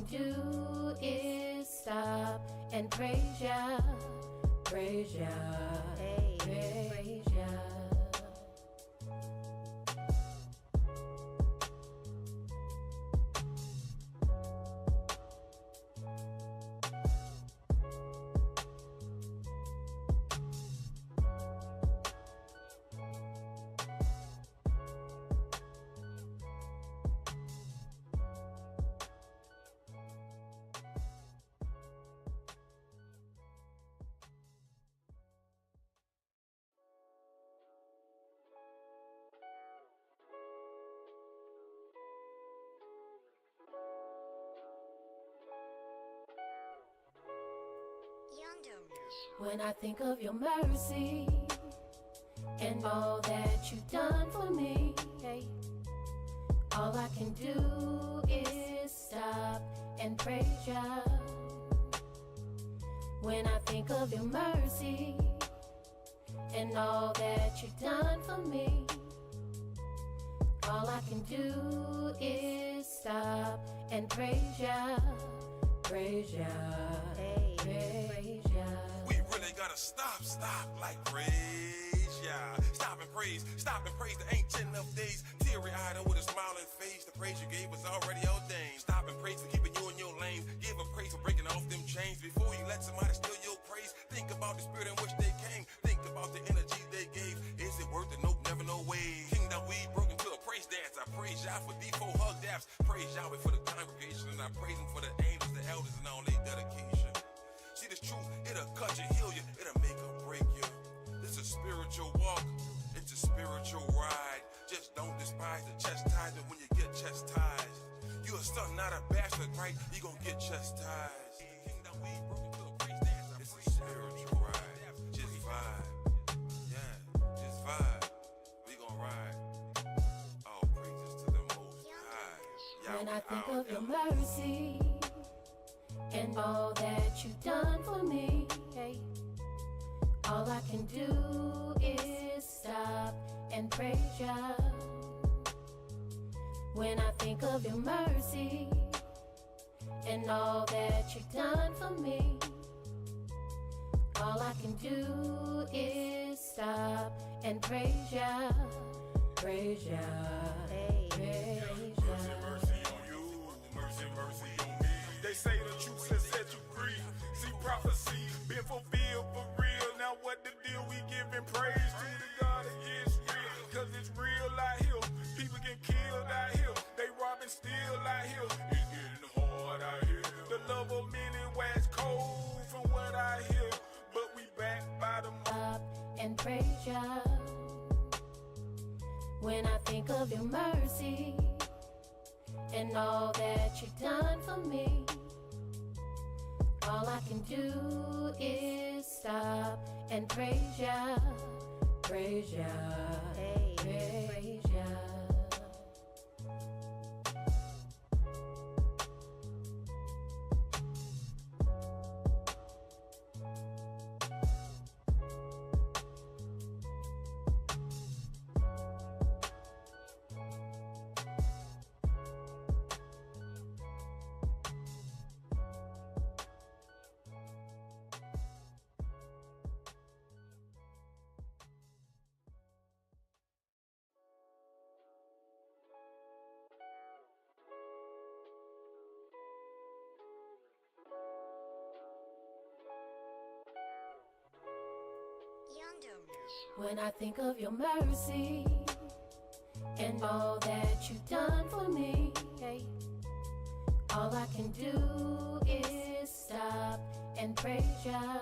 can do is stop and praise ya, praise ya, hey, praise ya. When I think of your mercy and all that you've done for me, hey, all I can do is stop and praise ya. When I think of your mercy and all that you've done for me, all I can do is stop and praise ya, praise ya, hey, praise ya. We really gotta stop like praise ya. Stop and praise the ancient of days. Teary-eyed and with a smiling face, the praise you gave was already ordained. Stop and praise for keeping you in your lane. Give a praise for breaking off them chains. Before you let somebody steal your praise, think about the spirit in which they came. Think about the energy they gave. Is it worth it? Nope, never, no way. Kingdom we broke into a praise dance. I praise y'all for D4 hug daps. Praise Yahweh for the congregation, and I praise him for the angels, the elders, and all their dedication. See this truth, it'll cut you, heal you, it'll make or break you. It's a spiritual walk, it's a spiritual ride. Just don't despise the chastisement when you get chastised. You a son, not a bastard, right? You gon' get chastised. Kingdom we broke into a praise dance. It's a spiritual ride. Just vibe. Yeah, just vibe. We gon' ride. All praises to the Most High. When I think of your mercy and all that you've done for me, hey, all I can do is stop and praise ya. When I think of your mercy and all that you've done for me, all I can do is stop and praise ya, praise ya, hey, praise ya. Mercy on you, mercy on me. They say the truth has set you free. See prophecy been fulfilled for real. Now what the deal? We giving praise to the God that is real. Cause it's real out here. People get killed out here. They robbing still out here. It's getting hard out here. The love of many wax cold from what I hear. But we back by the Stop and praise ya. When I think of your mercy and all that you've done for me, all I can do is stop and praise ya, praise ya, hey, praise ya. When I think of your mercy and all that you've done for me, hey, all I can do is stop and praise ya.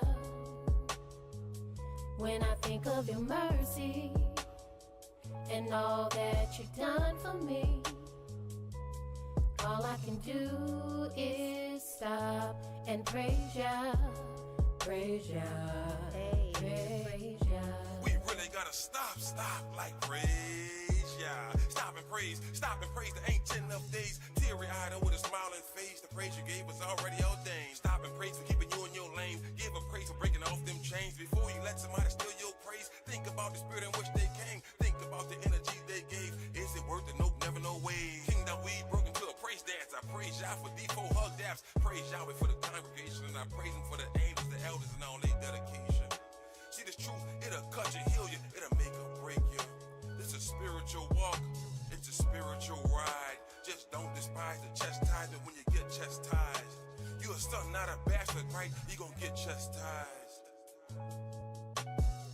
When I think of your mercy and all that you've done for me, all I can do is stop and praise ya, praise ya, hey, praise ya. We really gotta stop like praise ya. Stop and praise the ancient of days. Teary-eyed and with a smiling face, the praise you gave was already ordained. Stop and praise for keeping you in your lane. Give a praise for breaking off them chains. Before you let somebody steal your praise, think about the spirit in which they came. Think about the energy they gave. Is it worth it? Nope, never, no way. Kingdom we broke into a praise dance. I praise Yah for D4 hug daps. Praise Yahweh for the congregation, and I praise him for the angels, the elders, and all their dedication. See this truth, it'll cut you, heal you, it'll make or break you. It's a spiritual walk, it's a spiritual ride. Just don't despise the chastisement when you get chastised. You a son, not a bastard, right? You gon' get chastised.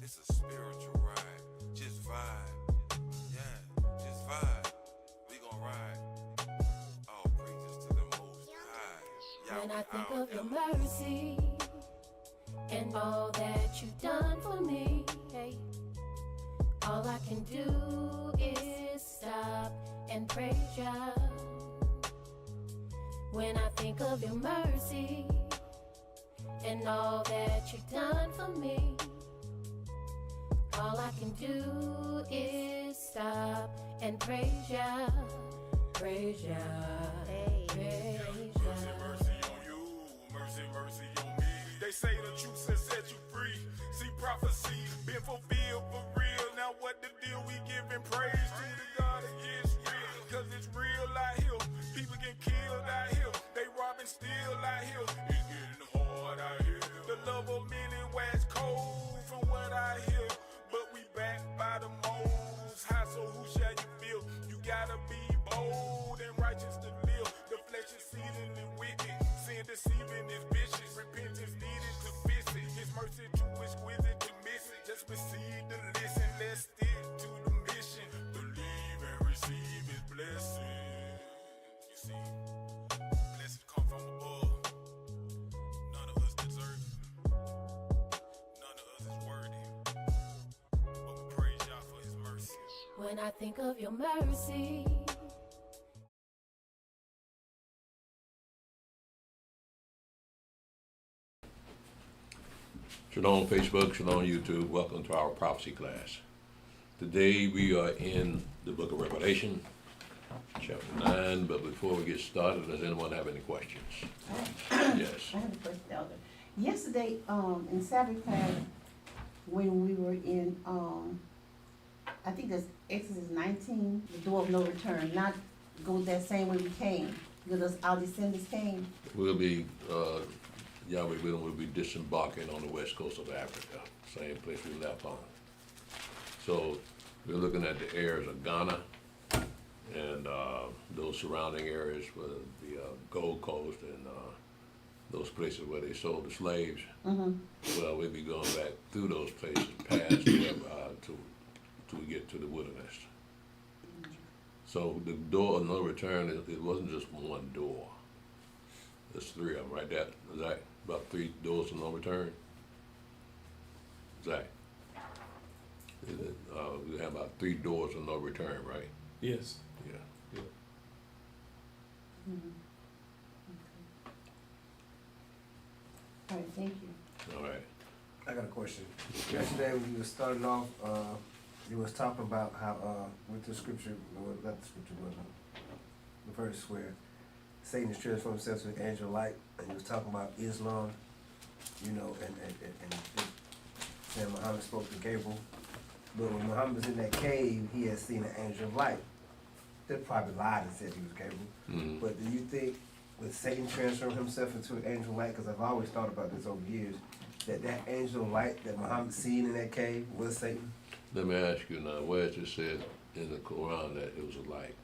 It's a spiritual ride. Just vibe. Yeah, just vibe. We gon' ride. All praises to the Most High. When I think of your mercy and all that you've done for me, hey, all I can do is stop and praise Yah. When I think of your mercy and all that you've done for me, all I can do is stop and praise Yah. Praise Yah. Praise Mercy, mercy on you, mercy, mercy on me. They say the truth has set you free. See prophecy been fulfilled for real. Now what the deal? We giving praise to the God of Yisrael, cause it's real out here. People get killed out here. They robbing still out here. It's getting hard out here. The love of many wax cold from what I hear. But we backed by the Most High, so who shall you feel? You gotta be bold and righteous to live. The flesh is exceedingly wicked. Sin deceiving is vicious. Repentance needed to fix it. His mercy too exquisite to miss it. Just receive the listen. Let's stick to the mission. Believe and receive his blessing. You see, blessings come from above. None of us deserve it. None of us is worthy. But we praise Yah for his mercy. When I think of your mercy. Shalom Facebook, Shalom YouTube. Welcome to our prophecy class. Today we are in the book of Revelation, chapter 9. But before we get started, does anyone have any questions? Yes. I have a question, Elder. Yesterday, in Sabbath class, when we were in, I think that's Exodus 19, the door of no return, not go that same way we came, because our descendants came. We'll be, Yahweh willing, we'll be disembarking on the west coast of Africa, same place we left on. So we're looking at the areas of Ghana and those surrounding areas with the Gold Coast and those places where they sold the slaves. Mm-hmm. Well, we'll be going back through those places past till we get to the wilderness. So the door of no return, it wasn't just one door. There's three of them, right? Is that about 3 doors of no return? Zach? We have about 3 doors of no return, right? Yes. Yeah. Mm-hmm. Okay. All right, thank you. All right. I got a question. Yesterday when you were starting off, you was talking about how, with the scripture, well, not the scripture, but the verse where Satan is transformed himself to an angel of light, and you was talking about Islam, you know, and saying Muhammad spoke to Gabriel. But when Muhammad was in that cave, he had seen an angel of light. They probably lied and said he was Gabriel. Mm-hmm. But do you think, with Satan transform himself into an angel of light, because I've always thought about this over years, that angel of light that Muhammad seen in that cave was Satan? Let me ask you now, where it just said in the Quran that it was a light?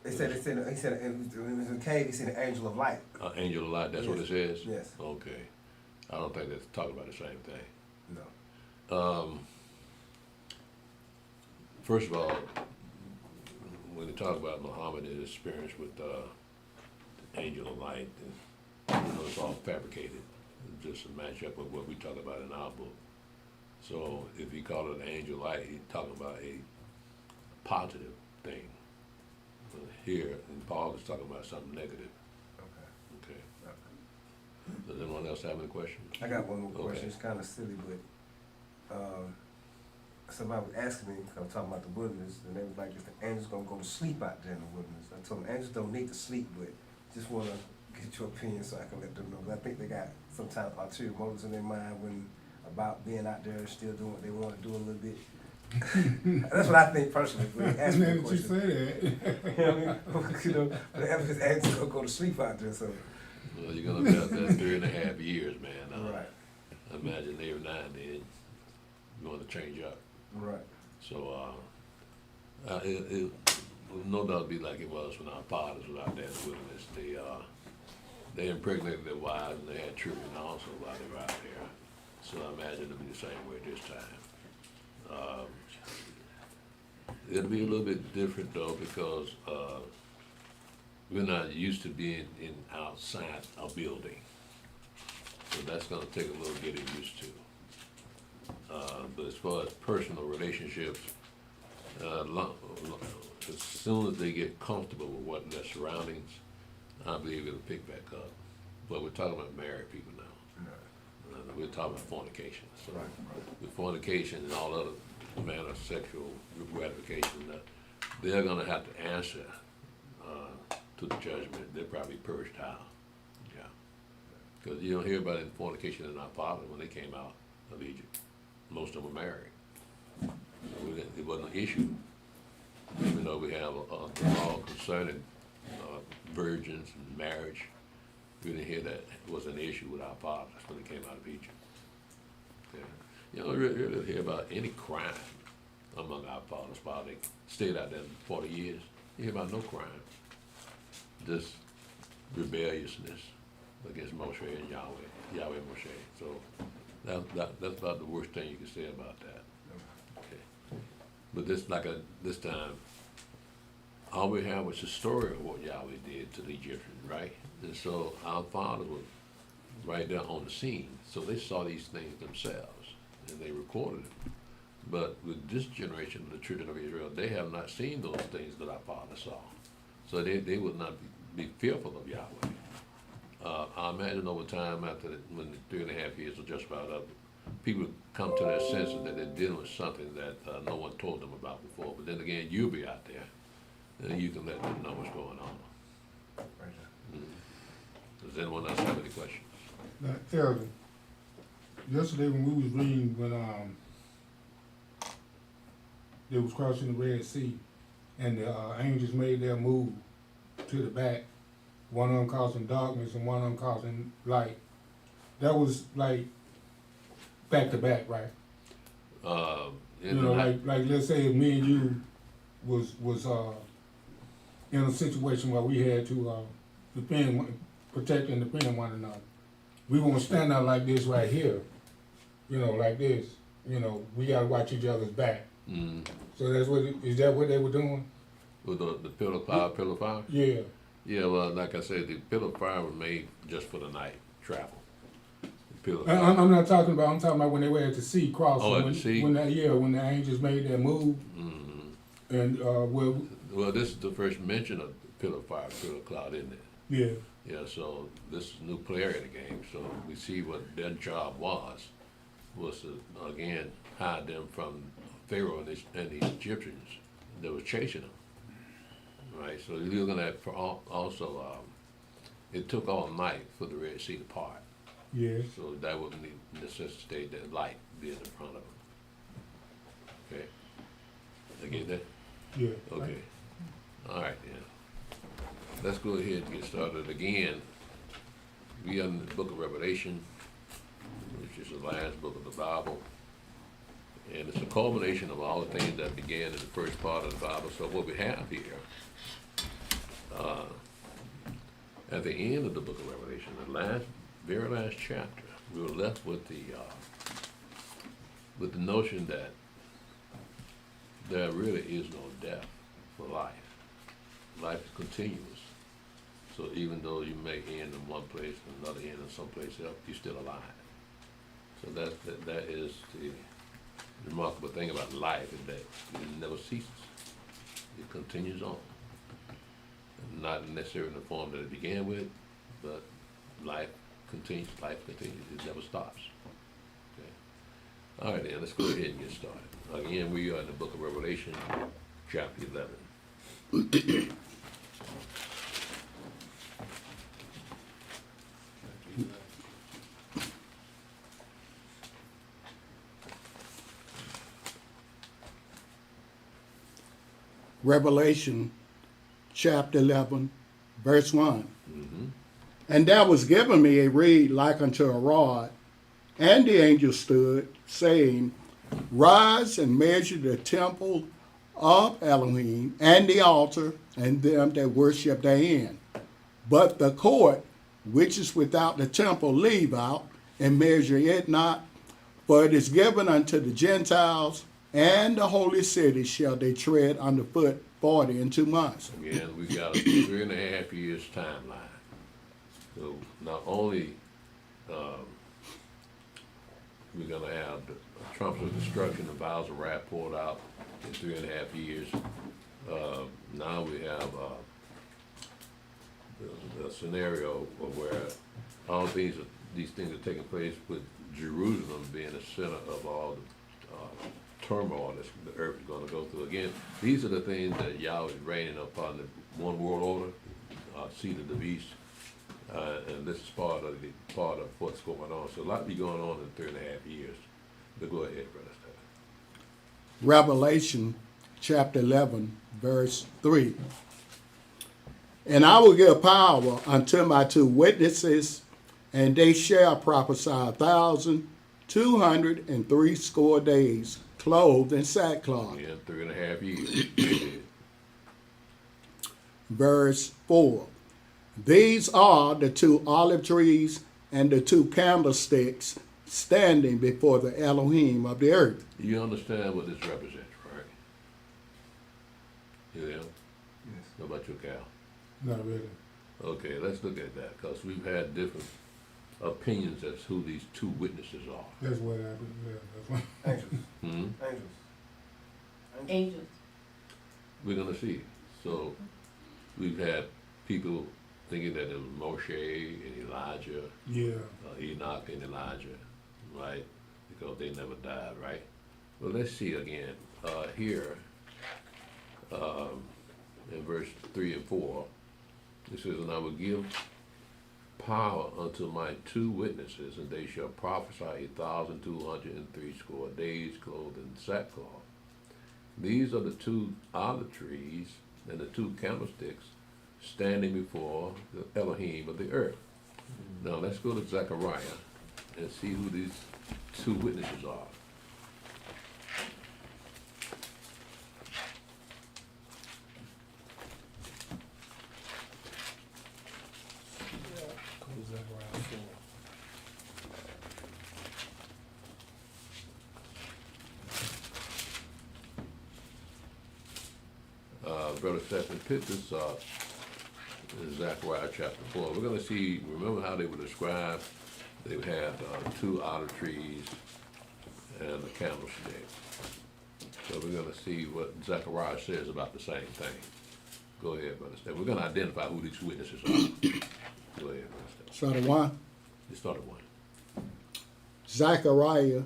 He said when he was in the cave, he seen an angel of light. Angel of light, that's what it says? Yes. Okay. I don't think that's talking about the same thing. No. First of all, when they talk about Muhammad and his experience with the angel of light, it's all fabricated, just to match up with what we talk about in our book. So if he called it an angel of light, he's talking about a positive thing. Here, and Paul is talking about something negative. Okay. Okay. Does anyone else have any questions? I got one more question. Okay. It's kind of silly, but somebody was asking me, because I was talking about the wilderness, and they was like, "Is the angels gonna go to sleep out there in the wilderness?" I told them angels don't need to sleep, but just want to get your opinion so I can let them know. But I think they got some type of ulterior motives in their mind when about being out there and still doing what they want to do a little bit. That's what I think personally, when they ask me Now the that you question. say that. You know what I mean? You know, the evidence asks to go to sleep out there, so. Well, you're gonna be out there 3.5 years, man. Right, Imagine every now and then you want to change up. right. So, it will no doubt be like it was when our fathers were out there in the wilderness. They impregnated their wives and they had children also while they were out there. So I imagine it'll be the same way this time. It'll be a little bit different though because we're not used to being outside a building. So that's gonna take a little getting used to. But as far as personal relationships, as soon as they get comfortable with what their surroundings, I believe it'll pick back up. But we're talking about married people now. We're talking about fornication. So Right, with fornication and all other manner of sexual gratification, they're gonna have to answer to the judgment. They're probably purged out. Yeah. Because you don't hear about any fornication in our fathers when they came out of Egypt. Most of them were married. So it wasn't an issue. Even though we have a law concerning virgins and marriage, we didn't hear that it was an issue with our fathers when they came out of Egypt. Okay. You don't really hear about any crime among our fathers while they stayed out there 40 years. You hear about no crime. Just rebelliousness against Moshe and Yahweh Moshe. So that's about the worst thing you can say about that. Okay. But this time, all we have was the story of what Yahweh did to the Egyptians, right? And so our fathers were right there on the scene, so they saw these things themselves, and they recorded it. But with this generation of the children of Israel, they have not seen those things that our fathers saw. So they would not be fearful of Yahweh. I imagine over time, when the 3.5 years are just about up, people come to their senses that they're dealing with something that no one told them about before. But then again, you'll be out there, and you can let them know what's going on. Right. Does anyone else have any questions? Now, Elder, yesterday when we was reading when they was crossing the Red Sea and the angels made their move to the back, one of them causing darkness and one of them causing light. That was like back to back, right? You know, like let's say if me and you was in a situation where we had to protect and defend one another. We won't stand out like this right here, you know, like this. You know, we gotta watch each other's back. So is that what they were doing? With the pillar of cloud, pillar of fire? Yeah. Yeah, well, like I said, the pillar of fire was made just for the night travel. The pillar of I'm fire. not talking about. I'm talking about when they were at the sea crossing. Oh, at the sea? When the angels made their move. And Well, this is the first mention of pillar of fire, pillar of cloud, isn't it? yeah. Yeah, so this is a new player in the game. So we see what their job was to again hide them from Pharaoh and these Egyptians that was chasing them. Right, so you're looking at also, it took all night for the Red Sea to part. Yeah. So that would necessitate that light being in front of them. Okay, I get that? Yeah. Okay, all right then. Let's go ahead and get started again. We are in the book of Revelation, which is the last book of the Bible. And it's a culmination of all the things that began in the first part of the Bible. So what we have here, at the end of the book of Revelation, the very last chapter, we were left with the notion that there really is no death for life. Life is continuous. So even though you may end in one place and another end in someplace else, you're still alive. So that is the remarkable thing about life, is that it never ceases. It continues on. Not necessarily in the form that it began with, but life continues, it never stops. Okay. All right then, let's go ahead and get started. Again, we are in the book of Revelation, chapter 11. Revelation chapter 11, verse 1. And there was given me a reed like unto a rod, and the angel stood, saying, Rise and measure the temple of Elohim, and the altar, and them that worship therein. But the court which is without the temple leave out, and measure it not, for it is given unto the Gentiles, and the holy city shall they tread underfoot 42 months. Again, we got a 3.5 years timeline. So not only we're gonna have the trumps of destruction, the vials of wrath poured out in 3.5 years. Now we have the scenario of where all these things are taking place, with Jerusalem being the center of all the turmoil that the earth is going to go through. Again, these are the things that Yahweh is raining upon the one world order, seed of the beast, and this is part of what's going on. So a lot be going on in 3.5 years. But go ahead, Brother Stan. Revelation chapter 11, verse 3. And I will give power unto my 2 witnesses, and they shall prophesy 1,260 days, clothed in sackcloth. Again, 3.5 years. Verse 4. These are the 2 olive trees and the 2 candlesticks standing before the Elohim of the earth. You understand what this represents, right? You know? Yes. What about your cow? Not really. Okay, let's look at that, because we've had different opinions as who these 2 witnesses are. That's what happened. Yeah, that's what. Angels. Hmm? Angels. Angels. We're gonna see. So we've had people thinking that it was Moshe and Elijah, Yeah. Enoch and Elijah, right? Because they never died, right? Well, let's see again. Here, in verse 3 and 4, it says, And I will give power unto my 2 witnesses, and they shall prophesy 1,260 days, clothed in sackcloth. These are the 2 olive trees and the 2 candlesticks standing before the Elohim of the earth. Now let's go to Zechariah and see who these 2 witnesses are. Brother Stephen, pick this up in Zechariah chapter 4. We're going to see, remember how they were described? They had 2 olive trees and a candlestick. So we're going to see what Zechariah says about the same thing. Go ahead, Brother Stephen. We're going to identify who these witnesses are. Go ahead, Brother Stephen. Start at 1. You started 1. Zechariah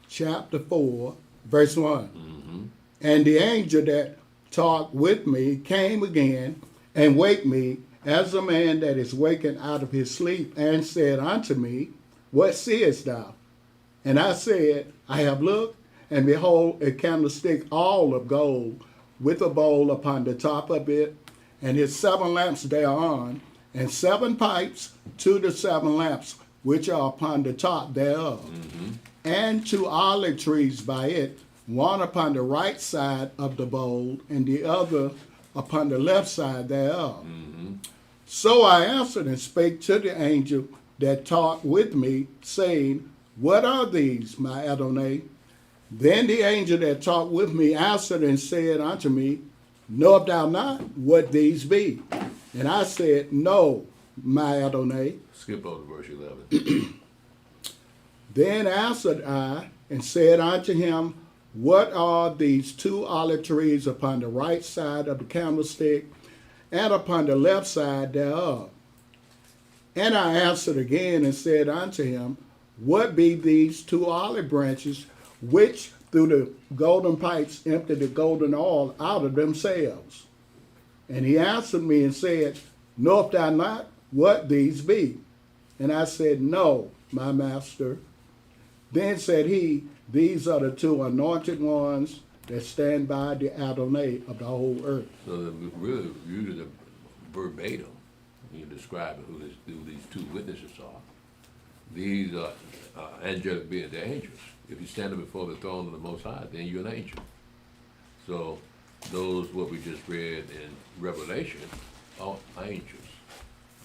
chapter 4, verse 1. Mm-hmm. And the angel that talked with me came again and waked me as a man that is wakened out of his sleep, and said unto me, What seest thou? And I said, I have looked, and behold, a candlestick all of gold, with a bowl upon the top of it, and his 7 lamps thereon, and 7 pipes to the 7 lamps which are upon the top thereof, and 2 olive trees by it, one upon the right side of the bowl, and the other upon the left side thereof. So I answered and spake to the angel that talked with me, saying, What are these, my Adonai? Then the angel that talked with me answered and said unto me, Knowest thou not what these be? And I said, No, my Adonai. Skip over to verse 11. Then answered I and said unto him, What are these 2 olive trees upon the right side of the candlestick, and upon the left side thereof? And I answered again and said unto him, What be these 2 olive branches, which through the golden pipes empty the golden oil out of themselves? And he answered me and said, Knowest thou not what these be? And I said, No, my master. Then said he, These are the 2 anointed ones that stand by the Adonai of the whole earth. So that we really using the verbatim, when you describe who these two witnesses are. These are angelic beings, they're angels. If you're standing before the throne of the Most High, then you're an angel. So those what we just read in Revelation are angels.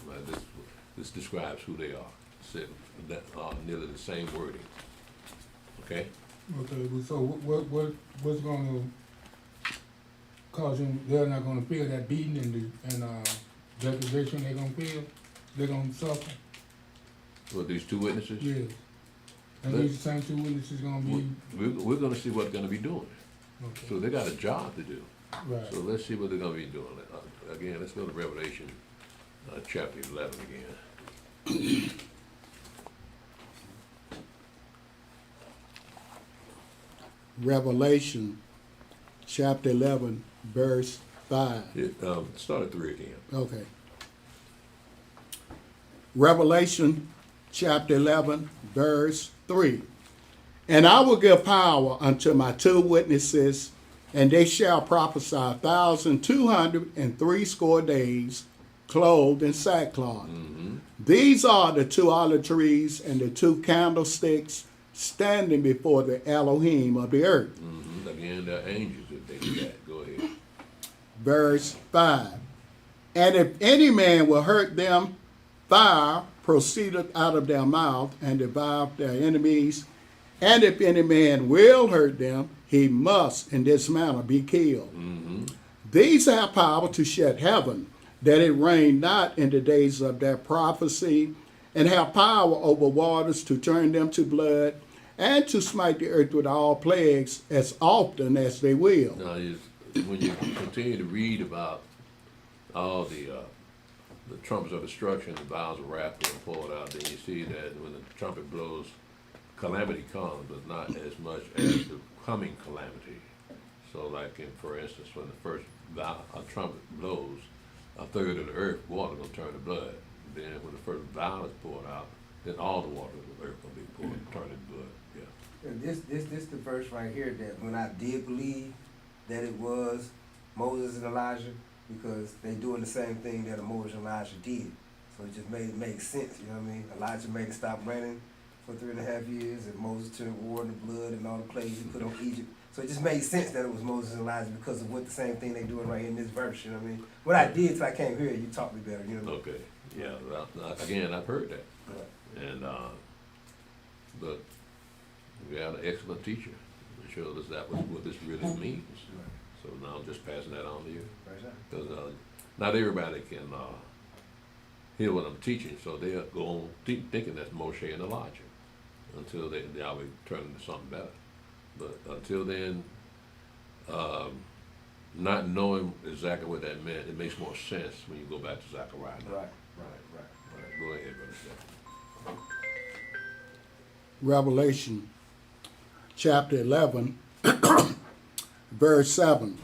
Right? This describes who they are. Said that are nearly the same wording. Okay? Okay, well, so what's gonna cause them, they're not gonna feel that beating and degradation they're gonna feel? They're gonna suffer? With these two witnesses? Yes. And these same two witnesses gonna be, We're going to see what they're going to be doing. okay, So they got a job to do. right. So let's see what they're going to be doing. Again, let's go to Revelation chapter 11 again. Revelation chapter 11, verse 5. Start at 3 again. Okay. Revelation chapter 11, verse 3. And I will give power unto my two witnesses, and they shall prophesy 1,260 days, clothed in sackcloth. Mm-hmm. These are the two olive trees and the two candlesticks standing before the Elohim of the earth. Mm-hmm. Again, they're angels if they do that. Go ahead. Verse 5. And if any man will hurt them, fire proceedeth out of their mouth and devour their enemies. And if any man will hurt them, he must in this manner be killed. Mm-hmm. These have power to shut heaven, that it rain not in the days of their prophecy, and have power over waters to turn them to blood, and to smite the earth with all plagues as often as they will. Now, when you continue to read about all the trumpets of destruction, the vials of wrath being poured out, then you see that when the trumpet blows, calamity comes, but not as much as the coming calamity. So like for instance, when the first trumpet blows, a third of the earth water gonna turn to blood. Then when the first vial is poured out, then all the water of the earth gonna be poured and turn into blood. Yeah. And this the verse right here that when I did believe that it was Moses and Elijah, because they doing the same thing that Moses and Elijah did. So it just made it make sense, you know what I mean? Elijah made it stop raining for 3.5 years, and Moses turned water into blood and all the plagues he put on Egypt. So it just made sense that it was Moses and Elijah because of what the same thing they doing right here in this verse, you know what I mean? What I did till I came here, you taught me better, you know? Okay. Yeah. Again, I've heard that, Right. and but we had an excellent teacher who showed us that was what this really means. So now I'm just passing that on to you. Because not everybody can hear what I'm teaching, so they'll go on thinking that's Moshe and Elijah until they always turn into something better. But until then, not knowing exactly what that meant, it makes more sense when you go back to Zechariah. Right. Go ahead, Brother Stephen. Revelation chapter 11, verse 7.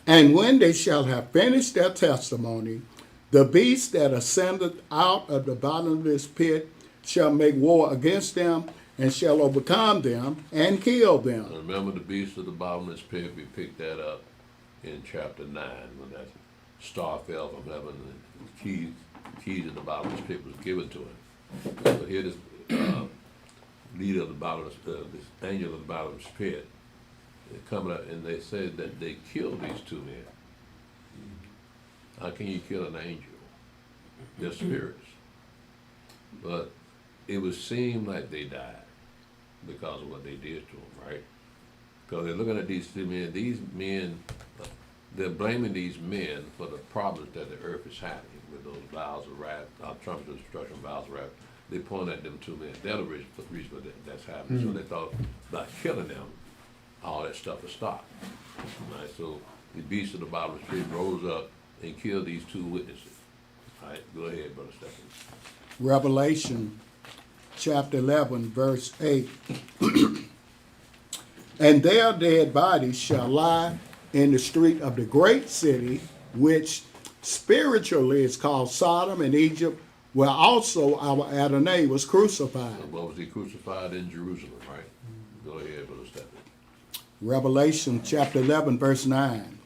And when they shall have finished their testimony, the beast that ascended out of the bottomless pit shall make war against them, and shall overcome them and kill them. Remember the beast of the bottomless pit, we picked that up in chapter 9 when that star fell from heaven and the keys in the bottomless pit was given to him. So here this leader of the bottomless, this angel of the bottomless pit, they're coming up and they said that they killed these two men. How can you kill an angel? They're spirits. But it would seem like they died because of what they did to them, right? Because they're looking at these two men. These men, they're blaming these men for the problems that the earth is having with those vials of wrath, trumpets of destruction, vials of wrath. They point at them two men. They're the reason for that's happening. So they thought by killing them, all that stuff would stop. Right? So the beast of the bottomless pit rose up and killed these two witnesses. All right, go ahead, Brother Stephen. Revelation chapter 11, verse 8. And their dead bodies shall lie in the street of the great city, which spiritually is called Sodom and Egypt, where also our Adonai was crucified. So what was he crucified in Jerusalem, right? Go ahead, Brother Stephen. Revelation chapter 11, verse 9.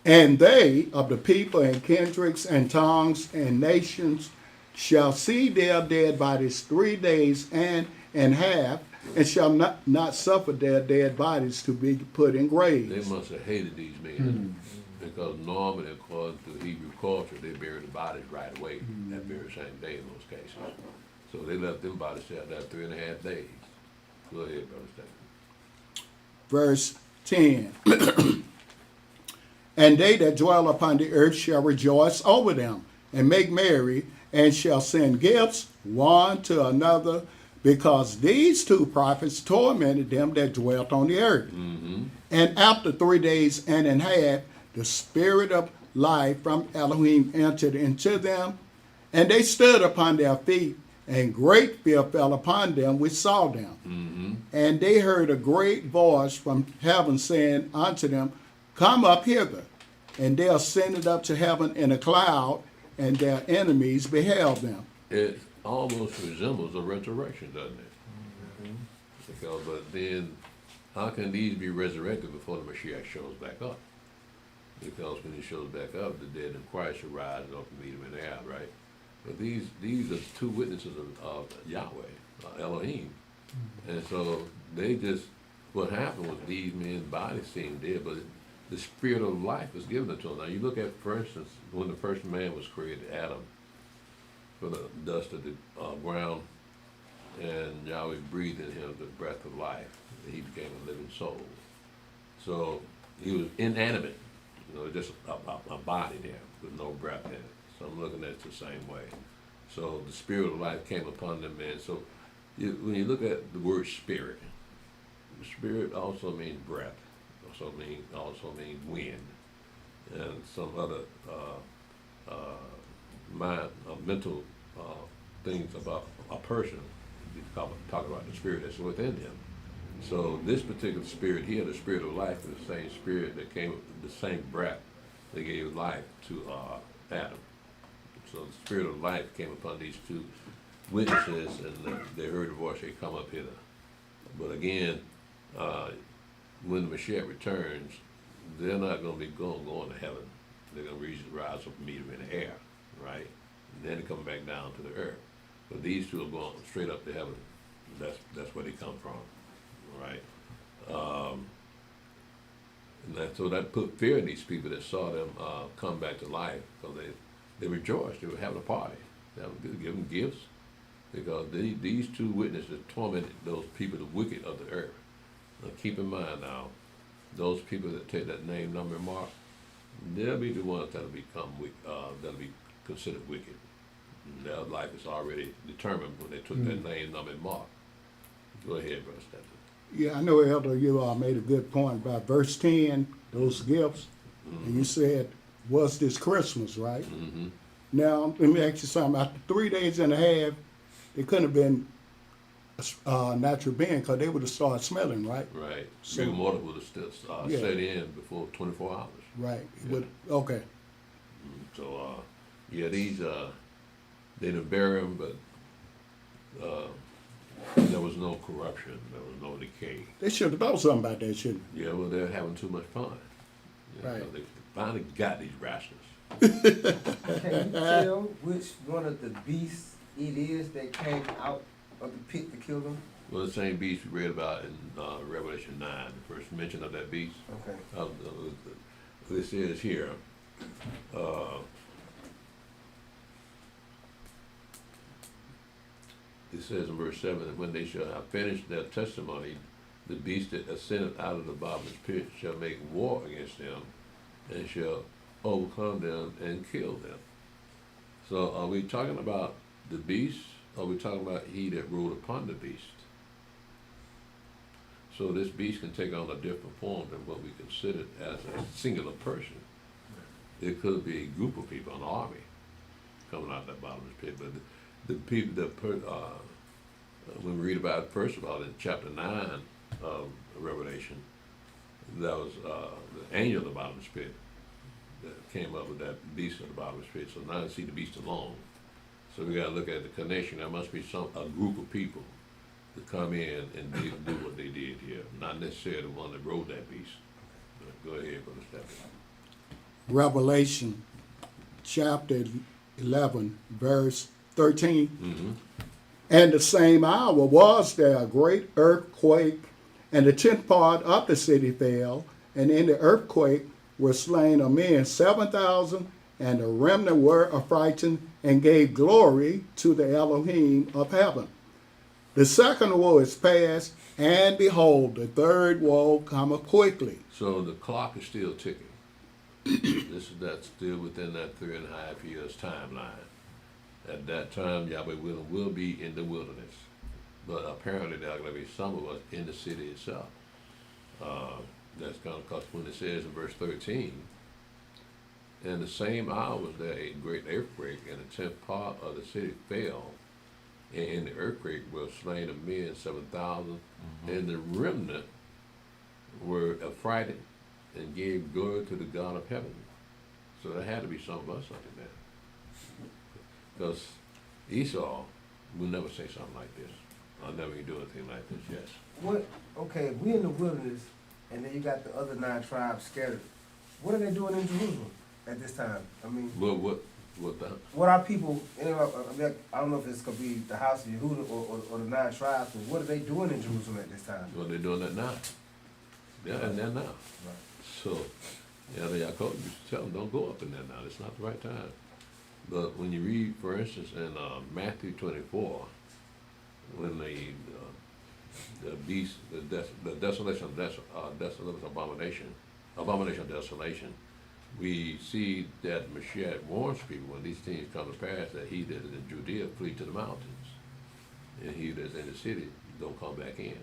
And they of the people and kindreds and tongues and nations shall see their dead bodies 3 days and half, and shall not suffer their dead bodies to be put in graves. They must have hated these men because normally, according to Hebrew culture, they buried the bodies right away that very same day in most cases. So they left them bodies out there 3.5 days. Go ahead, Brother Stephen. Verse 10. And they that dwell upon the earth shall rejoice over them, and make merry, and shall send gifts one to another, because these 2 prophets tormented them that dwelt on the earth. And after 3 days and half, the spirit of life from Elohim entered into them, and they stood upon their feet, and great fear fell upon them which saw them. And they heard a great voice from heaven saying unto them, Come up hither. And they ascended up to heaven in a cloud, and their enemies beheld them. It almost resembles a resurrection, doesn't it? Because, but then, how can these be resurrected before the Mashiach shows back up? Because when he shows back up, the dead in Christ shall rise up and meet him in the air, right? But these are 2 witnesses of Yahweh, Elohim. And so they just, what happened was these men's bodies seemed dead, but the spirit of life was given to them. Now you look at, for instance, when the first man was created, Adam, from the dust of the ground, and Yahweh breathed in him the breath of life, and he became a living soul. So he was inanimate, just a body there with no breath in it. So I'm looking at it the same way. So the spirit of life came upon them, man. So when you look at the word spirit also means breath. Also means wind, and some other mental things about a person. Talk about the spirit that's within them. So this particular spirit here, the spirit of life, is the same spirit that came, the same breath that gave life to Adam. So the spirit of life came upon these 2 witnesses, and they heard the voice, they come up hither. But again, when the Mashiach returns, they're not going to be going to heaven. They're going to rise up and meet him in the air, right? And then they come back down to the earth. But these 2 are going straight up to heaven. That's where they come from, right? And so that put fear in these people that saw them come back to life, because they rejoiced. They were having a party. They were giving gifts, because these 2 witnesses tormented those people, the wicked of the earth. Now keep in mind now, those people that take that name, number, and mark, they'll be the ones that'll that'll be considered wicked. And their life is already determined when they took that name, number, and mark. Go ahead, Brother Stephen. Yeah, I know, Elder, you made a good point about verse 10, those gifts. And you said, was this Christmas, right? Now, let me ask you something. After 3 days and a half, it couldn't have been natural being, because they would have started smelling, right? Right. So- Rigor mortis would have still set in before 24 hours. Right. Yeah. Okay. So, these, they didn't bury them, but there was no corruption, there was no decay. They should have thought something about that, shouldn't Yeah, well, they're having too much fun. Right. So they finally got these rascals. Can you tell which one of the beasts it is that came out of the pit to kill them? Well, the same beast we read about in Revelation 9, the first mention of that beast. Okay. This is here. It says in verse 7 that when they shall have finished their testimony, the beast that ascended out of the bottomless pit shall make war against them, and shall overcome them and kill them. So are we talking about the beast, or are we talking about he that rode upon the beast? So this beast can take on a different form than what we consider as a singular person. It could be a group of people, an army, coming out of that bottomless pit. But the people that, when we read about it, first of all, in chapter 9 of Revelation, that was the angel of the bottomless pit that came up with that beast of the bottomless pit. So now you see the beast alone. So we got to look at the connection. There must be a group of people to come in and do what they did here, not necessarily the one that rode that beast. Go ahead, Brother Stephanie. Revelation chapter 11, verse 13. Mm-hmm. And the same hour was there a great earthquake, and the 10th part of the city fell, and in the earthquake were slain of men 7,000, and the remnant were affrighted and gave glory to the Elohim of heaven. The second woe is past, and behold, the third woe cometh quickly. So the clock is still ticking. That's still within that 3.5 years timeline. At that time, Yahweh will be in the wilderness. But apparently there are going to be some of us in the city itself. That's going to cause when it says in verse 13, in the same hour was there a great earthquake, and the 10th part of the city fell. And in the earthquake were slain of men 7,000, and the remnant were affrighted and gave glory to the God of heaven. So there had to be some of us up in there. Because Esau will never say something like this. I'll never do anything like this, yes. What, okay, we in the wilderness, and then you got the other 9 tribes scattered. What are they doing in Jerusalem at this time? I mean, what are people, you know, I don't know if it's going to be the house of Yehuda or the 9 tribes, but what are they doing in Jerusalem at this time? Well, they're doing that now. They're in there now. Right. So, yeah, Yaakov used to tell them, don't go up in there now. It's not the right time. But when you read, for instance, in Matthew 24, when the beast, the desolation of abomination of desolation, we see that Mashiach warns people when these things come to pass that he that is in Judea flee to the mountains, and he that's in the city don't come back in.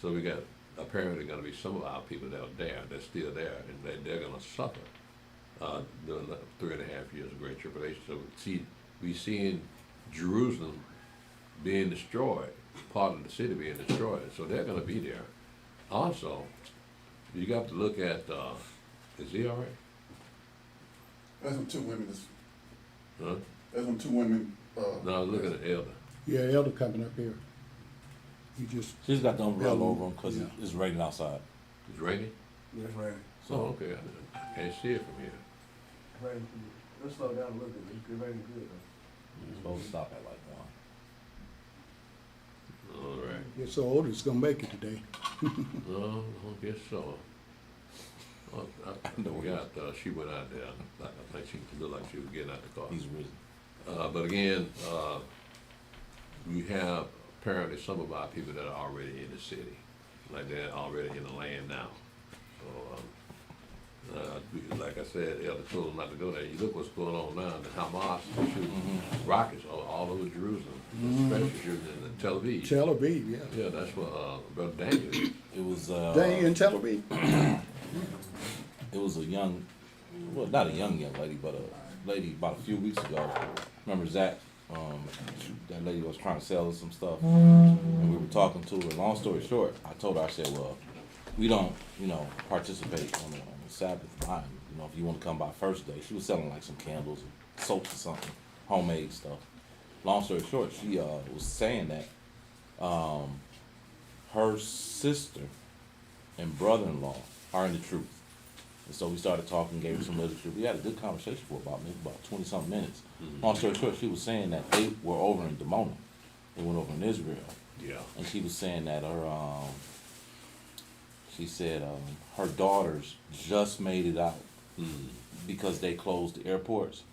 So we got apparently going to be some of our people that are there, that's still there, and they're going to suffer during the 3.5 years of great tribulation. So we seeing Jerusalem being destroyed, part of the city being destroyed. So they're going to be there. Also, you got to look at, is he all right? There's them 2 women. Huh? There's them 2 women. No, I was looking at Elder. Yeah, Elder coming up here. He just, She's got the umbrella over him because Yeah. it's raining outside. It's raining? Yes, right. Oh, okay. I can't see it from here. Right. Let's slow down a little bit. It's raining good though. It's supposed to stop at like 1. All right. it's so old, it's going to make it today. No, I guess so. Well, I got, she went out there. I think she looked like she was getting out the car. He's risen. But again, we have apparently some of our people that are already in the city, like they're already in the land now. So, like I said, Elder told them not to go there. You look what's going on now. The Hamas is shooting rockets all over Jerusalem, especially shooting in Tel Aviv. Tel Aviv, yeah. Yeah, that's what Brother Daniel is. It was Dang in Tel Aviv. it was a young, well, not a young lady, but a lady about a few weeks ago. Remember Zach? That lady was trying to sell us some stuff, and we were talking to her. Long story short, I told her, I said, well, we don't, participate on the Sabbath line. If you want to come by first day. She was selling like some candles and soaps or something, homemade stuff. Long story short, she was saying that her sister and brother-in-law are in the truth. And so we started talking, gave her some literature. We had a good conversation for about 20-something minutes. Long story short, she was saying that they were over in Dimona. They went over in Israel. Yeah. And she was saying that her daughters just made it out because they closed the airports.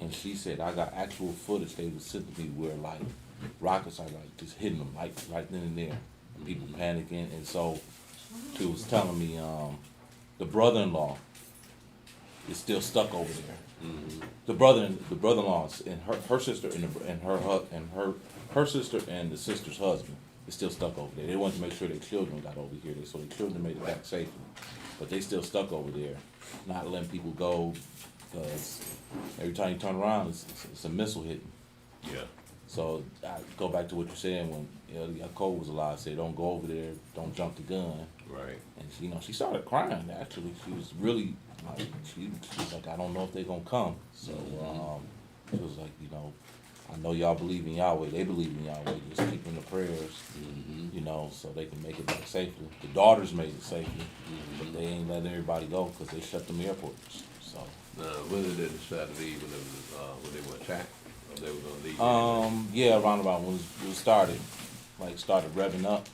And she said, I got actual footage they was sending me where like rockets are like just hitting them like right then and there. And people panicking. And so she was telling me the brother-in-law is still stuck over there. The brother-in-law and her sister and her sister and the sister's husband is still stuck over there. They wanted to make sure their children got over here, so their children made it back safely. But they still stuck over there, not letting people go because every time you turn around, it's a missile hitting. Yeah. So I go back to what you're saying when Yaakov was alive. Said, "Don't go over there. Don't jump the gun." Right. And she started crying. Actually, she was really like, she was like, "I don't know if they're gonna come." So she was like, I know y'all believe in Yahweh. They believe in Yahweh. Just keeping the prayers, you know, so they can make it back safely. The daughters made it safely, but they ain't letting everybody go because they shut them airports. So, When did they decide to leave, when they were attacked, or they were gonna leave? yeah, around about when it started revving up.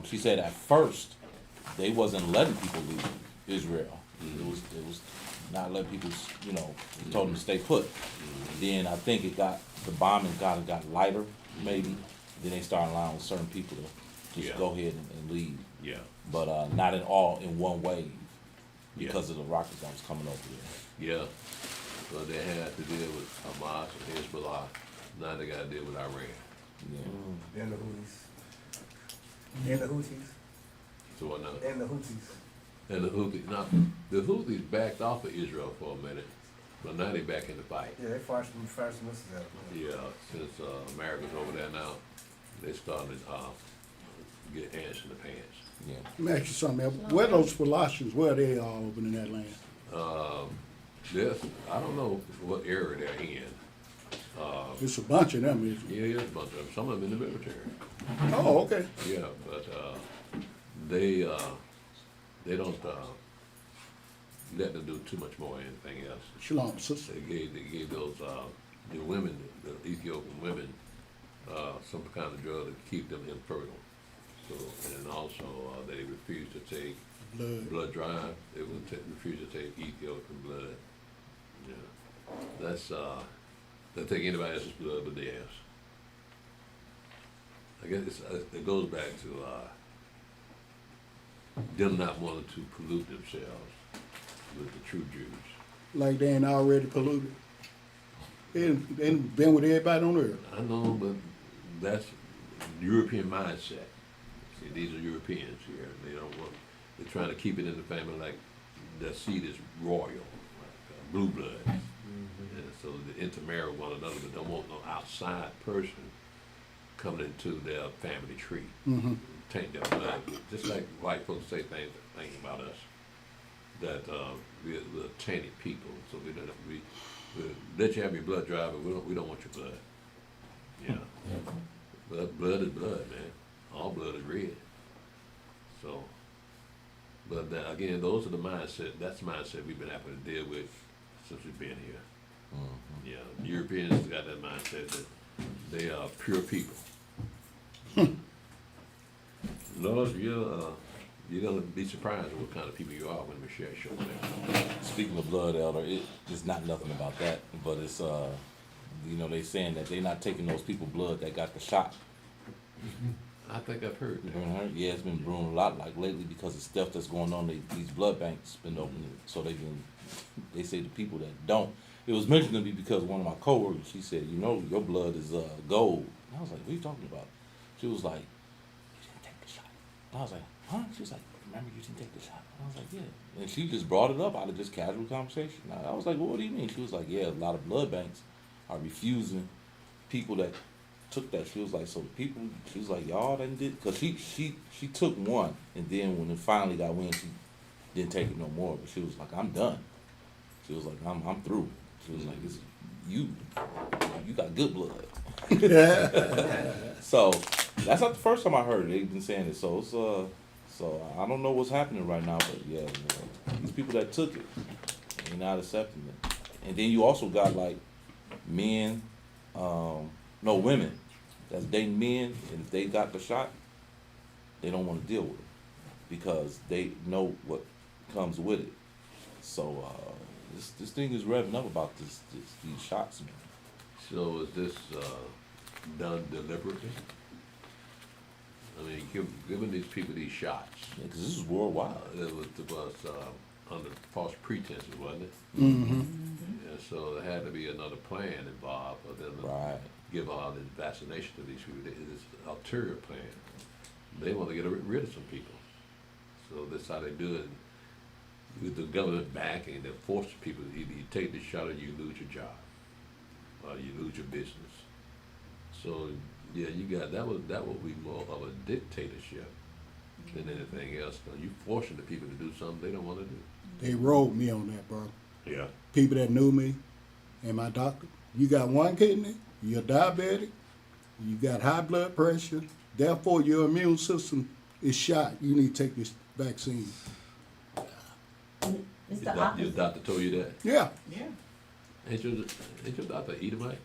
She said at first they wasn't letting people leave Israel. It was not letting people, you know, told them to stay put. Then I think the bombing got lighter, maybe. Then they started allowing certain people to just go ahead and leave. Yeah. But not at all in one wave because of the rockets that was coming over there. Yeah. So they had to deal with Hamas and Hezbollah. Now they gotta deal with Iran. Yeah. And the Houthis. And the Houthis. So what now? And the Houthis. And the Houthis, now, the Houthis backed off of Israel for a minute, but now they back in the fight. Yeah, they fired some missiles at them. Yeah, since America's over there now, they started get ants in the pants. Yeah. Let me ask you something, man. Where those Colossians, where are they all over in that land? I don't know what area they're in. It's a bunch of them, isn't it? Yeah, there's a bunch of them. Some of them in the military. Oh, okay. Yeah, but they don't let them do too much more than anything else. Shalom, sister. They gave those the women, the Ethiopian women, some kind of drug to keep them infertile. So, and also they refused to take blood drive. They would refuse to take Ethiopian blood. Yeah, that's they'll take anybody else's blood but theirs. I guess it goes back to them not wanting to pollute themselves with the true Jews. Like they ain't already polluted. They ain't been with everybody on earth. I know, but that's European mindset. See, these are Europeans here. They don't want. They're trying to keep it in the family like their seed is royal, like blue blood. And so they intermarry with one another, but don't want no outside person coming into their family tree, taint their blood. Just like white folks say things about us, that we're tainted people. So we let you have your blood drive, but we don't want your blood. Yeah. But blood is blood, man. All blood is red. So, but again, those are the mindset. That's the mindset we've been having to deal with since we've been here. Yeah, Europeans got that mindset that they are pure people. Lord, you're gonna be surprised at what kind of people you are when we share show there. Speaking of blood, Elder, it's not nothing about that, but it's you know, they saying that they're not taking those people blood that got the shot. I think I've heard You that. ever heard? Yeah, it's been brewing a lot like lately because of stuff that's going on. These blood banks been opening, so they say the people that don't. It was mentioned to me because one of my coworkers, she said, you know, your blood is gold. And I was like, what are you talking about? She was like, you didn't take the shot. And I was like, huh? She was like, remember you didn't take the shot? And I was like, yeah. And she just brought it up out of just casual conversation. I was like, well, what do you mean? She was like, yeah, a lot of blood banks are refusing people that took that. She was like, so people, she was like, y'all didn't did, because she took one, and then when it finally got wind, she didn't take it no more. But she was like, I'm done. She was like, I'm through. She was like, it's you got good blood. So that's not the first time I heard it. They've been saying it. So it's so I don't know what's happening right now, but yeah, these people that took it, they're not accepting it. And then you also got like men, women that's dating men, and if they got the shot, they don't want to deal with it because they know what comes with it. So this thing is revving up about these shots, man. So is this done deliberately? I mean, giving these people these shots. Yeah, because this is worldwide. It was under false pretenses, wasn't it? Mm-hmm. And so there had to be another plan involved for them to give all this vaccination to these people. This ulterior plan. They want to get rid of some people. So that's how they do it. With the government backing, they force people to either you take the shot or you lose your job, or you lose your business. So yeah, that would be more of a dictatorship than anything else. Cause you forcing the people to do something they don't want to do. They rolled me on that, bro. Yeah. People that knew me and my doctor, you got one kidney, you're diabetic, you got high blood pressure, therefore your immune system is shot. You need to take this vaccine. It's Your the your opposite. doctor told you that? Yeah. Ain't your doctor Edomite?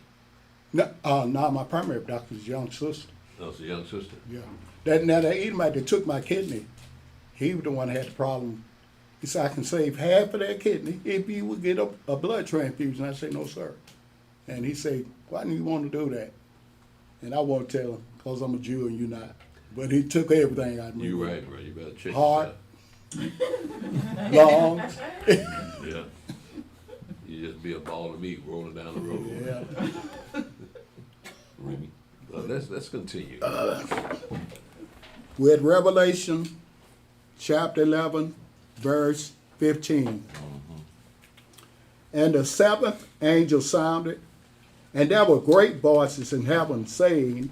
No, my primary doctor is young sister. No, it's a young sister. Yeah. That Edomite that took my kidney, he was the one that had the problem. He said, I can save half of that kidney if you would get a blood transfusion. I said, no, sir. And he said, why do you want to do that? And I won't tell him, because I'm a Jew and you're not. But he took everything out of me. You right, bro. You better check Heart. yourself. Lungs. Yeah. You just be a ball of meat rolling down the road. Yeah. Remy. Let's continue. We're at Revelation chapter 11, verse 15. And the seventh angel sounded, and there were great voices in heaven saying,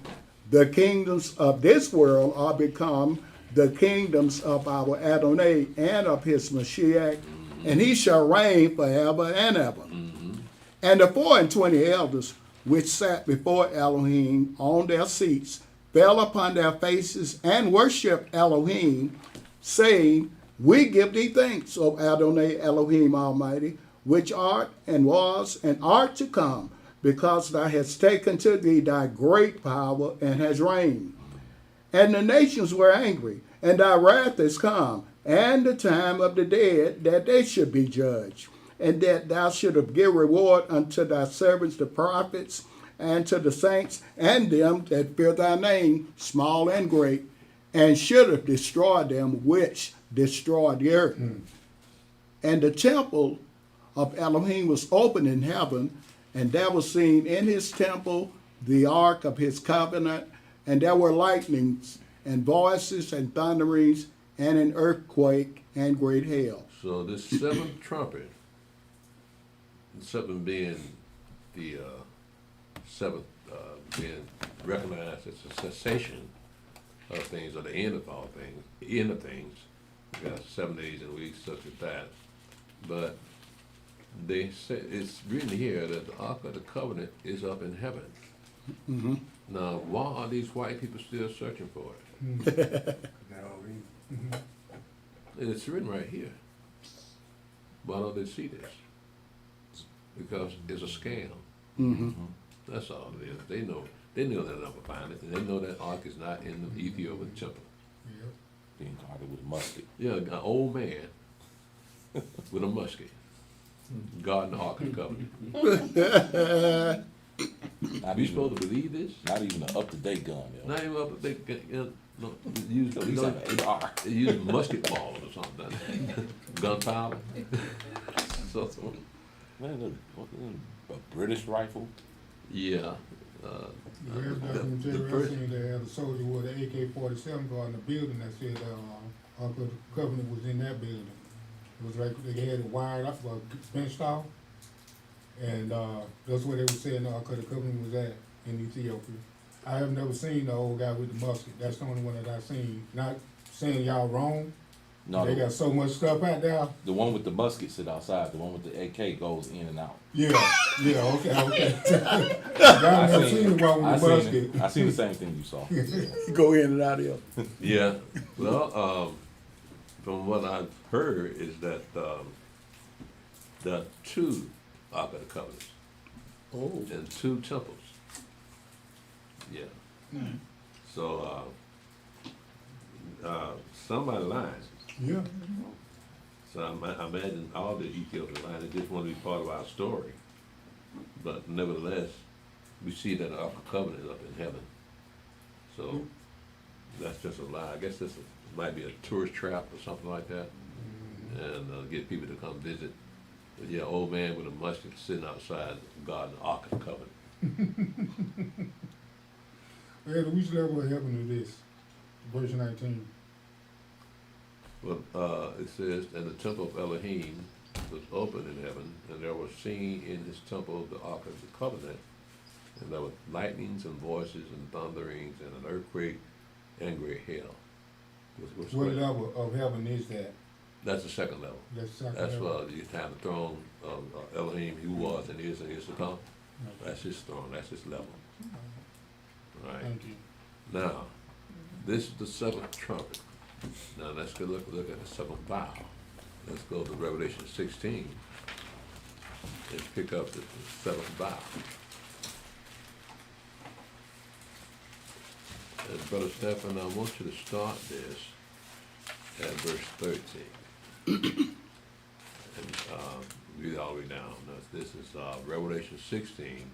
the kingdoms of this world are become the kingdoms of our Adonai and of his Mashiach, and he shall reign forever and ever. And the 24 elders which sat before Elohim on their seats fell upon their faces and worshipped Elohim, saying, we give thee thanks, O Adonai Elohim Almighty, which art and was and art to come, because thou hast taken to thee thy great power and hast reigned. And the nations were angry, and thy wrath is come, and the time of the dead, that they should be judged, and that thou shouldst give reward unto thy servants the prophets, and to the saints, and them that fear thy name, small and great, and should have destroyed them which destroyed the earth. And the temple of Elohim was open in heaven, and there was seen in his temple the ark of his covenant, and there were lightnings, and voices, and thunderings, and an earthquake, and great hail. So this seventh trumpet, the seventh being the seventh being recognized as a cessation of things, or the end of all things, the end of things. We got 7 days in a week, such as that. But they say it's written here that the Ark of the Covenant is up in heaven. Mm-hmm. Now, why are these white people still searching for it? They don't read. It's written right here. Why don't they see this? Because it's a scam. Mm-hmm. That's all it is. They know they'll never find it, and they know that ark is not in the Ethiopian temple. Being guarded with a musket. Yeah, an old man with a musket guarding the Ark of the Covenant. Not We even, supposed to believe this? not even an up-to-date gun, yo. Not even up. They no, use At least have an AR. they use musket balls or something. Gunpowder. So Man, look, a British rifle. yeah. Where's that from the Jerry? I first- seen they had a soldier with an AK-47 guarding the building that said Ark of the Covenant was in that building. It was like they had it wired up, fenced off, and that's where they were saying the Ark of the Covenant was at in Ethiopia. I have never seen the old guy with the musket. That's the only one that I've seen. Not saying y'all wrong. No, They got so much stuff out there. the one with the musket sit outside. The one with the AK goes in and out. Yeah, okay. Y'all never seen the one I with the seen musket. it. I seen the same thing you saw. Go in and out of here. Yeah. Well, from what I've heard is that there are 2 Ark of the Covenants Oh. and 2 temples. Yeah. So somebody lying. Yeah. So I imagine all the Ethiopians lying. They just want to be part of our story. But nevertheless, we see that the Ark of the Covenant is up in heaven. So that's just a lie. I guess this might be a tourist trap or something like that, and get people to come visit. But yeah, old man with a musket sitting outside guarding the Ark of the Covenant. Ed, which level of heaven is this? Verse 19. Well, it says, and the temple of Elohim was open in heaven, and there was seen in his temple the Ark of the Covenant, and there were lightnings and voices and thunderings and an earthquake and great hail. What level of heaven is that? That's the second level. That's second That's level. you have the throne of Elohim, who was and is to come. That's his throne, that's his level. All right. Thank you. Now, this is the seventh trumpet. Now let's go look at the seventh vial. Let's go to Revelation 16 and pick up the seventh vial. And Brother Stephen, I want you to start this at verse 13. And read all the way down. Now, this is Revelation 16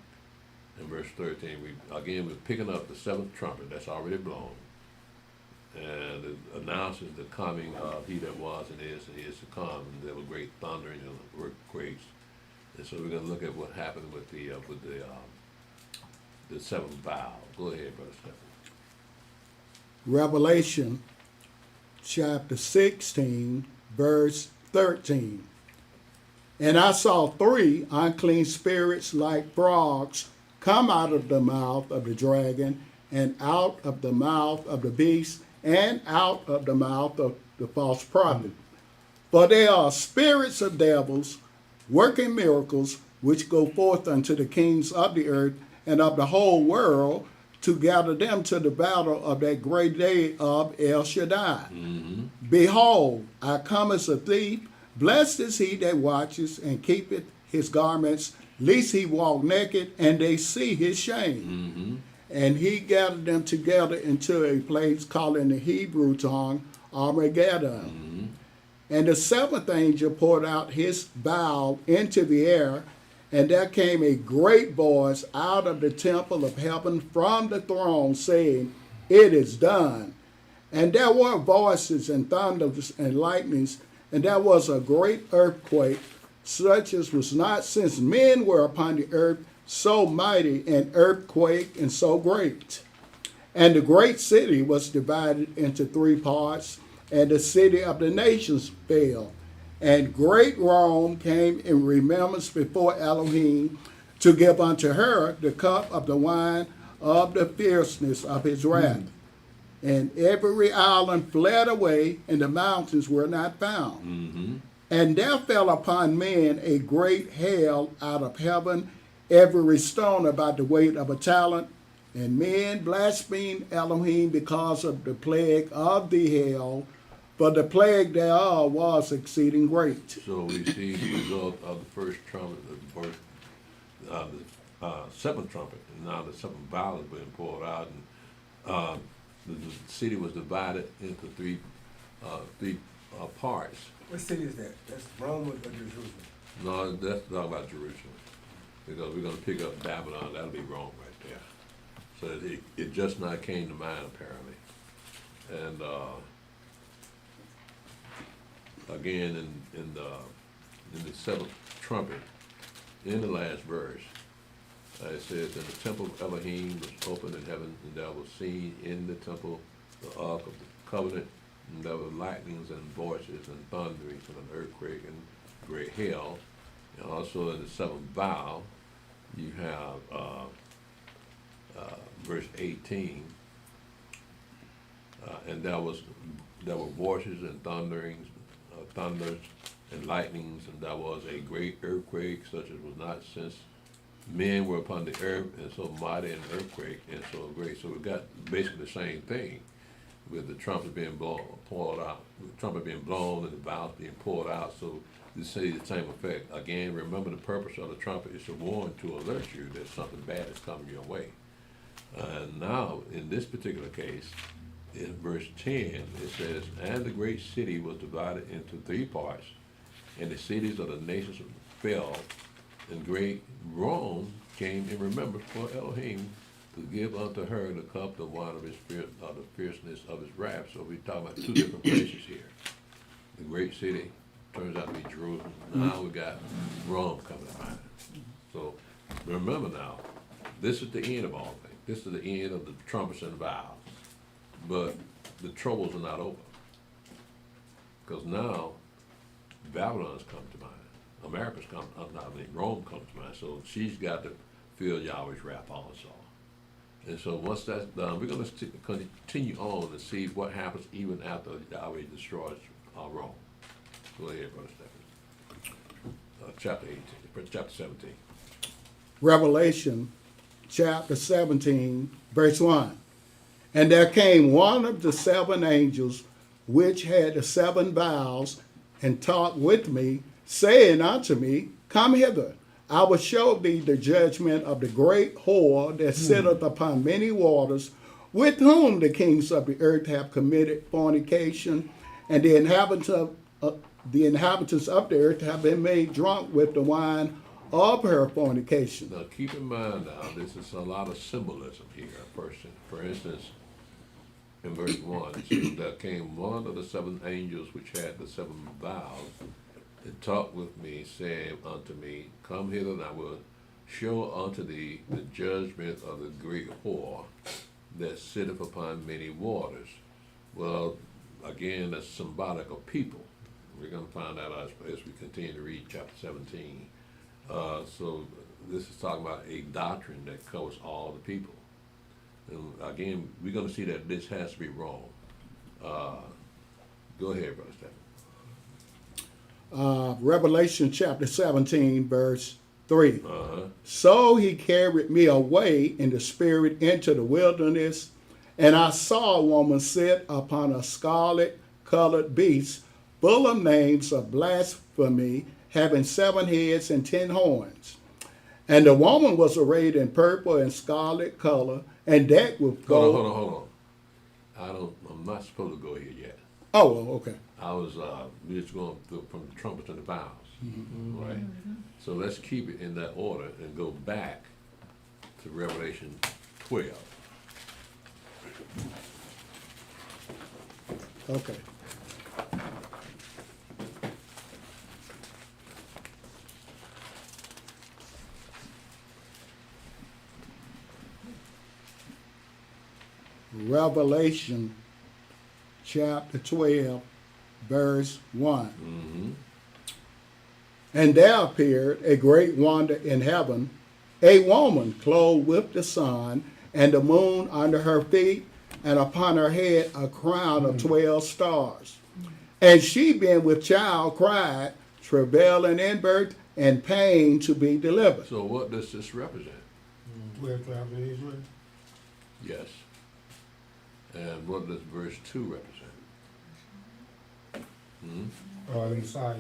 and verse 13. We're picking up the seventh trumpet that's already blown. And it announces the coming of he that was and is to come. And there were great thunderings and earthquakes. And so we're going to look at what happened with the seventh vial. Go ahead, Brother Stephen. Revelation chapter 16, verse 13. And I saw 3 unclean spirits like frogs come out of the mouth of the dragon, and out of the mouth of the beast, and out of the mouth of the false prophet. For they are spirits of devils, working miracles, which go forth unto the kings of the earth and of the whole world, to gather them to the battle of that great day of El Shaddai. Mm-hmm. Behold, I come as a thief. Blessed is he that watches and keepeth his garments, lest he walk naked, and they see his shame. Mm-hmm. And he gathered them together into a place called in the Hebrew tongue Armageddon. Mm-hmm. And the seventh angel poured out his vial into the air, and there came a great voice out of the temple of heaven from the throne, saying, It is done. And there were voices and thunders and lightnings, and there was a great earthquake, such as was not since men were upon the earth, so mighty an earthquake and so great. And the great city was divided into 3 parts, and the city of the nations fell. And great Rome came in remembrance before Elohim to give unto her the cup of the wine of the fierceness of his wrath. And every island fled away, and the mountains were not found. Mm-hmm. And there fell upon men a great hail out of heaven, every stone about the weight of a talent. And men blasphemed Elohim because of the plague of the hail, for the plague thereof was exceeding great. So we see the result of the first trumpet, the seventh trumpet, and now the seventh vial has been poured out, and the city was divided into three parts. What city is that? That's Rome or Jerusalem? No, that's talking about Jerusalem, because we're going to pick up Babylon. That'll be Rome right there. So it just not came to mind apparently, and again in the seventh trumpet, in the last verse, it says, "And the temple of Elohim was opened in heaven, and there was seen in the temple the ark of the covenant, and there were lightnings and voices and thunderings and an earthquake and great hail." And also in the seventh vial, you have verse 18, and there were voices and thunderings, thunders and lightnings, and there was a great earthquake, such as was not since men were upon the earth, and so mighty an earthquake and so great. So we've got basically the same thing, with the trumpet being poured out, the trumpet being blown and the vials being poured out. So you see the same effect. Again, remember the purpose of the trumpet is to warn, to alert you that something bad is coming your way. And now, in this particular case, in verse 10, it says, "And the great city was divided into 3 parts, and the cities of the nations fell, and great Rome came in remembrance for Elohim to give unto her the cup, the wine of the fierceness of his wrath." So we're talking about 2 different places here. The great city turns out to be Jerusalem. Now we got Rome coming to mind. So remember now, this is the end of all things. This is the end of the trumpets and vials. But the troubles are not over. Because now Babylon's come to mind. America's come, Rome comes to mind. So she's got to feel Yahweh's wrath also. And so once that's done, we're going to continue on and see what happens even after Yahweh destroys Rome. Go ahead, Brother Stephen. Chapter 17. Revelation chapter 17, verse 1. And there came one of the seven angels which had the seven vials, and talked with me, saying unto me, Come hither, I will show thee the judgment of the great whore that sitteth upon many waters, with whom the kings of the earth have committed fornication, and the inhabitants of the earth have been made drunk with the wine of her fornication. Now, keep in mind now, this is a lot of symbolism here. For instance, in verse 1, it says, There came one of the seven angels which had the seven vials, and talked with me, saying unto me, Come hither, and I will show unto thee the judgment of the great whore that sitteth upon many waters. Well, again, that's symbolic of people. We're going to find out as we continue to read chapter 17. So this is talking about a doctrine that covers all the people. And again, we're going to see that this has to be wrong. Go ahead, Brother Stephen. Revelation chapter 17, verse 3. Uh-huh. So he carried me away in the spirit into the wilderness, and I saw a woman sit upon a scarlet-colored beast, full of names of blasphemy, having 7 heads and 10 horns. And the woman was arrayed in purple and scarlet color, and decked with gold. Hold on. I'm not supposed to go here yet. Oh, well, okay. We're just going from the trumpets to the vows, right? So let's keep it in that order and go back to Revelation 12. Okay. Revelation chapter 12, verse 1. Mm-hmm. And there appeared a great wonder in heaven, a woman clothed with the sun, and the moon under her feet, and upon her head a crown of 12 stars. And she, being with child, cried, travailing in birth and pain to be delivered. So what does this represent? 12 tribes of Israel. Yes. And what does verse 2 represent? The Messiah.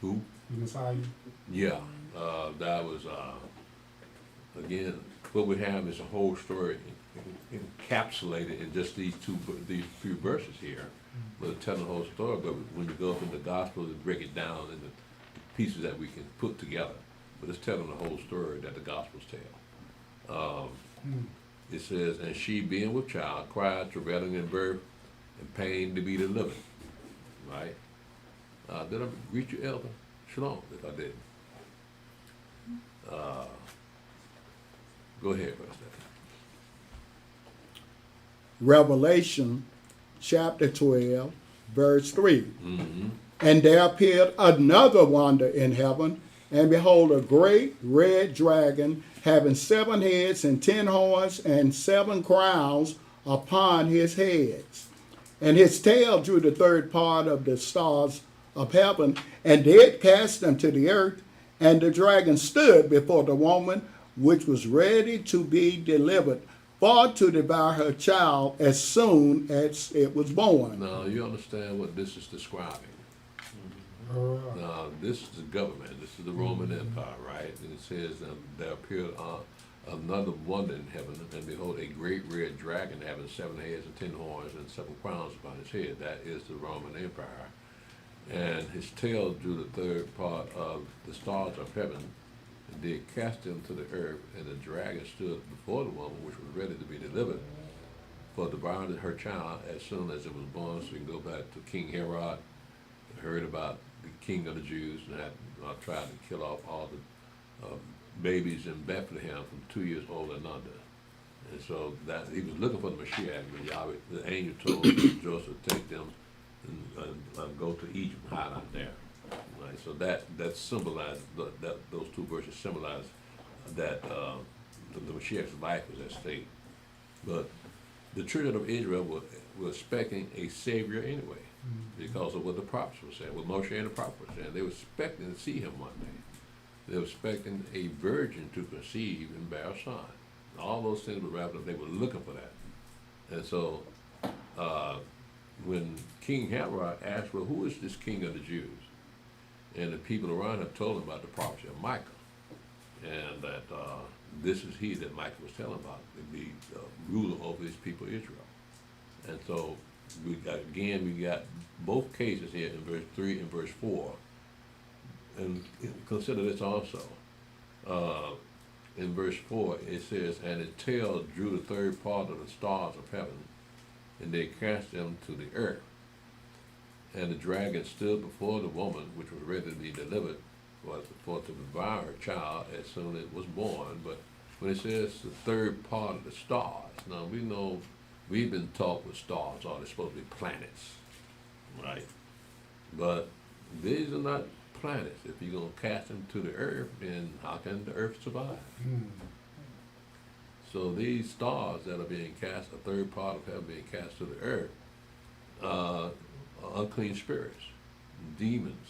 Who? The Messiah. Yeah, that was, again, what we have is a whole story encapsulated in just these few verses here. But it's telling the whole story, but when you go through the gospel, they break it down into pieces that we can put together. But it's telling the whole story that the gospels tell. It says, and she being with child, cried, travailing in birth, and pain to be delivered. Right? Did I reach you, Elder? Shalom, if I didn't. Go ahead, Brother Stephen. Revelation chapter 12, verse 3. Mm-hmm. And there appeared another wonder in heaven, and behold, a great red dragon, having 7 heads and 10 horns and 7 crowns upon his heads. And his tail drew the third part of the stars of heaven, and did cast them to the earth. And the dragon stood before the woman, which was ready to be delivered, for to devour her child as soon as it was born. Now, you understand what this is describing. Now, this is the government. This is the Roman Empire, right? And it says, there appeared another wonder in heaven, and behold, a great red dragon having 7 heads and 10 horns and 7 crowns upon his head. That is the Roman Empire. And his tail drew the third part of the stars of heaven, and did cast them to the earth. And the dragon stood before the woman, which was ready to be delivered, for devouring her child as soon as it was born. So you can go back to King Herod, heard about the king of the Jews, and had tried to kill off all the babies in Bethlehem from 2 years old and under. And so that he was looking for the Mashiach, but Yahweh, the angel told Joseph, take them and go to Egypt and hide out there. Right? So that symbolized, those 2 verses symbolize that the Mashiach's life was at stake. But the children of Israel were expecting a savior anyway, because of what the prophets were saying, what Moshe and the prophets were saying. They were expecting to see him one day. They were expecting a virgin to conceive and bear a son. All those things were wrapped up. They were looking for that. And so, when King Herod asked, well, who is this king of the Jews? And the people around him told him about the prophecy of Micah. And that this is he that Micah was telling about, to be ruler over his people Israel. And so, we got both cases here in verse 3 and verse 4. And consider this also. In verse 4, it says, and his tail drew the third part of the stars of heaven, and they cast them to the earth. And the dragon stood before the woman, which was ready to be delivered, was for to devour her child as soon as it was born. But when it says the third part of the stars, now we know we've been taught with stars are supposed to be planets, right? But these are not planets. If you're going to cast them to the earth, then how can the earth survive? So these stars that are being cast, a third part of heaven being cast to the earth, are unclean spirits, demons.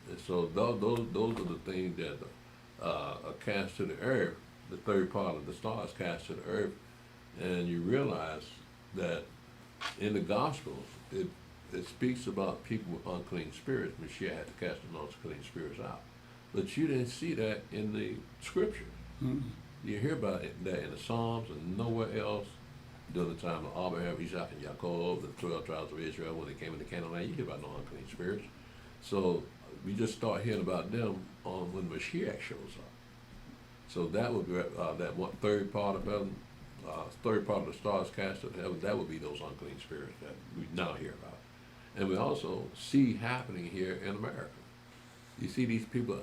And so those are the things that are cast to the earth, the third part of the stars cast to the earth. And you realize that in the Gospels, it speaks about people with unclean spirits. Messiah had to cast the unclean spirits out. But you didn't see that in the Scriptures. Mm-hmm. You hear about that in the Psalms and nowhere else. During the time of Abraham, Isaac, and Jacob, the 12 tribes of Israel, when they came into Canaan land, you hear about no unclean spirits. So we just start hearing about them on when Mashiach shows up. So that would be that one third part of heaven, third part of the stars cast to heaven. That would be those unclean spirits that we now hear about, and we also see happening here in America. You see these people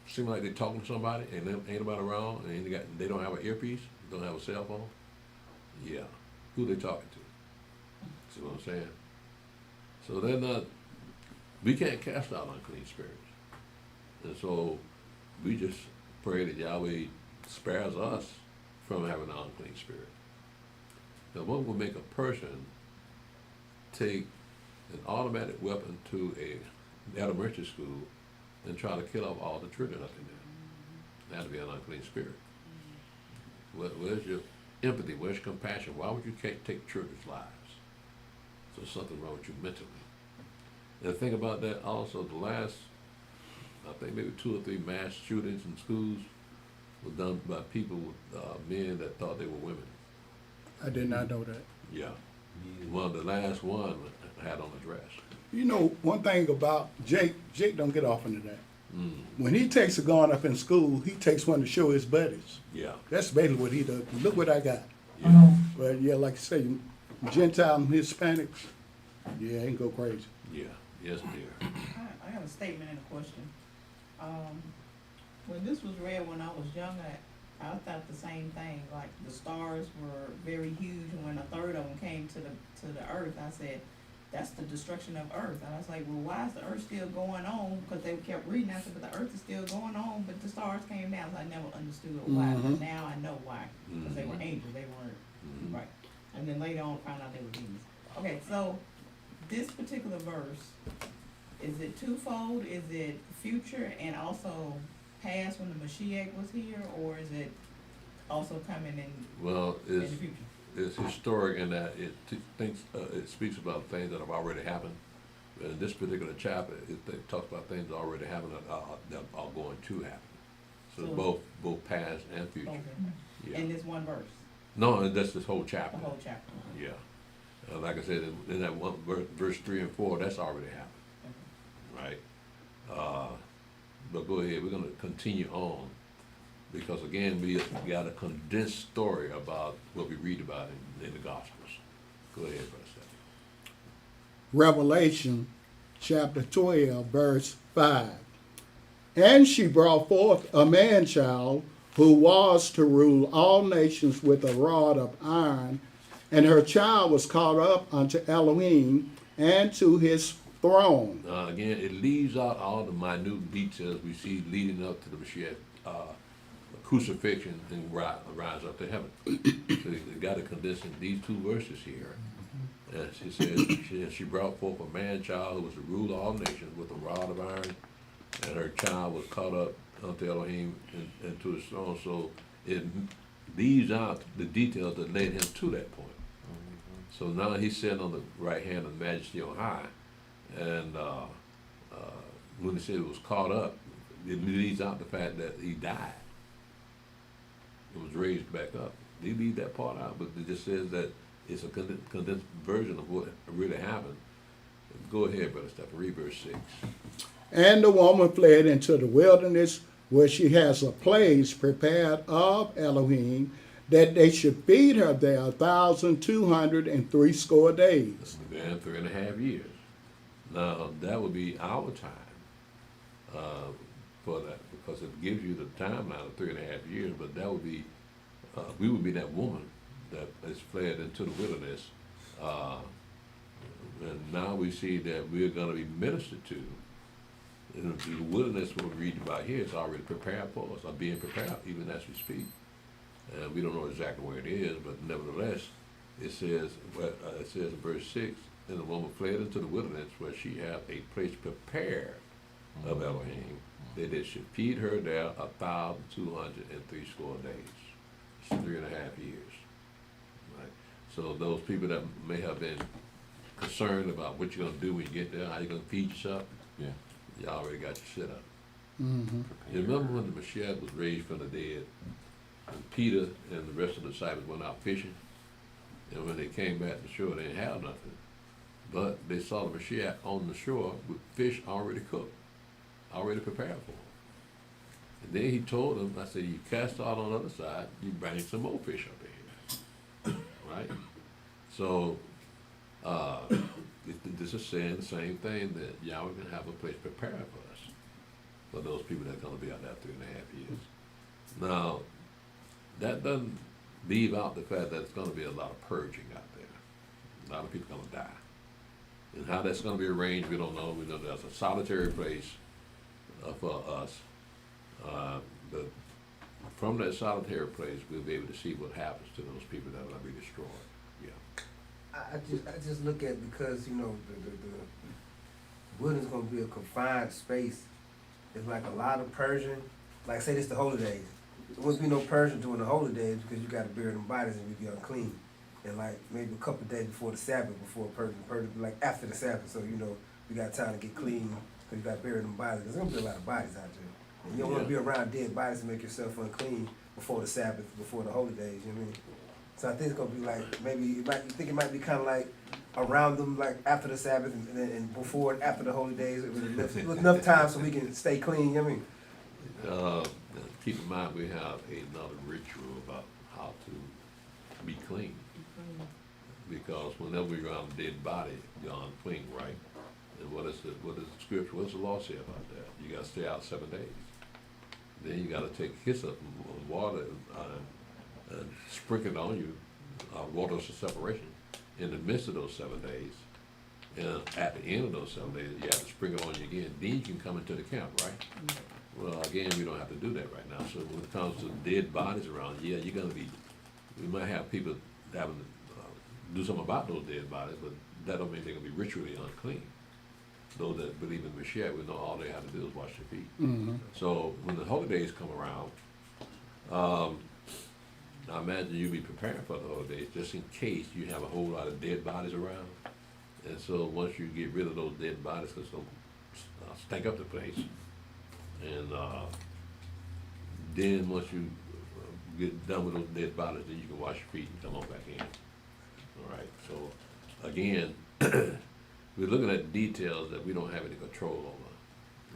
seem like they're talking to somebody, and ain't nobody around, and they don't have an earpiece, don't have a cell phone. Yeah, who they talking to? See what I'm saying? So they're not. We can't cast out unclean spirits, and so we just pray that Yahweh spares us from having an unclean spirit. Now, what would make a person take an automatic weapon to a elementary school and try to kill off all the children up in there? That'd be an unclean spirit. Where's your empathy? Where's your compassion? Why would you take children's lives? So there's something wrong with you mentally. And think about that also, the last, I think maybe 2 or 3 mass shootings in schools were done by people, men that thought they were women. I did not know that. Yeah. Well, the last one had on a dress. You know, one thing about Jake don't get off into that. When he takes a gun up in school, he takes one to show his buddies. Yeah. That's basically what he does. Look what I got. Yeah. But yeah, like I say, Gentile and Hispanics, yeah, they can go crazy. Yeah. Yes, dear. I have a statement and a question. When this was read when I was young, I thought the same thing. Like the stars were very huge, and when a third of them came to the earth, I said, "That's the destruction of earth." And I was like, "Well, why is the earth still going on?" Because they kept reading. I said, "But the earth is still going on, but the stars came down." So I never understood why. But now I know why. Because they were angels. They weren't right. And then later on, found out they were demons. Okay, so this particular verse, is it twofold? Is it future and also past when the Mashiach was here, or is it also coming in, Well, in the future? it's historic in that it speaks about things that have already happened. In this particular chapter, it talks about things that already happened that are going to happen. So both past and future. Okay. Yeah. In this one verse, No, that's this whole chapter. the whole chapter. Yeah. Like I said, in that one verse 3 and 4, that's already happened, right? But go ahead, we're going to continue on because again, we got a condensed story about what we read about in the Gospels. Go ahead, Brother Stephen. Revelation chapter 12, verse 5. And she brought forth a man-child who was to rule all nations with a rod of iron, and her child was caught up unto Elohim and to his throne. Again, it leaves out all the minute details we see leading up to the Mashiach crucifixion and rise up to heaven. So you got to condense in these 2 verses here. And she says she brought forth a man-child who was to rule all nations with a rod of iron, and her child was caught up unto Elohim into his throne. So it leaves out the details that led him to that point. So now he's sitting on the right hand of Majesty on high, and when he said it was caught up, it leaves out the fact that he died. It was raised back up. They leave that part out, but it just says that it's a condensed version of what really happened. Go ahead, Brother Stephen, read verse 6. And the woman fled into the wilderness, where she has a place prepared of Elohim, that they should feed her there 1,260 days. Then 3.5 years. Now, that would be our time for that, because it gives you the timeline of 3.5 years, but that would be, we would be that woman that is fled into the wilderness. And now we see that we're going to be ministered to. And the wilderness, what we read about here, is already prepared for us, or being prepared even as we speak. And we don't know exactly where it is, but nevertheless, it says in verse 6, and the woman fled into the wilderness, where she had a place prepared of Elohim, that they should feed her there 1,260 days. It's 3.5 years. Right? So those people that may have been concerned about what you're going to do when you get there, how you're going to feed yourself, Yeah. you already got your set up. Mm-hmm. You remember when the Mashiach was raised from the dead, and Peter and the rest of the disciples went out fishing, and when they came back to shore, they didn't have nothing. But they saw the Mashiach on the shore with fish already cooked, already prepared for them. And then he told them, I said, you cast out on the other side, you bring some more fish up here. Right? So, this is saying the same thing, that Yahweh can have a place prepared for us, for those people that are going to be out there 3.5 years. Now, that doesn't leave out the fact that there's going to be a lot of purging out there. A lot of people are going to die. And how that's going to be arranged, we don't know. We know there's a solitary place for us. But from that solitary place, we'll be able to see what happens to those people that are going to be destroyed. Yeah. I just look at, because you know the wilderness is gonna be a confined space. It's like a lot of purging. Like say this the holy days. There wouldn't be no purging during the holy days because you got to bury them bodies and be unclean. And like maybe a couple of days before the Sabbath, before purging be like after the Sabbath. So you know we got time to get clean because you got to bury them bodies. There's gonna be a lot of bodies out there, and you don't want to be around dead bodies to make yourself unclean before the Sabbath, before the holy days. You know what I mean? So I think it's gonna be like maybe you think it might be kind of like around them, like after the Sabbath and before and after the holy days, with enough time so we can stay clean. You know what I mean? Keep in mind, we have another ritual about how to be clean. Because whenever you're around a dead body, you're unclean, right? And what is the scripture? What's the law say about that? You got to stay out 7 days. Then you got to take hyssop and water and sprinkle it on you, water of separation, in the midst of those 7 days. And at the end of those 7 days, you have to sprinkle on you again. Then you can come into the camp, right? Well, again, we don't have to do that right now. So when it comes to dead bodies around, yeah, you're going to be, we might have people having to do something about those dead bodies, but that don't mean they're going to be ritually unclean. Those that believe in Mashiach, we know all they have to do is wash their feet. Mm-hmm. So when the holy days come around, I imagine you'll be preparing for the holy days just in case you have a whole lot of dead bodies around. And so once you get rid of those dead bodies, it's going to stink up the place. And then once you get done with those dead bodies, then you can wash your feet and come on back in. All right. So again, we're looking at details that we don't have any control over.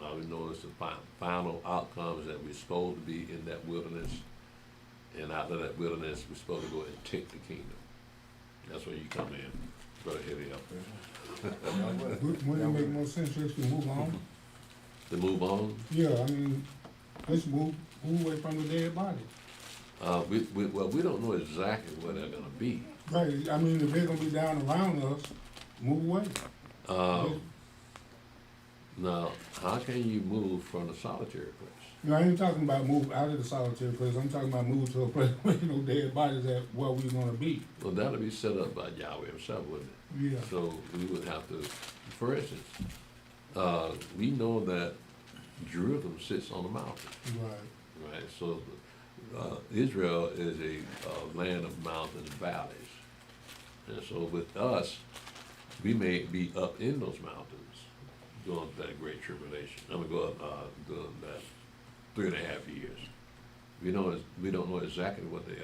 Now we know it's the final outcomes that we're supposed to be in that wilderness, and out of that wilderness, we're supposed to go and take the kingdom. That's where you come in, Brother Hilly up there. Wouldn't it make more sense just to move on? To move on? Yeah, I mean, let's move away from the dead body. We don't know exactly where they're going to be. Right, I mean, if they're gonna be down around us, move away. Now, how can you move from the solitary place? You know, I ain't talking about move out of the solitary place, I'm talking about move to a place where, you know, dead bodies at where we gonna be. Well, that'll be set up by Yahweh himself, wouldn't it? Yeah. So we would have to, for instance, we know that Jerusalem sits on a mountain. Right. Right, so Israel is a land of mountains and valleys. And so with us, we may be up in those mountains during that great tribulation. I'm gonna go up during that 3.5 years. We don't know exactly what the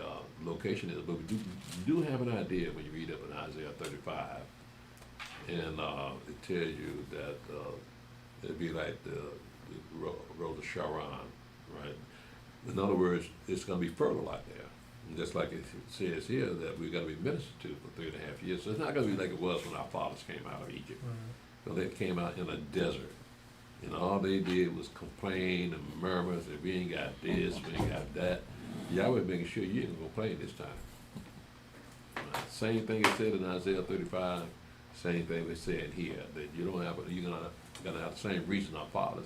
location is, but we do have an idea when you read up in Isaiah 35. And it tells you that it'd be like the road of Sharon, right? In other words, it's going to be fertile out there. And just like it says here that we're going to be ministered to for 3.5 years. So it's not going to be like it was when our fathers came out of Egypt. So they came out in a desert. And all they did was complain and murmur, say, we ain't got this, we ain't got that. Yahweh making sure you ain't going to complain this time. Same thing it said in Isaiah 35, same thing we said here, that you don't have, you're gonna have the same reason our fathers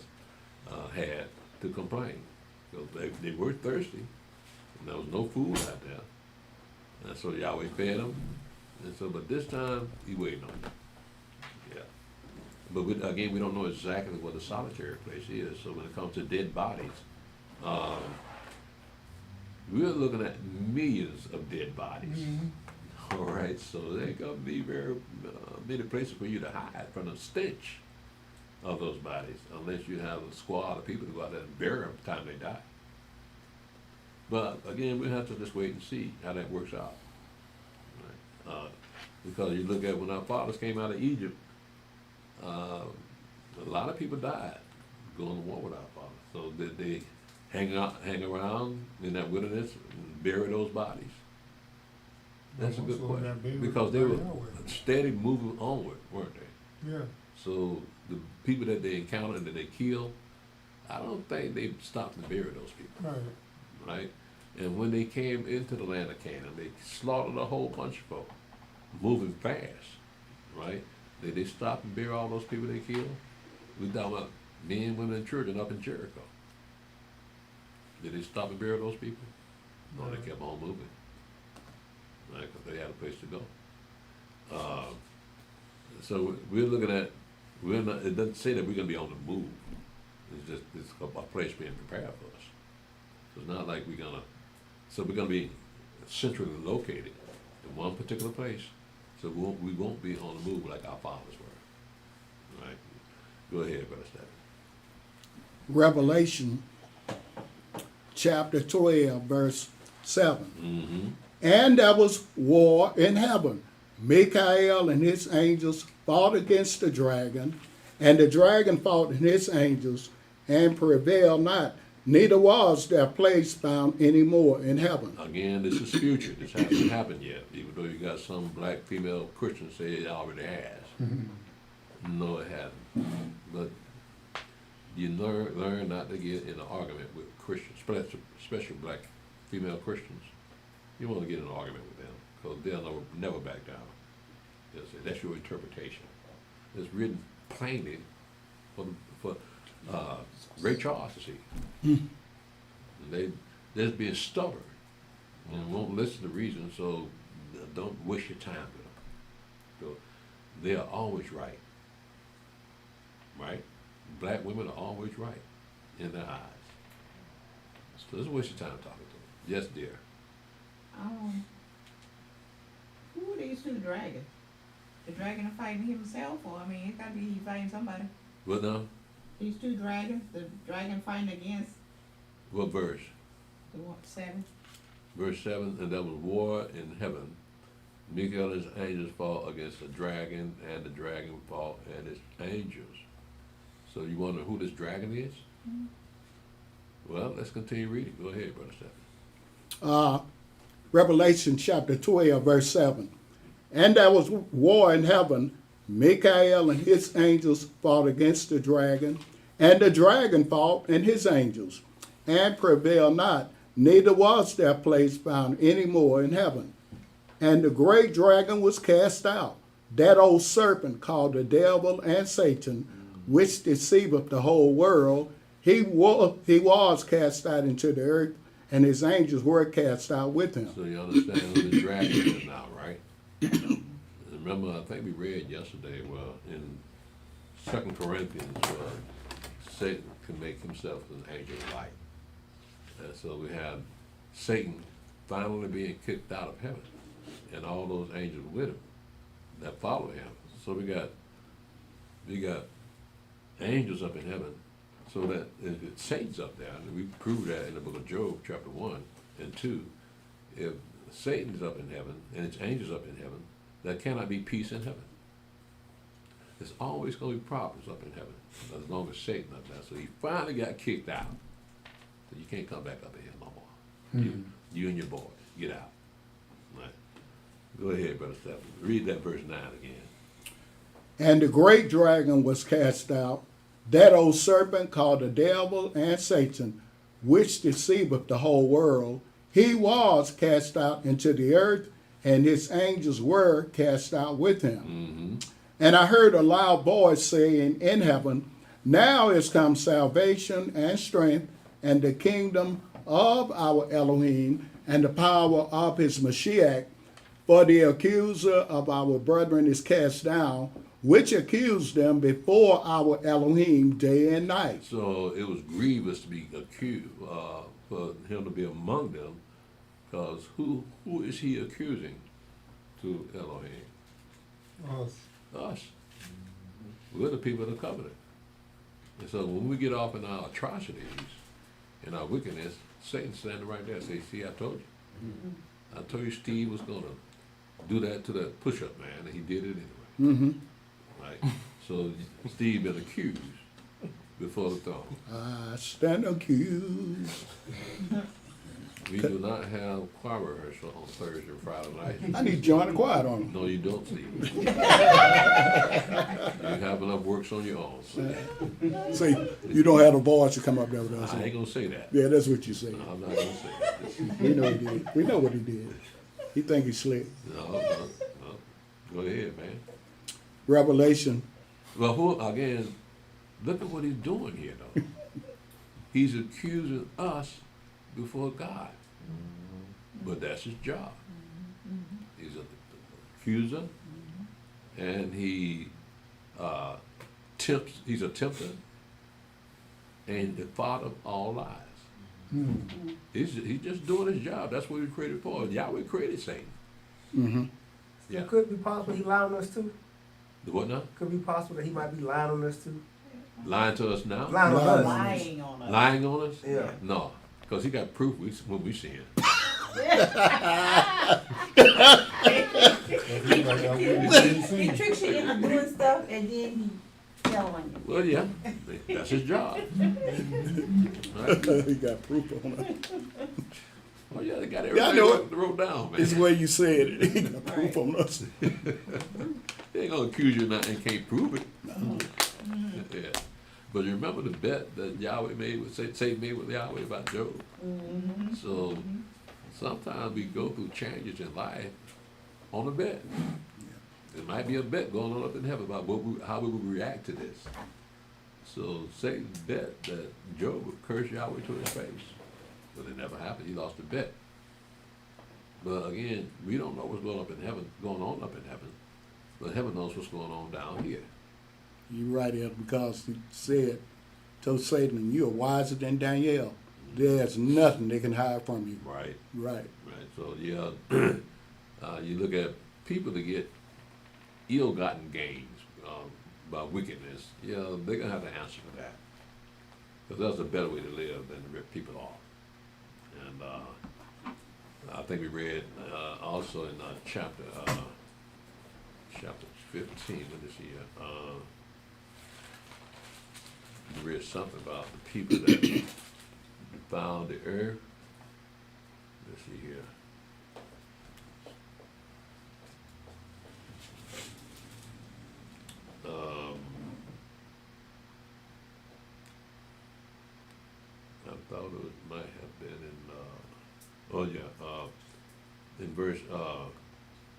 had to complain. Because they were thirsty, and there was no food out there. And so Yahweh fed them. And so, but this time, he waiting on them. Yeah. But again, we don't know exactly what the solitary place is. So when it comes to dead bodies, we're looking at millions of dead bodies. All right, so there ain't gonna be very many places for you to hide from the stench of those bodies, unless you have a squad of people to go out there and bury them the time they die. But again, we have to just wait and see how that works out. Right? Because you look at when our fathers came out of Egypt, a lot of people died going to war with our fathers. So did they hang around in that wilderness and bury those bodies? That's a good question. Because they were steady moving onward, weren't they? Yeah. So the people that they encountered and that they killed, I don't think they stopped to bury those people. Right. Right? And when they came into the land of Canaan, they slaughtered a whole bunch of folk, moving fast. Right? Did they stop and bury all those people they killed? We're talking about men, women, and children up in Jericho. Did they stop and bury those people? No, they kept on moving. Right, because they had a place to go. So we're looking at, it doesn't say that we're going to be on the move. It's a place being prepared for us. So it's not like we're going to be centrally located in one particular place. So we won't be on the move like our fathers were. Right? Go ahead, Brother Stephen. Revelation chapter 12, verse 7. Mm-hmm. And there was war in heaven. Michael and his angels fought against the dragon, and the dragon fought and his angels, and prevailed not. Neither was there place found any more in heaven. Again, this is future. This hasn't happened yet, even though you got some black female Christians say it already has. No, it hasn't. But you learn not to get in an argument with Christians, especially black female Christians. You want to get in an argument with them, because they'll never back down. They'll say, that's your interpretation. It's written plainly for Ray Charles to see. They're just being stubborn and won't listen to reason, so don't waste your time with them. So they are always right. Right? Black women are always right in their eyes. So it's a waste of time talking to them. Yes, dear. Who are these two dragons? The dragon fighting himself, or I mean, it gotta be he fighting somebody. What now? These two dragons, the dragon fighting against What verse? the 7. Verse 7, and there was war in heaven. Michael and his angels fought against the dragon, and the dragon fought and his angels. So you wonder who this dragon is? Well, let's continue reading. Go ahead, Brother Stephen. Revelation chapter 12, verse 7. And there was war in heaven. Michael and his angels fought against the dragon, and the dragon fought and his angels, and prevailed not, neither was there place found any more in heaven. And the great dragon was cast out, that old serpent called the devil and Satan, which deceiveth the whole world. He was cast out into the earth, and his angels were cast out with him. So you understand who the dragon is now, right? Remember, I think we read yesterday, well, in 2 Corinthians Satan can make himself an angel of light. And so we have Satan finally being kicked out of heaven, and all those angels with him that follow him. So we got angels up in heaven, so that if Satan's up there, and we prove that in the book of Job, chapter 1 and 2, if Satan's up in heaven and it's angels up in heaven, there cannot be peace in heaven. There's always going to be problems up in heaven, as long as Satan's up there. So he finally got kicked out. So you can't come back up in here no more. You and your boys, get out. Right. Go ahead, Brother Stephen. Read that verse 9 again. And the great dragon was cast out, that old serpent called the devil and Satan, which deceiveth the whole world. He was cast out into the earth, and his angels were cast out with him. And I heard a loud voice saying in heaven, now is come salvation and strength and the kingdom of our Elohim and the power of his Mashiach, for the accuser of our brethren is cast down, which accused them before our Elohim day and night. So it was grievous to be accused, for him to be among them, because who is he accusing to Elohim? Us. We're the people of the covenant. And so when we get off in our atrocities and our wickedness, Satan's standing right there and say, see, I told you. I told you Steve was going to do that to that push-up man, and he did it anyway. Right? So Steve been accused before the throne. I stand accused. We do not have choir rehearsal on Thursday and Friday night. I need to join the choir on them. No, you don't, Steve. You have enough works on your own. So. See, you don't have a voice to come up there with us. I ain't gonna say that. Yeah, that's what you say. No, I'm not gonna say that. We know he did. We know what he did. He think he's slick. No. Go ahead, man. Revelation. Well, again, look at what he's doing here, though. He's accusing us before God. But that's his job. He's an accuser, and he he's a tempter, and the father of all lies. He's just doing his job. That's what he was created for. Yahweh created Satan. Yeah. Could it be possible he lying on us too? The what now? Could it be possible that he might be lying on us too? Lying to us now? Lying on us. Lying on us. Lying on us? Yeah. No, because he got proof when we see him. He tricks you into doing stuff and then he tell on you. Well, yeah, that's his job. He got proof on it. Oh yeah, they got Yeah, I everything know it. wrote down, man. It's the way you said it. He got proof on us. They ain't gonna accuse you of nothing and can't prove it. Yeah. But you remember the bet that Yahweh made with Satan made with Yahweh about Job. So sometimes we go through changes in life on a bet. There might be a bet going on up in heaven about how we would react to this. So Satan bet that Job would curse Yahweh to his face. But it never happened. He lost the bet. But again, we don't know what's going on up in heaven. But heaven knows what's going on down here. You're right, Ed, because he told Satan, you are wiser than Danielle. There's nothing they can hide from you. Right. Right. Right. So yeah, you look at people that get ill-gotten gains by wickedness. Yeah, they're gonna have to answer for that, because that's a better way to live than to rip people off. And I think we read also in chapter 15. Let me see here. We read something about the people that found the earth. Let's see here. I thought it might have been in verse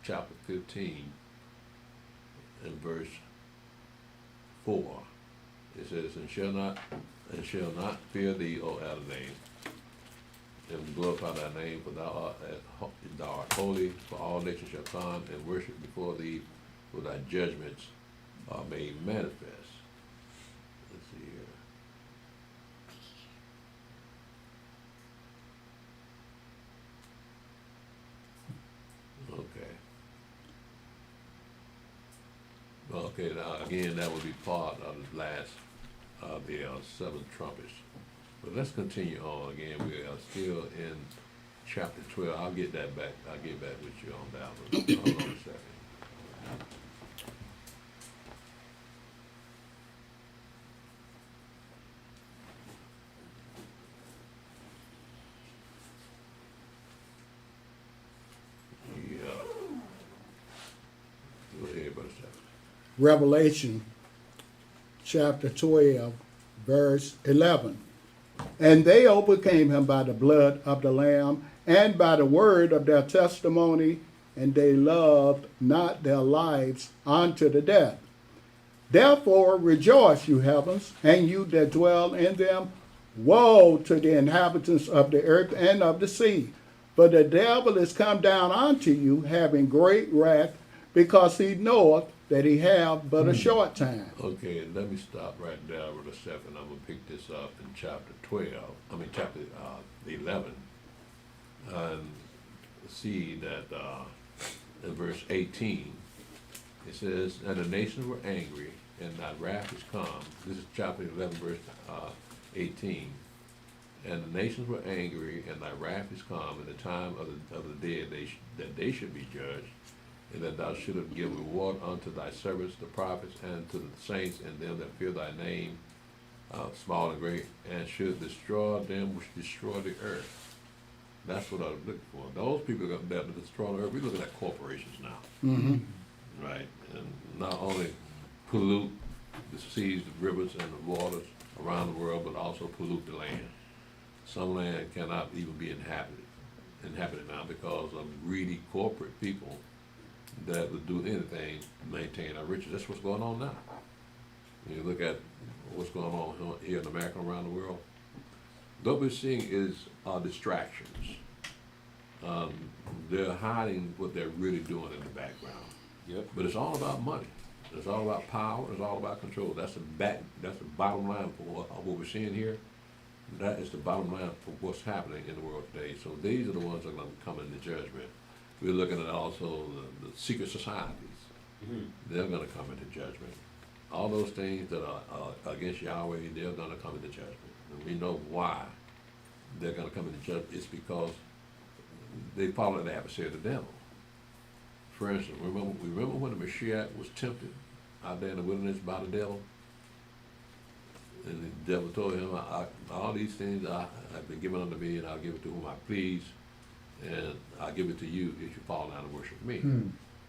chapter 15 and verse 4. It says, and shall not fear thee, O Adonai, and glorify thy name, for thou art holy, for all nations shall come and worship before thee, for thy judgments are made manifest. Let's see here. Okay, now, again, that would be part of the last, the seven trumpets. But let's continue on again. We are still in chapter 12. I'll get that back. I'll get back with you on that one. Hold on a second. Yeah. Go ahead, Brother Stephen. Revelation chapter 12, verse 11. And they overcame him by the blood of the Lamb and by the word of their testimony, and they loved not their lives unto the death. Therefore rejoice, you heavens, and you that dwell in them. Woe to the inhabitants of the earth and of the sea, for the devil is come down unto you, having great wrath, because he knoweth that he have but a short time. Okay, let me stop right there with a second. I'm gonna pick this up in chapter 11, and see that in verse 18, it says, and the nations were angry, and thy wrath is come. This is chapter 11, verse 18. And the nations were angry, and thy wrath is come, in the time of the dead that they should be judged, and that thou shouldest give reward unto thy servants, the prophets, and to the saints, and them that fear thy name, small and great, and should destroy them which destroy the earth. That's what I was looking for. Those people that destroy the earth, we're looking at corporations now. Mm-hmm. Right, and not only pollute the seas, the rivers, and the waters around the world, but also pollute the land. Some land cannot even be inhabited now because of greedy corporate people that would do anything to maintain our riches. That's what's going on now. When you look at what's going on here in America and around the world, what we're seeing is distractions. They're hiding what they're really doing in the background. Yep. But it's all about money. It's all about power. It's all about control. That's the bottom line for what we're seeing here. That is the bottom line for what's happening in the world today. So these are the ones that are going to come into judgment. We're looking at also the secret societies. Mm-hmm. They're going to come into judgment. All those things that are against Yahweh, they're going to come into judgment. And we know why they're going to come into judgment. It's because they follow the adversary of the devil. For instance, remember when the Mashiach was tempted out there in the wilderness by the devil? And the devil told him, all these things have been given unto me, and I'll give it to whom I please, and I'll give it to you if you fall down and worship me.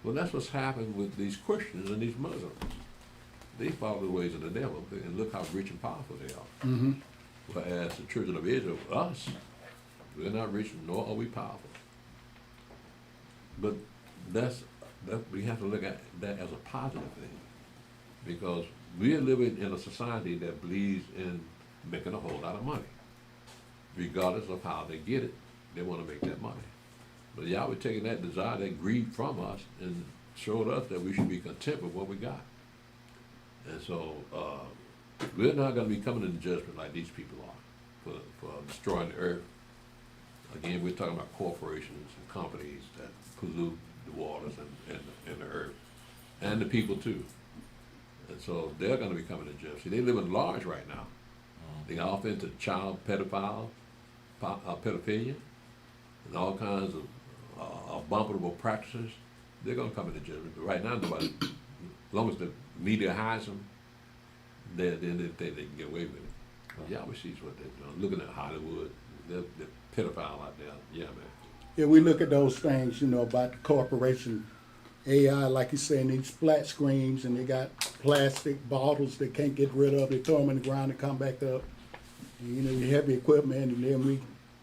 Well, that's what's happened with these Christians and these Muslims. They follow the ways of the devil, and look how rich and powerful they are. Mm-hmm. Whereas the children of Israel, us, we're not rich, nor are we powerful. But we have to look at that as a positive thing, because we are living in a society that believes in making a whole lot of money. Regardless of how they get it, they want to make that money. But Yahweh taking that desire, that greed from us, and showed us that we should be content with what we got. And so we're not going to be coming into judgment like these people are for destroying the earth. Again, we're talking about corporations and companies that pollute the waters and the earth, and the people too. And so they're going to be coming to judgment. See, they live in large right now. They got off into child pedophilia, and all kinds of abominable practices. They're going to come into judgment. But right now, nobody, as long as the media hides them, then they think they can get away with it. Yahweh sees what they're doing. Looking at Hollywood, they're pedophile out there. Yeah, man. Yeah, we look at those things, about the corporation AI, like you say, and these flat screens, and they got plastic bottles they can't get rid of. They throw them in the ground and come back up. And, the heavy equipment, and then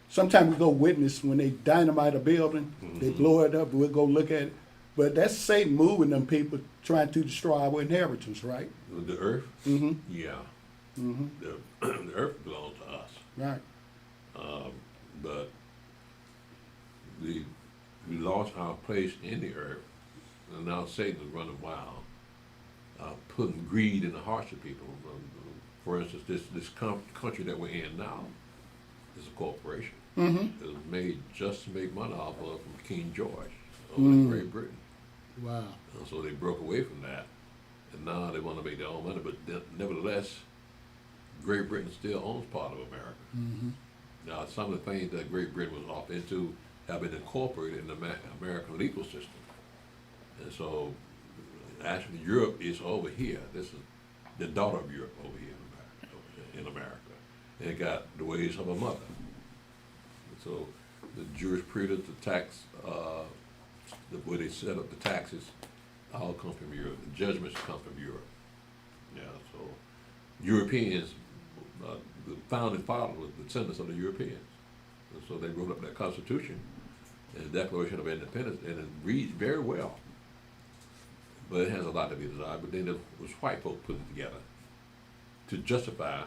sometimes we go witness when they dynamite a building, they blow it up, we'll go look at it. But that's Satan moving them people, trying to destroy our inheritance, right? The earth? Mm-hmm. Yeah. Mm-hmm. The earth belongs to us. Right. But we lost our place in the earth, and now Satan is running wild, putting greed in the hearts of people. For instance, this country that we're in now is a corporation. Mm-hmm. It was made just to make money off of from King George over in Great Britain. Wow. And so they broke away from that, and now they want to make their own money. But nevertheless, Great Britain still owns part of America. Mm-hmm. Now, some of the things that Great Britain was off into have been incorporated in the American legal system. And so, actually, Europe is over here. This is the daughter of Europe over here in America. And it got the ways of a mother. So, the jurisprudence, the tax, the way they set up the taxes, all come from Europe. The judgments come from Europe. Yeah, so Europeans, the founding fathers were descendants of the Europeans. And so they wrote up that Constitution and the Declaration of Independence, and it reads very well. But it has a lot to be desired. But then it was white folk put it together to justify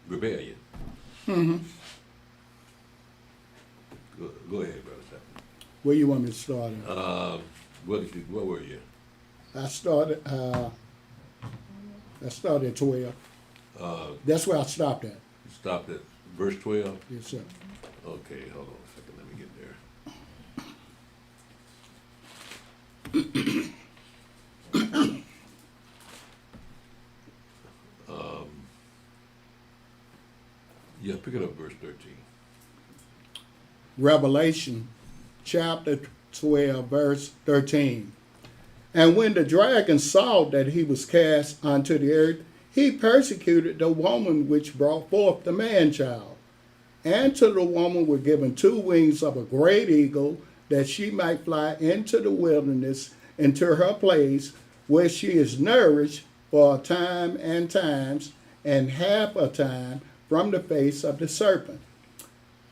rebellion. Mm-hmm. Go ahead, Brother Stephen. Where you want me to start at? Where were you? I started at 12. That's where I stopped at. You stopped at verse 12? Yes, sir. Okay, hold on a second. Let me get there. Yeah, pick it up, verse 13. Revelation chapter 12, verse 13. And when the dragon saw that he was cast unto the earth, he persecuted the woman which brought forth the man-child. And to the woman were given 2 wings of a great eagle, that she might fly into the wilderness, into her place, where she is nourished for a time and times, and half a time from the face of the serpent.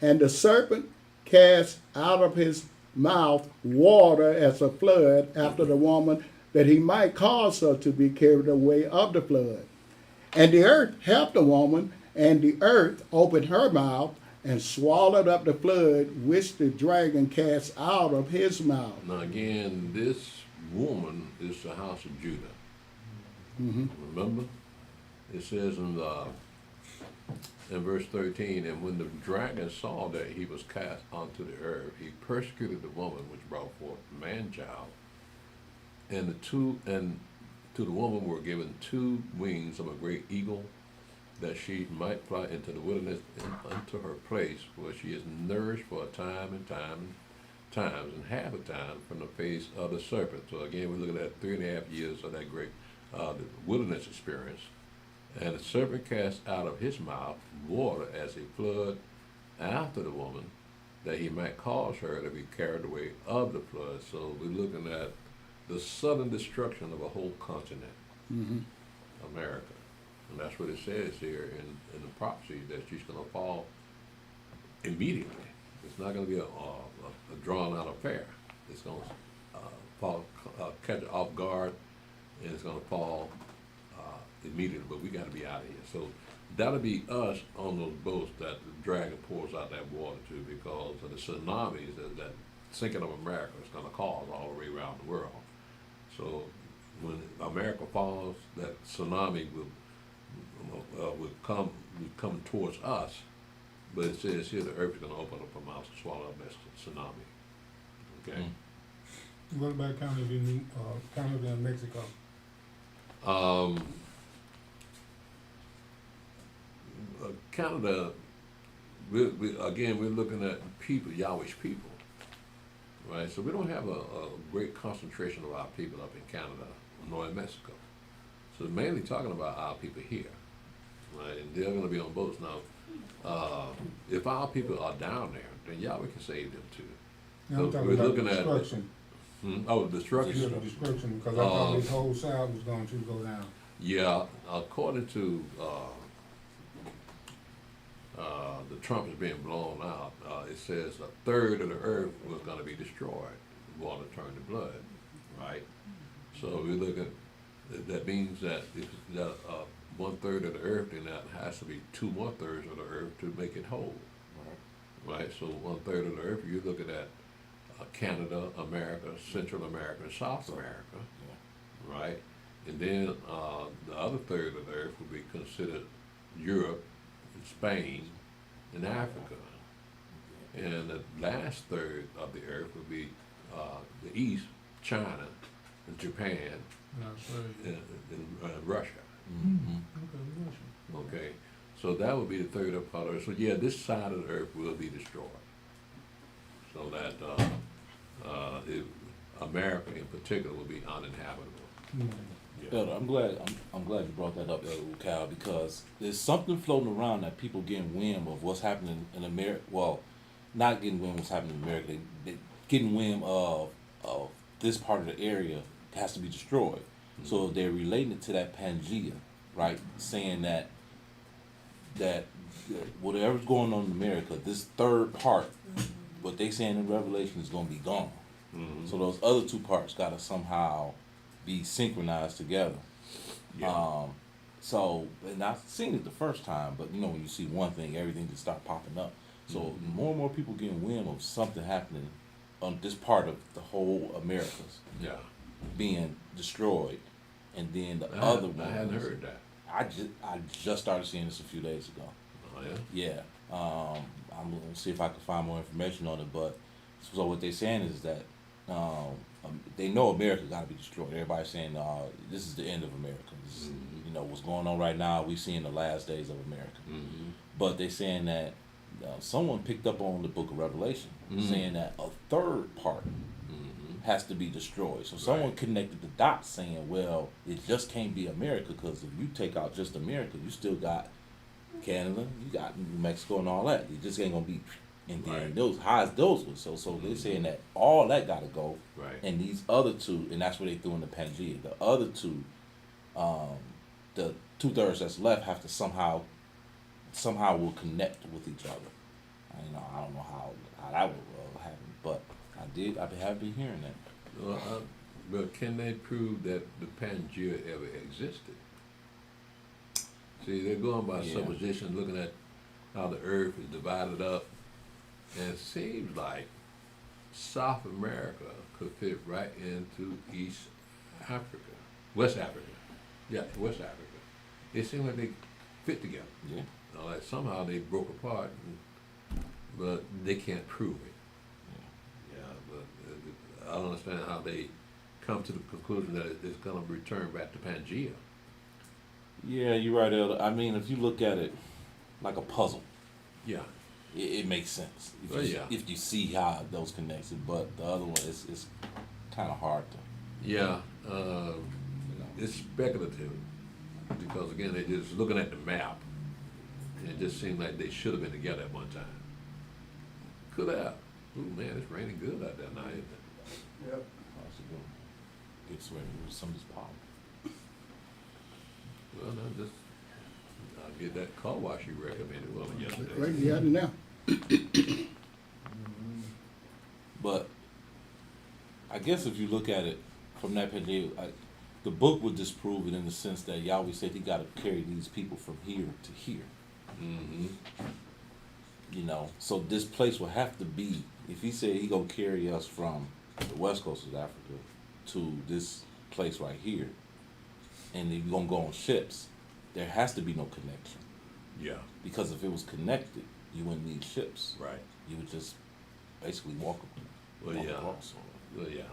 And the serpent cast out of his mouth water as a flood after the woman, that he might cause her to be carried away of the flood. And the earth helped the woman, and the earth opened her mouth and swallowed up the flood which the dragon cast out of his mouth. Now again, this woman is the house of Judah. Mm-hmm. Remember? It says in verse 13, and when the dragon saw that he was cast onto the earth, he persecuted the woman which brought forth the man-child. And to the woman were given 2 wings of a great eagle, that she might fly into the wilderness and unto her place, where she is nourished for a time and times and half a time from the face of the serpent. So again, we're looking at 3.5 years of that great the wilderness experience. And the serpent cast out of his mouth water as a flood after the woman, that he might cause her to be carried away of the flood. So we're looking at the sudden destruction of a whole continent, Mm-hmm. America. And that's what it says here in the prophecy, that she's going to fall immediately. It's not going to be a drawn-out affair. It's going to catch her off guard, and it's going to fall immediately. But we got to be out of here. So that'll be us on those boats that the dragon pours out that water to, because of the tsunamis that sinking of America is going to cause all the way around the world. So when America falls, that tsunami will come towards us. But it says here the earth is going to open up her mouth to swallow up that tsunami. Okay. What about Canada and Mexico? Canada, we're looking at people, Yahweh's people, right? So we don't have a great concentration of our people up in Canada nor in Mexico. So mainly talking about our people here, right? And they're going to be on boats. Now, if our people are down there, then Yahweh can save them too. Now, So I'm talking we're about looking at destruction. Oh, destruction. Yeah, the destruction, because I thought this whole South was going to go down. Yeah, according to the trumpets being blown out, it says 1/3 of the earth was going to be destroyed. Water turned to blood, right? So we look at, that means that if that 1/3 of the earth, then that has to be 2 more thirds of the earth to make it whole, right? So 1/3 of the earth, you're looking at Canada, America, Central America, and South America, right? And then the other 1/3 of the earth would be considered Europe, and Spain, and Africa. And the last 1/3 of the earth would be the East, China, and Japan, in Russia. Mm-hmm. Okay, so that would be the third up part of it. So yeah, this side of the earth will be destroyed. So that America in particular will be uninhabitable. Yeah. Elder, I'm glad you brought that up, Elder Cal, because there's something floating around that people getting wind of what's happening in America. Well, not getting wind of what's happening in America. They getting wind of this part of the area has to be destroyed. Mm-hmm. So they're relating it to that Pangea, right? Saying that whatever's going on in America, this third part, what they saying in Revelation is going to be gone. Mm-hmm. So those other two parts got to somehow be synchronized together. Yeah. So, and I've seen it the first time, but you know, when you see one thing, everything just start popping up. So more and more people getting wind of something happening on this part of the whole Americas. Yeah. Being destroyed, and then the other one. I hadn't heard that. I just started seeing this a few days ago. Oh yeah. Yeah. I'm gonna see if I can find more information on it. But so what they're saying is that they know America got to be destroyed. Everybody's saying this is the end of America. This is, you know what's going on right now. We're seeing the last days of America. Mm-hmm. But they're saying that someone picked up on the Book of Revelation, saying that a third part has to be destroyed. So someone connected the dots, saying, well, it just can't be America, because if you take out just America, you still got Canada, you got New Mexico and all that. It just ain't gonna be. And then those highs, those were so they're saying that all that gotta go, and these other two, and that's where they threw in the Pangea. The other two, the 2/3 that's left have to somehow will connect with each other. I don't know how that would happen, but I have been hearing that. Well, but can they prove that the Pangea ever existed? See, they're going by supposition, looking at how the earth is divided up. And it seems like South America could fit right into East Africa. West Africa. Yeah, West Africa. It seems like they fit together. Yeah. Like somehow they broke apart, but they can't prove it. Yeah, but I don't understand how they come to the conclusion that it's going to return back to Pangea. Yeah, you're right, Elder. I mean, if you look at it like a puzzle. Yeah. It makes sense if you see how those connected, but the other one is kind of hard to. Yeah, it's speculative because again they're just looking at the map, and it just seemed like they should have been together at one time. Could have. Ooh man, it's raining good out there now, isn't it? Yep. Gets ready with some of this power. Well, I'll get that car wash you recommended yesterday. Right, yeah, now. But I guess if you look at it from that perspective, the book would disprove it in the sense that Yahweh said he got to carry these people from here to here. Mm-hmm. You know, so this place will have to be, if he said he gonna carry us from the west coast of Africa to this place right here, and you're gonna go on ships, there has to be no connection. Yeah. Because if it was connected, you wouldn't need ships. Right. You would just basically walk across. Well, yeah.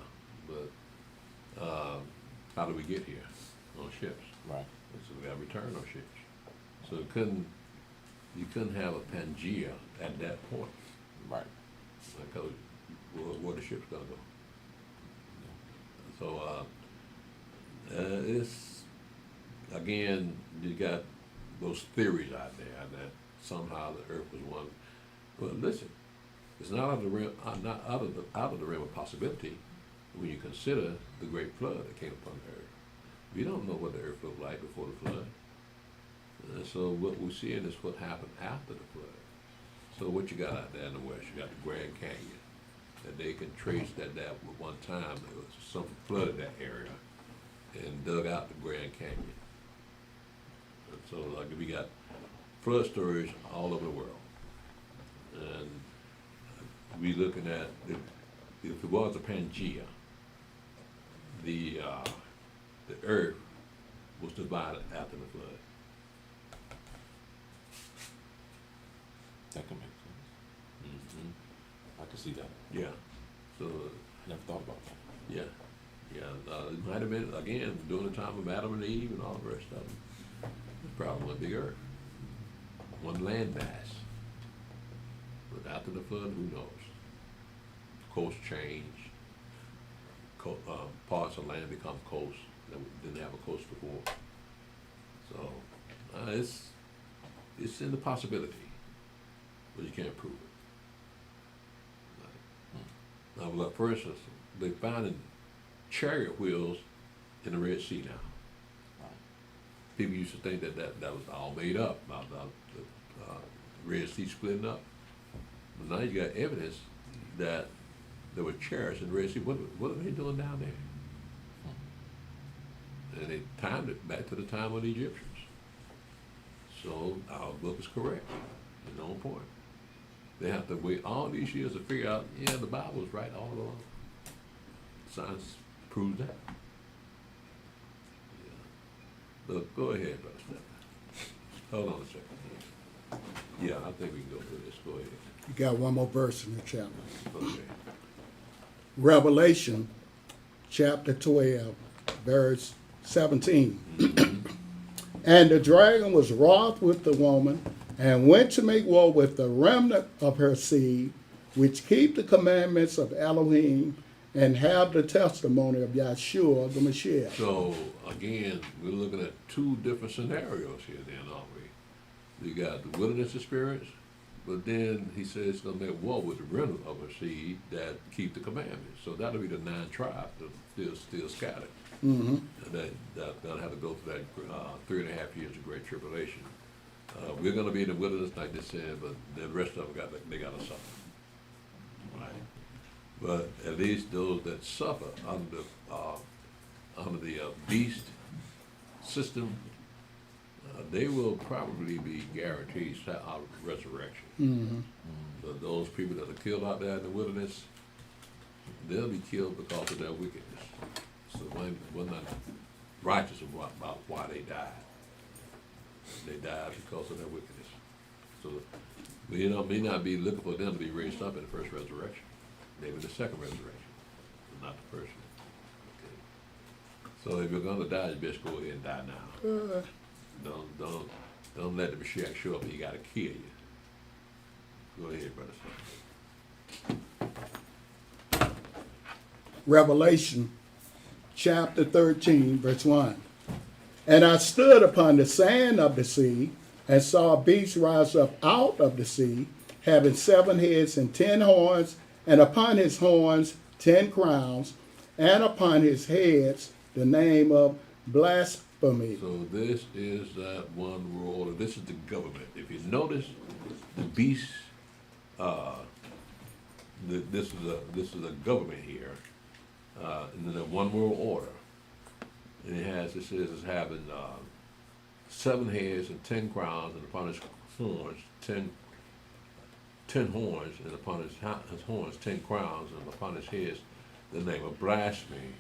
But how do we get here? On ships. Right. So we got to return on ships. So you couldn't have a Pangea at that point. Right. Because where the ship's gonna go. So it's again, you got those theories out there that somehow the earth was one. But listen, it's not out of the realm, not out of the realm of possibility when you consider the great flood that came upon the earth. We don't know what the earth looked like before the flood. So what we're seeing is what happened after the flood. So what you got out there in the west, you got the Grand Canyon, that they can trace that at one time there was something flooded that area and dug out the Grand Canyon. And so like we got flood stories all over the world. And we looking at, if it was a Pangea, the earth was divided after the flood. That can make sense. Mm-hmm. I can see that. Yeah. So never thought about that. Yeah. Yeah, it might have been, again, during the time of Adam and Eve and all the rest of them. It's probably one big earth, one land mass. But after the flood, who knows? Coast change, parts of land become coast that we didn't have a coast before. So it's in the possibility, but you can't prove it. Now, look, for instance, they found chariot wheels in the Red Sea now. People used to think that was all made up about the Red Sea splitting up. But now you got evidence that there were chariots in the Red Sea. What are they doing down there? And they timed it back to the time of the Egyptians. So our book is correct. It's on point. They have to wait all these years to figure out, yeah, the Bible was right all along. Science proves that. Yeah. Look, go ahead, Brother Stephen. Hold on a second. Yeah, I think we can go through this. Go ahead. You got one more verse in the chapter. Okay. Revelation chapter 12, verse 17. And the dragon was wroth with the woman, and went to make war with the remnant of her seed, which keep the commandments of Elohim, and have the testimony of Yahshua the Mashiach. So, again, we're looking at two different scenarios here then, aren't we? We got the wilderness experience, but then he says he's going to make war with the remnant of her seed that keep the commandments. So that'll be the 9 tribes that still scattered. Mm-hmm. And that's going to have to go through that 3.5 years of great tribulation. We're going to be in the wilderness, like they said, but the rest of them got to suffer. Right? But at least those that suffer under the beast system, they will probably be guaranteed resurrection. Mm-hmm. But those people that are killed out there in the wilderness, they'll be killed because of their wickedness. So we're not righteous about why they died. They died because of their wickedness. So we may not be looking for them to be raised up in the first resurrection. Maybe the second resurrection, but not the first one. Okay. So if you're gonna die, you best go ahead and die now. Don't let the Mashiach show up and he gotta kill you. Go ahead, brother. Revelation chapter 13, verse 1. And I stood upon the sand of the sea, and saw a beast rise up out of the sea, having 7 heads and 10 horns, and upon his horns 10 crowns, and upon his heads the name of blasphemy. So this is that one world order. This is the government. If you notice, the beast, this is a government here, and then the one world order. And it says it's having 7 heads and 10 crowns, and upon his horns 10 horns, and upon his horns 10 crowns, and upon his heads the name of blasphemy.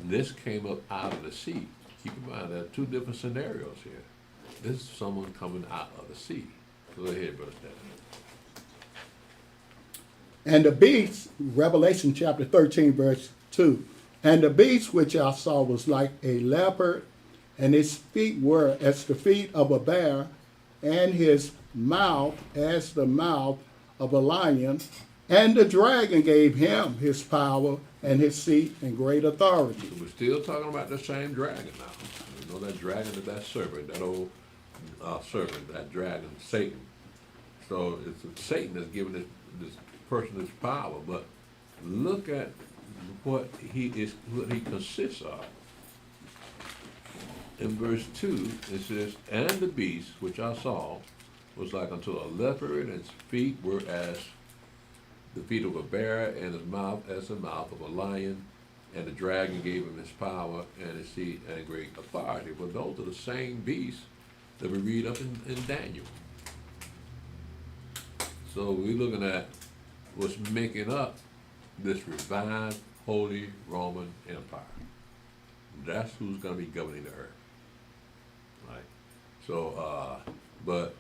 And this came up out of the sea. Keep in mind there are 2 different scenarios here. This is someone coming out of the sea. Go ahead, Brother Stanley. And the beast, Revelation chapter 13, verse 2. And the beast which I saw was like a leopard, and his feet were as the feet of a bear, and his mouth as the mouth of a lion. And the dragon gave him his power and his seat and great authority. So we're still talking about the same dragon now. You know that dragon is that serpent, that old serpent, that dragon, Satan. So it's Satan that's giving this person this power, but look at what he consists of. In verse 2, it says, and the beast which I saw was like unto a leopard, and his feet were as the feet of a bear, and his mouth as the mouth of a lion, and the dragon gave him his power and his seat and great authority. But those are the same beasts that we read up in Daniel. So we're looking at what's making up this revived Holy Roman Empire. That's who's going to be governing the earth. Right? So, but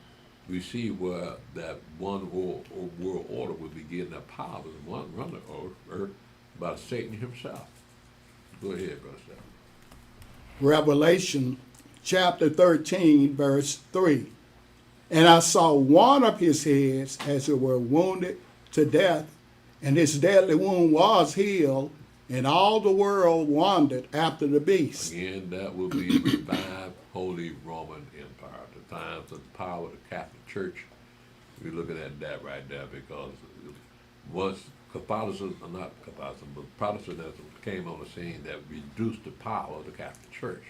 we see where that one world order will be getting that power and run the earth by Satan himself. Go ahead, Brother Stephen. Revelation chapter 13, verse 3. And I saw one of his heads as it were wounded to death, and his deadly wound was healed, and all the world wandered after the beast. Again, that will be the revived Holy Roman Empire, the times of the power of the Catholic Church. We're looking at that right there because once Catholicism, not Catholicism, but Protestantism came on the scene, that reduced the power of the Catholic Church.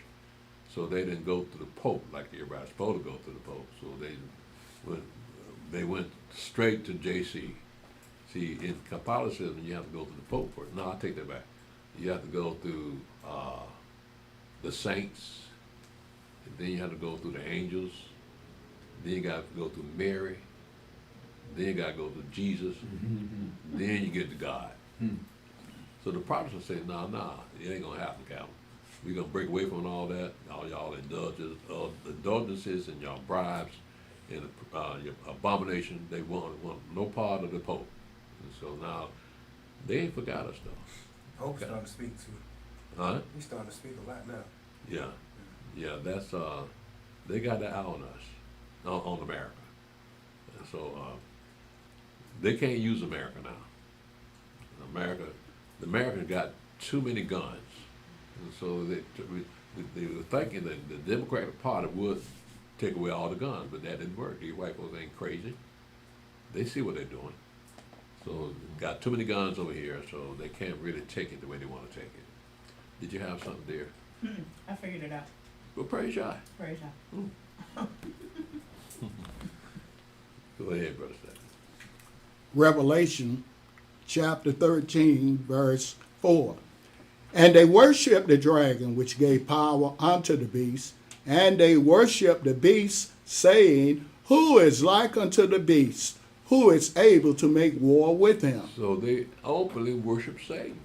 So they didn't go to the Pope like everybody's supposed to go to the Pope. So they went straight to JC. See, in Catholicism, you have to go to the Pope first. No, I take that back. You have to go through the saints, and then you have to go through the angels, then you got to go through Mary, then you got to go to Jesus, then you get to God. So the Protestants say, no, it ain't going to happen, Calvin. We're going to break away from all that, all y'all indulgences and y'all bribes and your abomination. They want no part of the Pope. And so now, they ain't forgot us though. Pope's starting to speak too. Huh? He's starting to speak a lot now. Yeah, that's, they got the eye on us, on America. And so, they can't use America now. The Americans got too many guns. And so they were thinking that the Democratic Party would take away all the guns, but that didn't work. These white folks ain't crazy. They see what they're doing. So got too many guns over here, so they can't really take it the way they want to take it. Did you have something there? I figured it out. Well, praise God. Praise God. Go ahead, Brother Stephen. Revelation chapter 13, verse 4. And they worshiped the dragon, which gave power unto the beast, and they worshiped the beast, saying, Who is like unto the beast? Who is able to make war with him? So they openly worship Satan.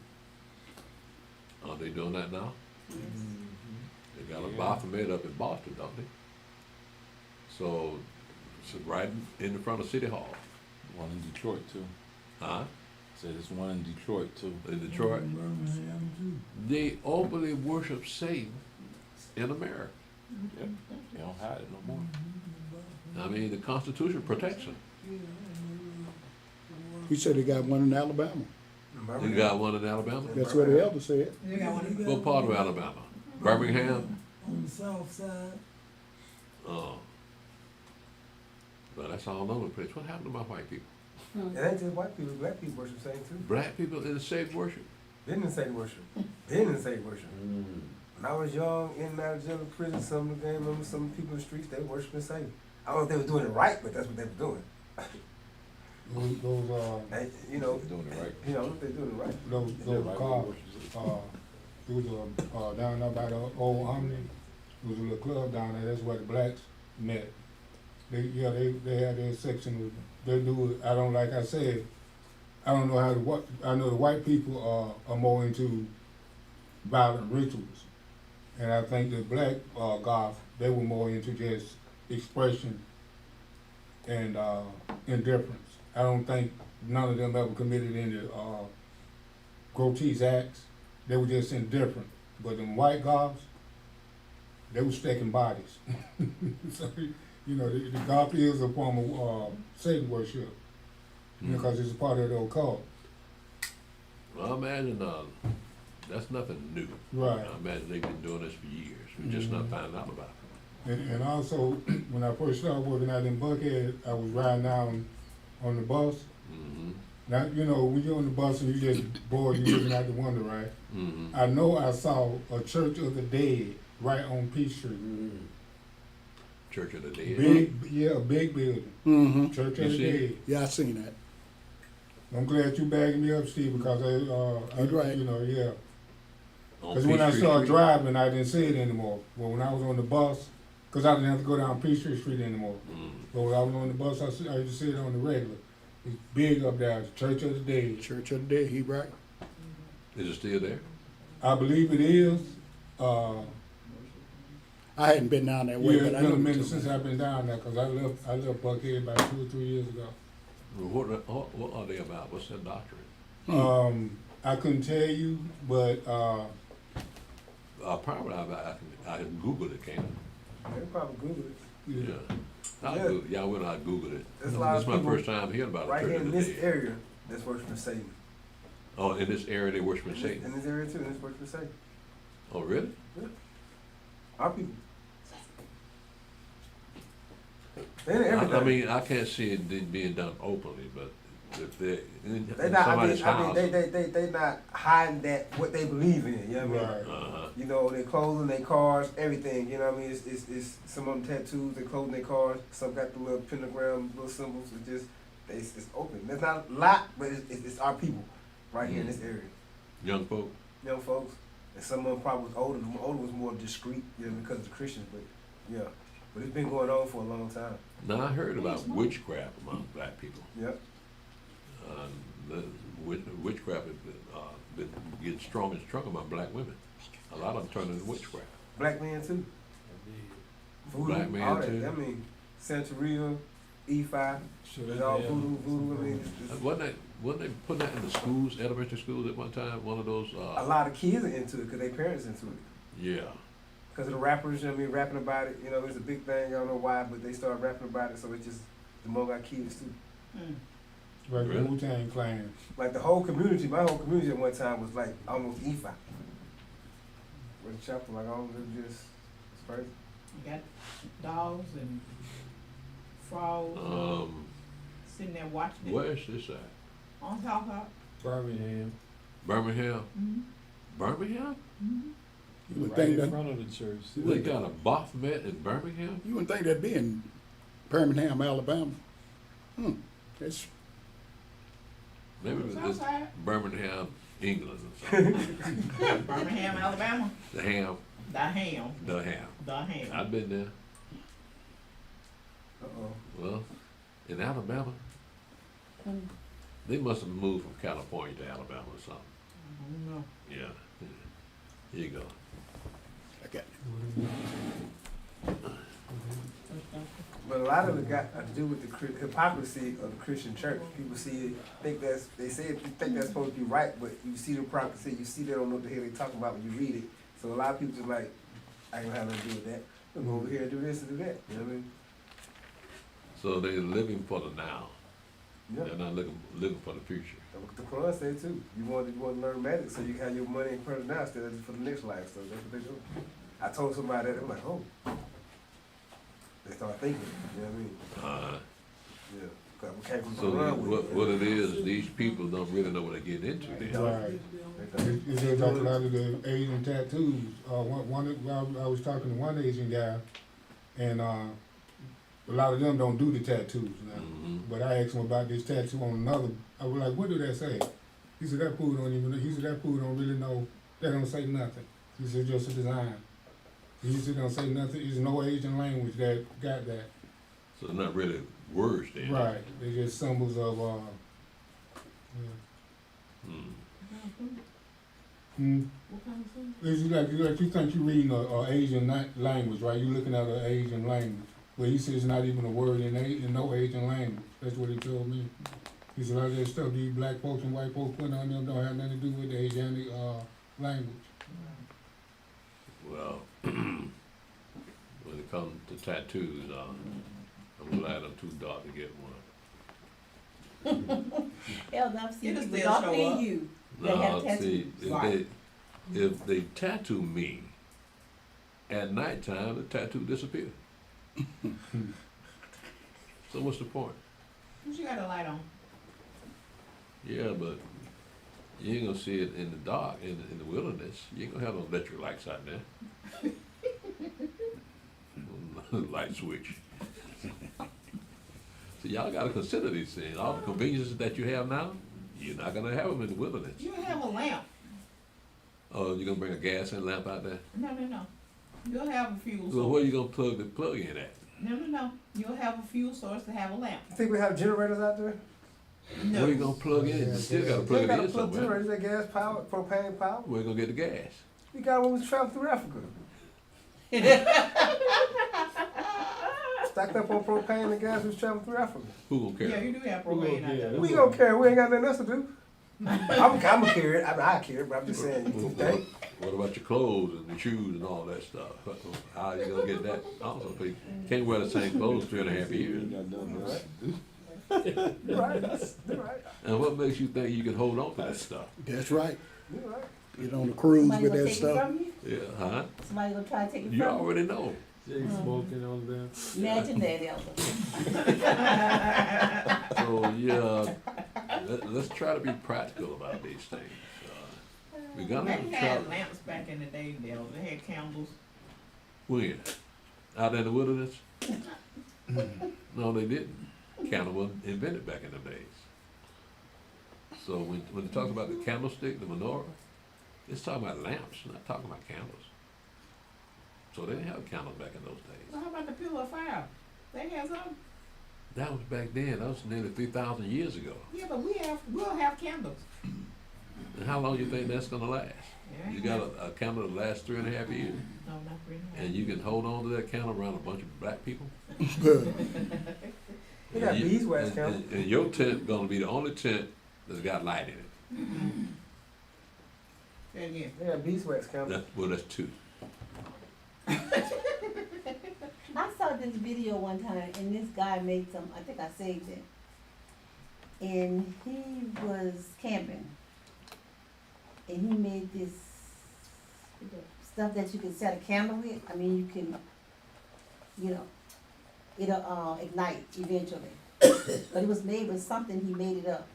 Are they doing that now? Yes. They got a Baphomet up in Boston, don't they? So it's right in front of City Hall. One in Detroit too. Huh? Said there's one in Detroit too. In Detroit. They openly worship Satan in America. Yep. They don't hide it no more. I mean, the Constitution protects them. He said he got one in Alabama. You got one in Alabama? That's what the elder said. You got one. What part of Alabama? Birmingham? On the south side. Oh. But that's all over the place. What happened to my white people? It ain't just white people, black people worship Satan too. Black people in the same worship? Been in Satan worship. Been in Satan worship. When I was young, in and out of jail, prison, some of the game, remember some people in the streets, they worshiping Satan. I don't know if they were doing it right, but that's what they were doing. Those You know, They're doing it right. you know, they doing it right. those cars. It was down there by the old Omni. It was a little club down there. That's where the blacks met. They had their section. They do it. I don't, like I said, I don't know how to. I know the white people are more into violent rituals, and I think the black goth, they were more into just expression and indifference. I don't think none of them ever committed any grotesque acts. They were just indifferent. But them white goths, they were stacking bodies. So, you know, the goth is a form of Satan worship, because it's a part of the occult. Well, I imagine that's nothing new. Right. I imagine they've been doing this for years. We're just not finding out about it. And also, when I first started working out in Buckhead, I was riding down on the bus. Mm-hmm. Now, you know, when you're on the bus and you just bored, you're looking out the window, right? Mm-hmm. I know I saw a Church of the Dead right on Peach Street. Church of the Dead. A big building. Mm-hmm. Church You of the see? Dead. Yeah, I seen that. I'm glad you bagging me up, Steve, because That's right. you know, yeah. On Because when I Peachtree started Street? driving, I didn't see it anymore. But when I was on the bus, because I didn't have to go down Peachtree Street anymore. But when I was on the bus, I used to see it on the regular. It's big up there, Church of the Dead. Church of the Day, he right. Is it still there? I believe it is. I hadn't been down that way, Yeah, but it's I been know a minute what since I've been down there, because I left Buckhead about 2 or 3 years ago. Well, what are they about? What's their doctrine? I couldn't tell you, but probably I can Google it, can't They probably Google it. I? Yeah. I'll Yeah. Google, y'all will not Google it. There's a lot This of is my people first time hearing about a Right Church here of in the this Dead. area, that's worshiping Satan. Oh, in this area they worshiping Satan. In this area too, that's worshiping Satan. Oh, really? Our people. They in everything. I mean, I can't see it being done openly, but if they're in They not. somebody's house. They not hiding that what they believe in. You know what I mean? Right. Uh-huh. You know, their clothing, their cars, everything. You know what I mean? It's some of them tattoos, their clothing, their cars. Some got the little pentagram, little symbols. It's open. There's not a lot, but it's our people right here in this area. Young folk. Young folks, and some of them probably was older. The older was more discreet, you know, because of the Christians. But yeah, but it's been going on for a long time. Now I heard about witchcraft among black people. Yep. The witchcraft has been getting stronger and stronger among black women. A lot of them turning to witchcraft. Black men too. Voodoo, Black men all that. too. I mean, Santeria, E5, it's all voodoo. I mean, Wasn't they putting that in the schools, elementary schools at one time? One of those. a lot of kids are into it because their parents into it. Yeah. Because of the rappers, you know what I mean, rapping about it. You know, it's a big thing. I don't know why, but they started rapping about it, so it's just the more got kids too. Like Really? the Wu-Tang Clan. Like the whole community, my whole community at one time was like almost E5. With the chapel, like all of them just, it's crazy. You got dogs and frogs sitting there watching it. Where's this at? On top of Birmingham, Birmingham. mm-hmm. Birmingham? You would right think in that, front of the church. They got a Baphomet in Birmingham? you wouldn't think that'd be in Birmingham, Alabama. It's Maybe it's Southside. Birmingham, England or something. Birmingham, Alabama. The ham. The ham. The ham. The ham. I've been there. Uh-oh. Well, in Alabama, they must have moved from California to Alabama or something. I don't know. Yeah. Here you go. okay. But a lot of it got to do with the hypocrisy of the Christian church. People see it, think that's supposed to be right, but you see the hypocrisy, you see they don't know what the hell they talking about when you read it. So a lot of people just like, I ain't gonna have nothing to do with that. We'll go over here and do this and do that. You know what I mean? So they're living for the now. Yeah. They're not living for the future. That's what the Quran say too. You want to learn magic so you can have your money in front of now instead of for the next life. So that's what they do. I told somebody that, I'm like, oh. They start thinking, you know what I mean? Yeah. 'Cause we came from the So Quran with it. what it is, these people don't really know what they're getting into. They Then. don't. Right. They don't. It's just like a lot of the Asian tattoos. I was talking to one Asian guy, and a lot of them don't do the tattoos now. Mhm. But I asked him about this tattoo on another. I was like, "What do that say?" He said, "That fool don't even." He said, "That fool don't really know. That don't say nothing." He said, "Just a design." He said, "Don't say nothing. There's no Asian language that got that." So they're not really words then. Right. They're just symbols of. Hmm. What kind of thing? It's like you think you're reading a Asian language, right? You're looking at an Asian language. But he says it's not even a word in no Asian language. That's what he told me. He said a lot of that stuff these black folks and white folks put on them don't have nothing to do with the Asianic language. Well, when it comes to tattoos, I'm glad I'm too dark to get one. Hell, I've seen It'll people still darker show than up. you. They No, have see, tattoos. Right. if they tattoo me, at nighttime the tattoo disappears. So what's the point? What you got a light on? Yeah, but you ain't gonna see it in the dark, in the wilderness. You ain't gonna have no electric lights out there. Light switch. So y'all gotta consider these things. All the conveniences that you have now, you're not gonna have them in the wilderness. You have a lamp. Oh, you gonna bring a gas in lamp out there? No. You'll have a fuel source. So where you gonna plug the plug in at? No. You'll have a fuel source to have a lamp. You think we have generators out there? No. Where you gonna plug in? You still gotta You plug it gotta in plug somewhere. generators, that gas power, propane power. Where you gonna get the gas? We got one was traveling through Africa. Stacked up on propane and gas was traveling through Africa. Who gonna Yeah, care? you do have propane out there. We gonna carry, we ain't got nothing else to do. I'm gonna carry it. I mean, I carry it, but I'm just saying. You think? What about your clothes and the shoes and all that stuff? How are you gonna get that? Also, you can't wear the same clothes 3.5 years. You're right. You're right. And what makes you think you can hold on to that stuff? That's right. You're right. Get on the cruise Somebody with gonna that take it stuff. from you? Yeah, huh? Somebody gonna try to take it You from you? already know. Jay smoking on them. Imagine that, Elder. So yeah, let's try to be practical about these things. We gotta They try. had lamps back in the day, Dale. They had candles. When? Out in the wilderness? No, they didn't. Candle wasn't invented back in the days. So when it talks about the candlestick, the menorah, it's talking about lamps, not talking about candles. So they didn't have candles back in those days. Well, how about the pillar of fire? They had some. That was back then. That was nearly 3,000 years ago. Yeah, but we'll have candles. And how long you think that's gonna last? Yeah, You got a candle that lasts 3.5 years, No, not really. and you can hold on to that candle around a bunch of black people. We got beeswax candles. And your tent gonna be the only tent that's got light in it. Say it again. They got beeswax candles. Well, that's two. I saw this video one time, and this guy made some, I think I saved it. And he was camping. And he made this stuff that you can set a candle with. I mean, you can, it'll ignite eventually. But it was made with something, he made it up.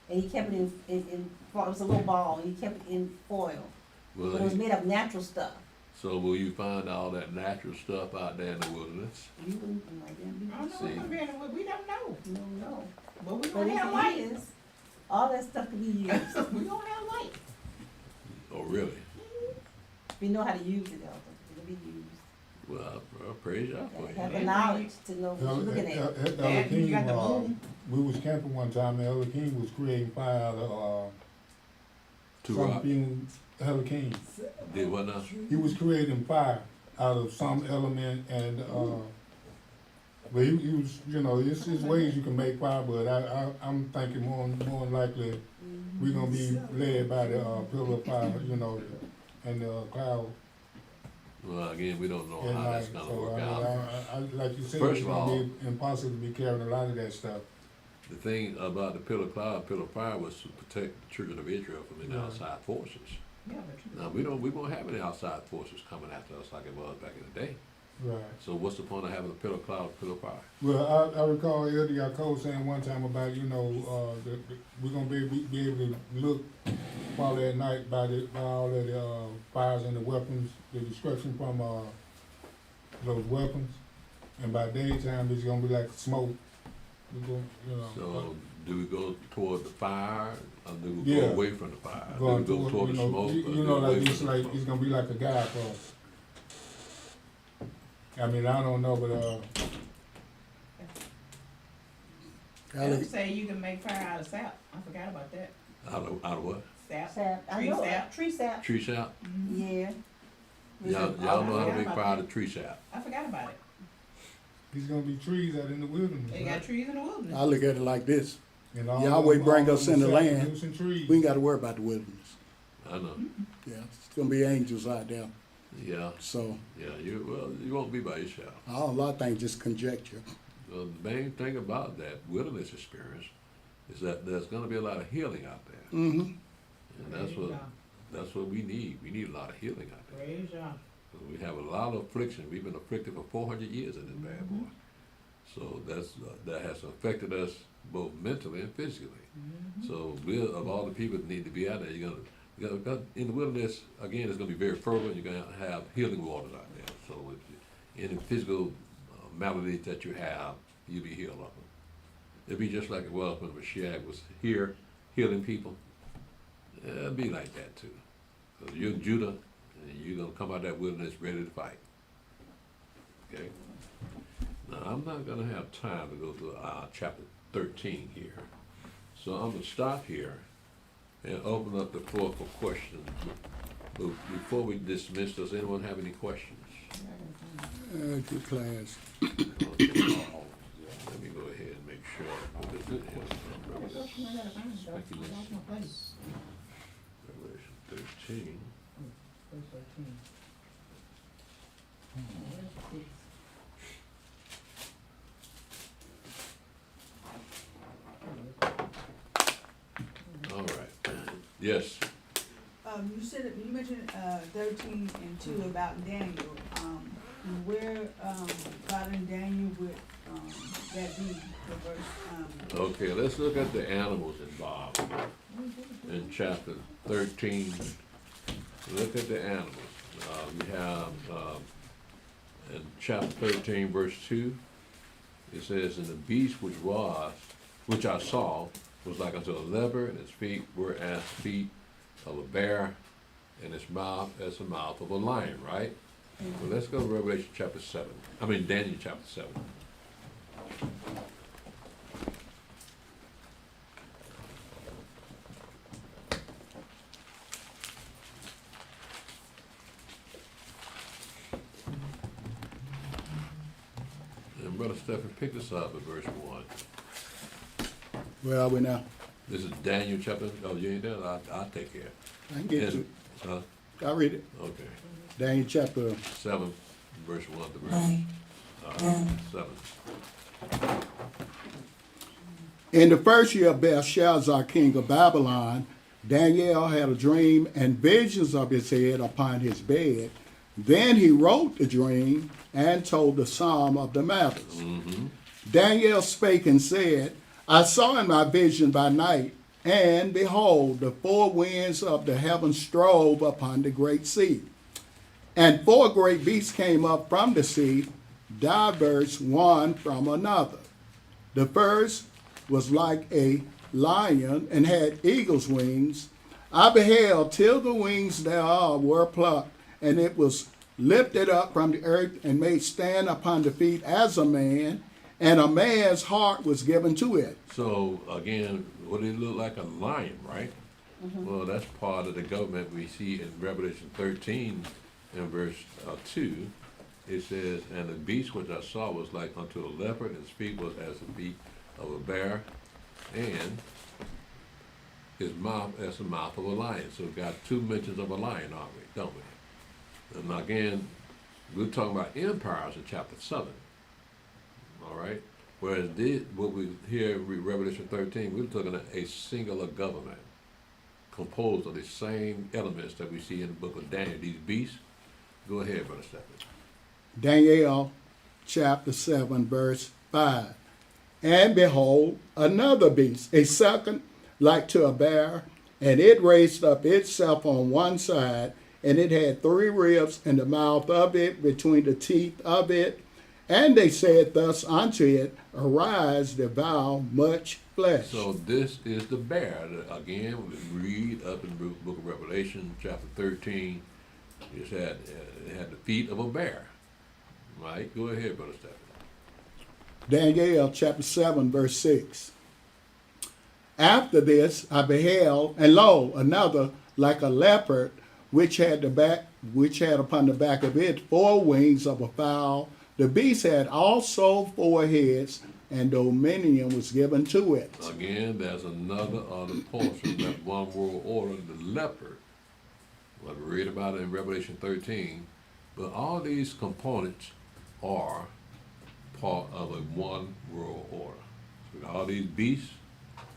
And he kept it in it was a little ball, and he kept it in foil. Well, But it was made of natural stuff. so will you find all that natural stuff out there in the wilderness? You wouldn't, like, that'd be, I don't know what's gonna be in the wood. We don't know. you don't know. But we But gonna have if light. it is, all that stuff can be used. We gonna have light. Oh, really? If you know how to use it, Elder, it'll be used. Well, praise God for Have you. the knowledge to know what you're looking at. Elder Dad, you King, got the moon. we was camping one time, and Elder King was creating fire out of, Two some rock. fumes. Elder King, Did what now? he was creating fire out of some element, and, but he was, it's his ways you can make fire, but I'm thinking more than likely, we're gonna be led by the, pillar of fire, and the cloud. Well, again, we don't know at how that's night. gonna So, work I out. like you said, First it's of all- gonna be impossible to be carrying a lot of that stuff. The thing about the pillar of cloud, pillar of fire was to protect the children of Israel from any Right. outside forces. Yeah, but you. Now, we won't have any outside forces coming after us like it was back in the day. Right. So what's the point of having a pillar of cloud, pillar of fire? Well, I recall Elder Yaakov saying one time about, we're gonna be able to look while at night by all of the, fires and the weapons, the destruction from, those weapons. And by daytime, it's gonna be like smoke. We're gonna, So do we go toward the fire or do we Yeah. go away from the fire? Do we going go toward the smoke? or do we like away it's from the like, smoke? it's gonna be like a guide for us. I mean, I don't know, but, They say you can make fire out of sap. I forgot about that. Out of what? Sap. Sap, I Tree know, sap. tree sap, Tree sap? yeah. Y'all know how to make fire out of tree sap. I forgot about it. there's gonna be trees out in the wilderness. They got trees in the wilderness. I look at it like this. And all Yahweh them- bring all us them in the land. sap-producing trees. We ain't gotta worry about the wilderness. I know. Yeah, it's gonna be angels out there. Yeah, So, yeah, you won't be by yourself. a lot of things just conjecture. The main thing about that wilderness experience is that there's gonna be a lot of healing out there. Mm-hmm. And that's Praise what, God. that's what we need. We need a lot of healing out there. Praise God. 'Cause we have a lot of affliction. We've been afflicted for 400 years in this bad boy. So that has affected us both mentally and physically. So of all the people that need to be out there, you're gonna in the wilderness again. It's gonna be very fertile. You're gonna have healing waters out there. So if any physical maladies that you have, you'll be healed of them. It'll be just like it was when Mashiach was here healing people. It'll be like that too. 'Cause you're in Judah, and you're gonna come out that wilderness ready to fight. Okay. Now I'm not gonna have time to go through chapter 13 here, so I'm gonna stop here and open up the floor for questions. But before we dismiss, does anyone have any questions? Good class. Okay. Let me go ahead and make sure I put this in here. I gotta find it, though. I lost my place. Revelation 13. Verse 13. Where's 6? All right. Yes. You said, you mentioned, 13 and 2 about Daniel, where, God and Daniel would, that be, the verse, Okay, let's look at the animals involved in chapter 13. Look at the animals. We have in chapter 13, verse 2, it says, "And the beast which I saw, was like unto a leopard, and its feet were as feet of a bear, and its mouth as the mouth of a lion," right? Well, let's go to Revelation chapter 7. Daniel chapter 7. And Brother Stephen, pick this up at verse 1. Where are we now? This is Daniel chapter, oh, you ain't there? I'll take care. I can get to it. Huh? I'll read it. Okay. Daniel chapter 7, verse 1 to verse 7. In the first year of Belshazzar, king of Babylon, Daniel had a dream and visions of his head upon his bed. Then he wrote the dream and told the psalm of the matters. Daniel spake and said, I saw in my vision by night, and behold, the four winds of the heaven strove upon the great sea. And four great beasts came up from the sea, diverse one from another. The first was like a lion and had eagle's wings. I beheld till the wings thereof were plucked, and it was lifted up from the earth and made stand upon the feet as a man, and a man's heart was given to it. So again, what did it look like? A lion, right? Well, that's part of the government we see in Revelation 13 in verse 2. It says, and the beast which I saw was like unto a leopard, and his feet was as the feet of a bear, and his mouth as the mouth of a lion. So we've got two mentions of a lion, aren't we? Don't we? And again, we're talking about empires in chapter 7. All right? Whereas what we hear in Revelation 13, we're talking about a singular government composed of the same elements that we see in the book of Daniel. These beasts. Go ahead, Brother Stephen. Daniel chapter 7, verse 5. And behold, another beast, a second like to a bear, and it raised up itself on one side, and it had 3 ribs in the mouth of it, between the teeth of it. And they said thus unto it, Arise, devour much flesh. So this is the bear. Again, we read up in the book of Revelation, chapter 13, it had the feet of a bear. Right? Go ahead, Brother Stephen. Daniel chapter 7, verse 6. After this I beheld, and lo, another like a leopard, which had upon the back of it 4 wings of a fowl. The beast had also 4 heads, and dominion was given to it. Again, there's another other portion, that one world order, the leopard. Well, we read about it in Revelation 13. But all these components are part of a one world order. So all these beasts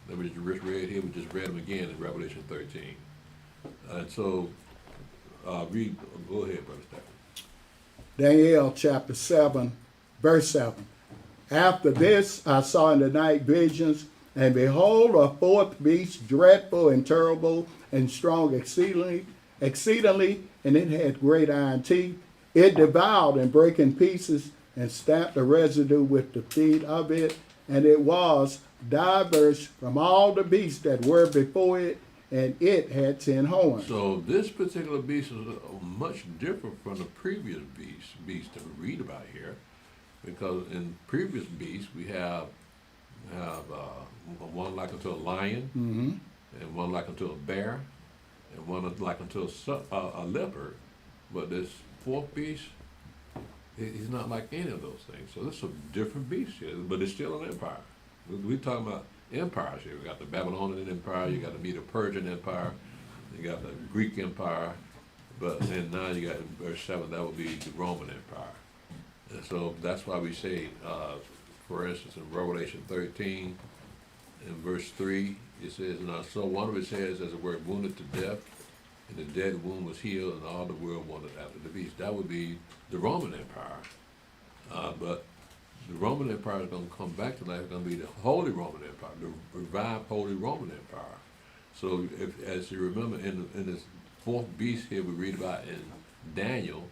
that we just read here, we just read them again in Revelation 13. And so, go ahead, Brother Stephen. Daniel chapter 7, verse 7. After this I saw in the night visions, and behold, a 4th beast, dreadful and terrible and strong exceedingly, and it had great iron teeth. It devoured and brake in pieces, and stamped the residue with the feet of it, and it was diverse from all the beasts that were before it, and it had 10 horns. So this particular beast is much different from the previous beast that we read about here, because in previous beasts we have one like unto a lion, and one like unto a bear, and one like unto a leopard. But this 4th beast, he's not like any of those things. So this is a different beast here, but it's still an empire. We're talking about empires here. We got the Babylonian Empire, you got the Medo-Persian Empire, you got the Greek Empire, but then now you got in verse 7, that would be the Roman Empire. And so that's why we say, for instance, in Revelation 13, in verse 3, it says, "Now so one of his heads as it were wounded to death, and the dead wound was healed, and all the world wanted after the beast." That would be the Roman Empire. But the Roman Empire is going to come back to life. It's going to be the Holy Roman Empire, the revived Holy Roman Empire. So, as you remember, in this fourth beast here we read about in Daniel,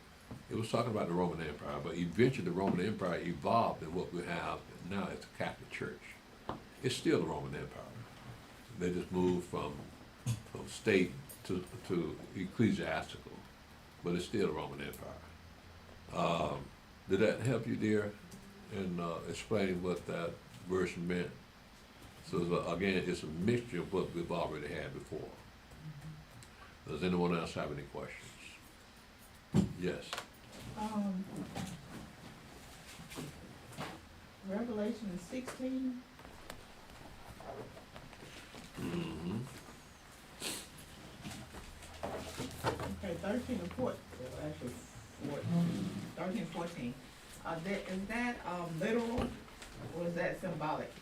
it was talking about the Roman Empire, but eventually the Roman Empire evolved in what we have now as the Catholic Church. It's still the Roman Empire. They just moved from state to ecclesiastical, but it's still the Roman Empire. Did that help you, dear, in explaining what that verse meant? So again, it's a mixture of what we've already had before. Does anyone else have any questions? Yes. Revelation 16. Mm-hmm. Okay, 13 and 14. Well, actually 14. 13 and 14. Is that literal or is that symbolic?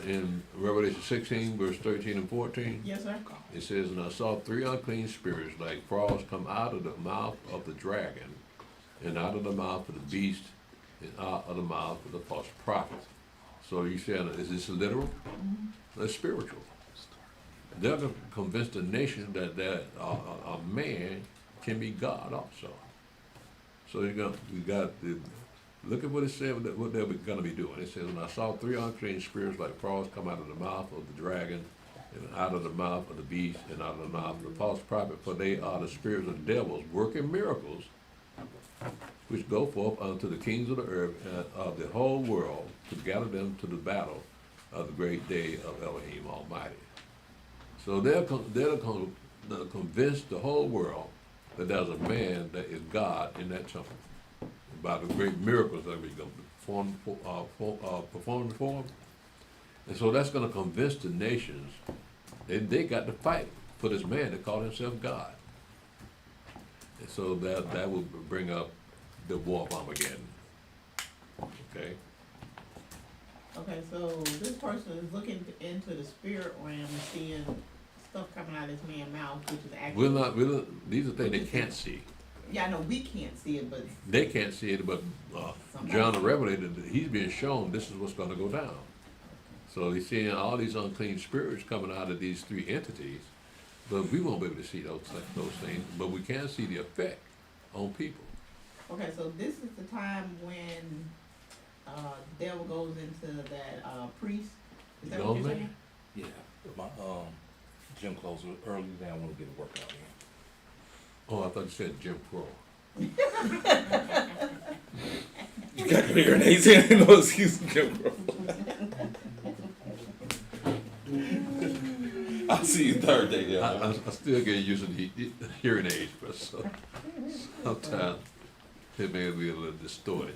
In Revelation 16, verse 13 and 14, Yes, sir. it says, "And I saw 3 unclean spirits like frogs come out of the mouth of the dragon, and out of the mouth of the beast, and out of the mouth of the false prophet." So you saying, is this literal? Mm-hmm. It's spiritual. They're going to convince the nation that a man can be God also. So we got the, look at what it said, what they're going to be doing. It says, "And I saw 3 unclean spirits like frogs come out of the mouth of the dragon, and out of the mouth of the beast, and out of the mouth of the false prophet, for they are the spirits of devils, working miracles, which go forth unto the kings of the earth and of the whole world, to gather them to the battle of the great day of Elohim Almighty." So they're convince the whole world that there's a man that is God in that temple, by the great miracles that we're going to perform before him. And so that's going to convince the nations they got to fight for this man that called himself God. And so that will bring up the war of Armageddon. Okay? Okay, so this person is looking into the spirit realm and seeing stuff coming out of this man's mouth, which is actually... These are things they can't see. Yeah, I know we can't see it, but... They can't see it, but John the Revelator, he's being shown this is what's going to go down. So he's seeing all these unclean spirits coming out of these 3 entities, but we won't be able to see those things, but we can see the effect on people. Okay, so this is the time when the devil goes into that priest. Is that what you're saying? Yeah, my gym closed early today. I want to get a workout in. Oh, I thought you said Jim Crow. You got your hearing aids in? No excuse, Jim Crow. I'll see you Thursday, then. I still get used to the hearing aids, but sometimes it may be a little distorted.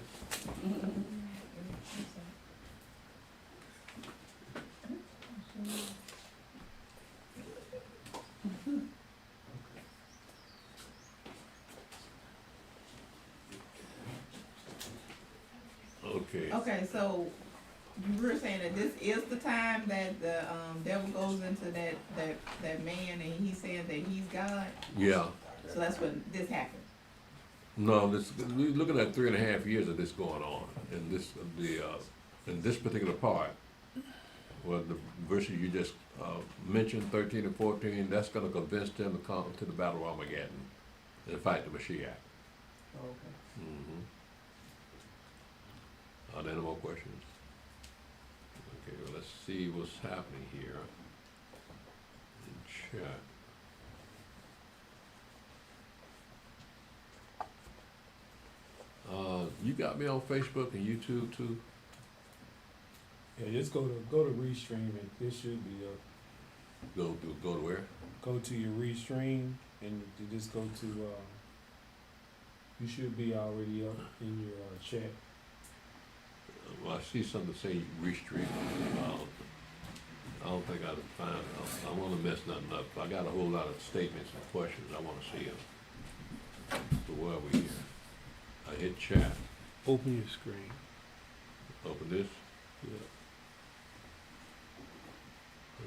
Okay. Okay, so you were saying that this is the time that the devil goes into that man and he's saying that he's God? Yeah. So that's when this happened? No, we're looking at 3.5 years of this going on, and in this particular part, well, the verses you just mentioned, 13 and 14, that's going to convince them to come to the battle of Armageddon and fight the Mashiach. Okay. Mm-hmm. Are there any more questions? Okay, well, let's see what's happening here in chat. You got me on Facebook and YouTube too? Yeah, just go to Restream and this should be up. Go to where? Go to your Restream and you just go to you should be already up in your chat. Well, I see something say Restream. I don't think I'd find, I wanna mess nothing up. I got a whole lot of statements and questions, I wanna see them. So where are we here? I hit chat, Open your screen. open this. Yeah.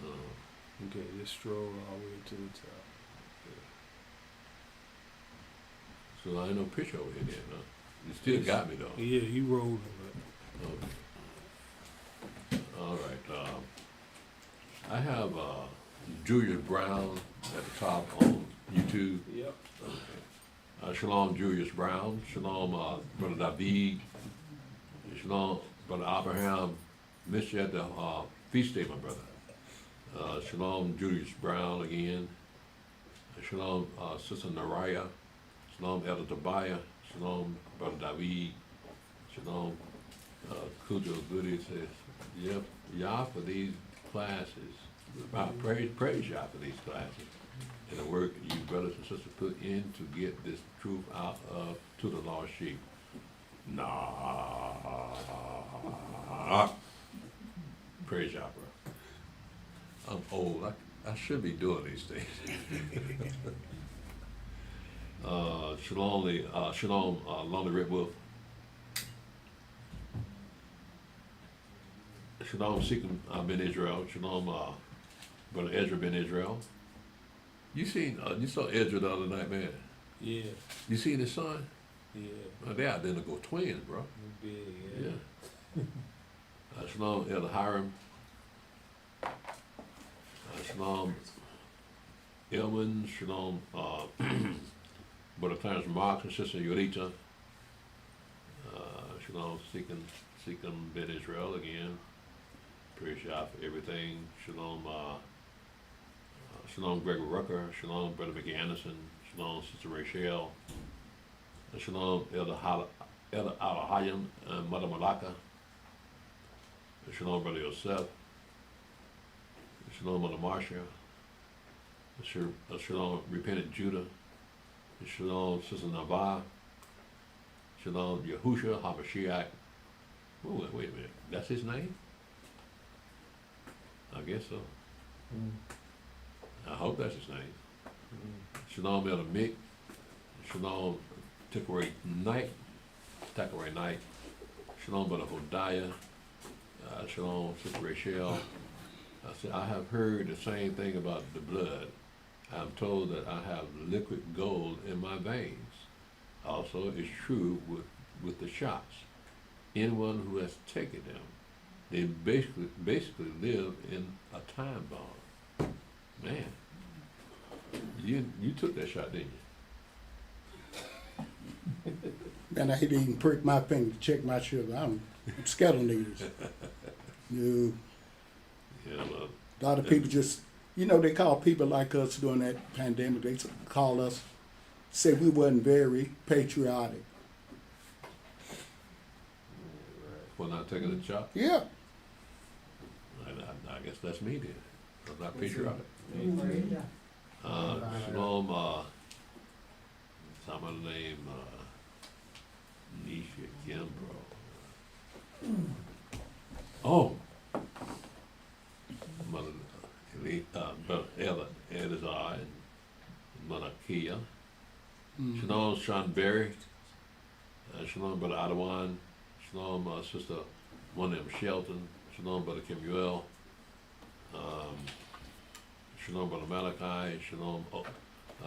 Uh, Okay, just scroll all the way to the top. So I ain't no picture over here then, huh? You still got me though. Yeah, you rolled them. Okay. All right, I have, Julius Brown at the top on YouTube. Yep. Shalom, Julius Brown. Shalom, Brother David. Shalom, Brother Abraham. Missed you at the feast day, my brother. Shalom, Julius Brown again. Shalom, Sister Naraya. Shalom, Elder Tobiah. Shalom, Brother David. Shalom, Kujo Goody says, yep, Yah for these classes. Praise Yah for these classes. And the work you brothers and sisters put in to get this truth out of to the lost sheep. Nah. Praise Yah, bro. I'm old. I should be doing these things. Shalom, Lonely Red Wolf. Shalom, Seeking Ben Israel. Shalom, Brother Ezra Ben Israel. You saw Ezra the other night, man. Yeah. You seen his son? Yeah. They identical twins, bro. Big, yeah. Yeah. Shalom, Elder Hiram. Shalom, Elman. Shalom, Brother Clarence Marks and Sister Yorita. Shalom, Seeking Ben Israel again. Praise Yah for everything. Shalom, Shalom, Gregory Rucker. Shalom, Brother Mickey Anderson. Shalom, Sister Rachel. Shalom, Elder Alahayim and Mother Malaka. Shalom, Brother Yosef. Shalom, Mother Marcia. Shalom, Repentant Judah. Shalom, Sister Navah. Shalom, Yahusha HaMashiach. Wait a minute, that's his name? I guess so. I hope that's his name. Shalom, Elder Mick. Shalom, Tikray Knight. Shalom, Brother Hodiah. Shalom, Sister Rachel. I said, I have heard the same thing about the blood. I'm told that I have liquid gold in my veins. Also, it's true with the shots. Anyone who has taken them, they basically live in a time bomb. Man, you took that shot, didn't you? And I didn't even prick my finger to check my sugar. I'm scared of needles. No. Yeah, well, A lot of people just, they call people like us during that pandemic, they call us, say we wasn't very patriotic. for not taking the shot. Yeah. I guess that's me then. I'm not patriotic. Praise Yah. Shalom, some of the name, Nisha Kimbro. Oh! Mother, Brother Elazar and Mother Kia. Shalom, Sean Berry. Shalom, Brother Adawan. Shalom, Sister one of them Shelton. Shalom, Brother Kemuel. Shalom, Brother Malachi. Shalom,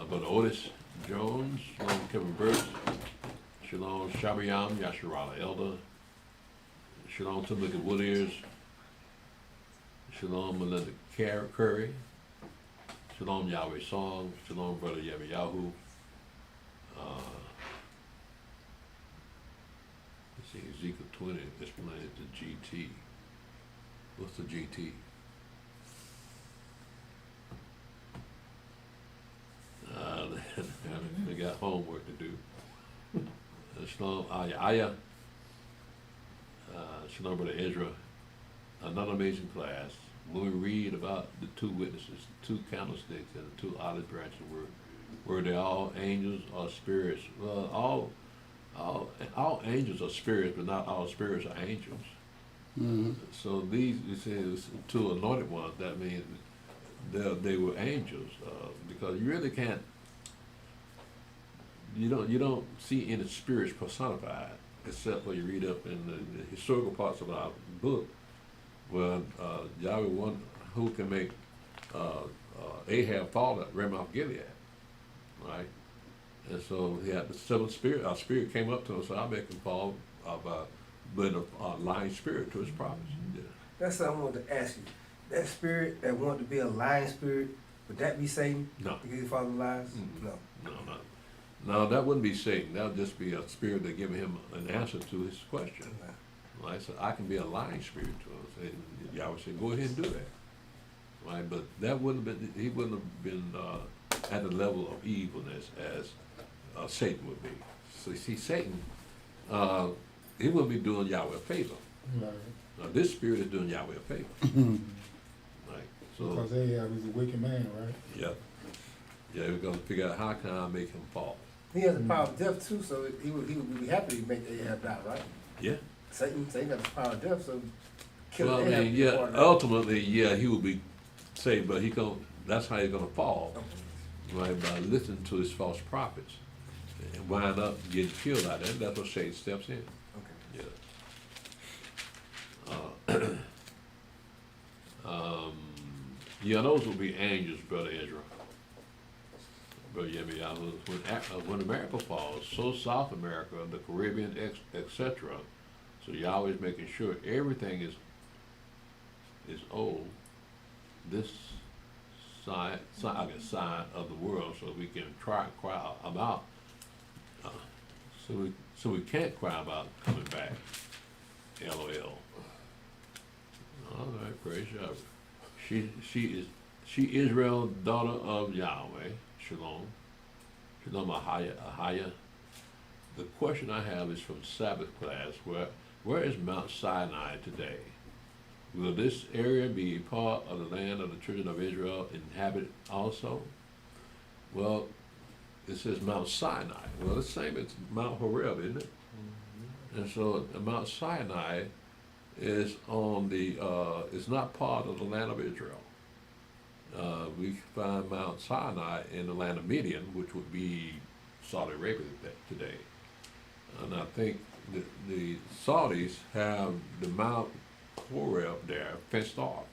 Brother Otis Jones. Shalom, Kevin Burks. Shalom, Shabayam, Yasharala Elder. Shalom, Timothy Wooders. Shalom, Melinda Curry. Shalom, Yahweh Song. Shalom, Brother Yahu. Let's see, Ezekiel 20 explains the GT. What's the GT? They got homework to do. Shalom, Aya. Shalom, Brother Ezra. Another amazing class. When we read about the two witnesses, two candlesticks, and the two olive branches, were they all angels or spirits? Well, all angels are spirits, but not all spirits are angels. Mhm. So these, it says, two anointed ones, that means they were angels, because you really can't, you don't see any spirits personified, except for you read up in the historical parts of our book, where Yahweh one who can make Ahab fall at Ramoth Gilead, right? And so he had the seventh spirit. Our spirit came up to him, so I make him fall of but a lying spirit to his prophets. Yeah. That's what I wanted to ask you. That spirit that wanted to be a lying spirit, would that be Satan? No. Because he follows lies? Mm-mm. No. No, that wouldn't be Satan. That would just be a spirit that giving him an answer to his question. Right? So I can be a lying spirit to him. And Yahweh said, go ahead and do that. Right? But that wouldn't have been, he wouldn't have been at the level of evilness as Satan would be. So you see, Satan, he wouldn't be doing Yahweh a favor. Right. Now this spirit is doing Yahweh a favor. Right? So, Because Ahab is a wicked man, right? yeah. Yeah, we're going to figure out how can I make him fall. He has the power of death too, so he would be happy to make Ahab die, right? Yeah. Satan got the power of death, so Well, I Ahab mean, would be yeah, part of that. ultimately, yeah, he will be saved, but that's how he's gonna fall, right, by listening to his false prophets and wind up getting killed out there. That's what Satan steps in. Okay. Yeah. Yeah, those will be angels, Brother Israel. Brother Yemi, when America falls, so South America, the Caribbean, etc. So Yahweh is making sure everything is old. This side of the world, so we can cry about. So we can't cry about coming back. LOL. All right, praise Yahweh. She Israel, daughter of Yahweh. Shalom. Shalom Ahaya. The question I have is from Sabbath class. Where is Mount Sinai today? Will this area be part of the land of the children of Israel inhabited also? Well, it says Mount Sinai. Well, it's the same as Mount Horeb, isn't it? Mm-hmm. And so Mount Sinai is it's not part of the land of Israel. We find Mount Sinai in the land of Midian, which would be Saudi Arabia today. And I think the Saudis have the Mount Horeb there fenced off.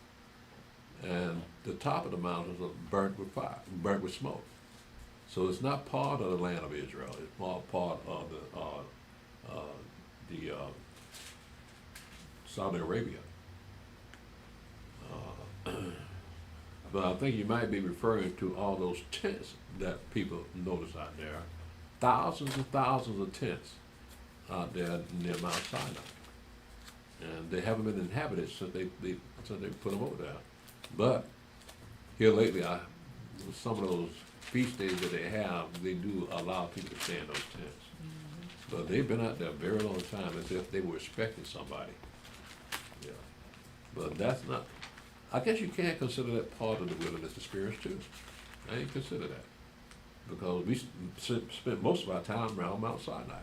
And the top of the mountains are burnt with fire, burnt with smoke. So it's not part of the land of Israel. It's more part of the Saudi Arabia. But I think you might be referring to all those tents that people notice out there. Thousands and thousands of tents out there near Mount Sinai. And they haven't been inhabited since they put them over there. But here lately, some of those feast days that they have, they do allow people to stay in those tents. Mm-hmm. But they've been out there a very long time as if they were expecting somebody. Yeah. But that's not, I guess you can't consider that part of the wilderness experience too. I ain't consider that. Because we spent most of our time around Mount Sinai.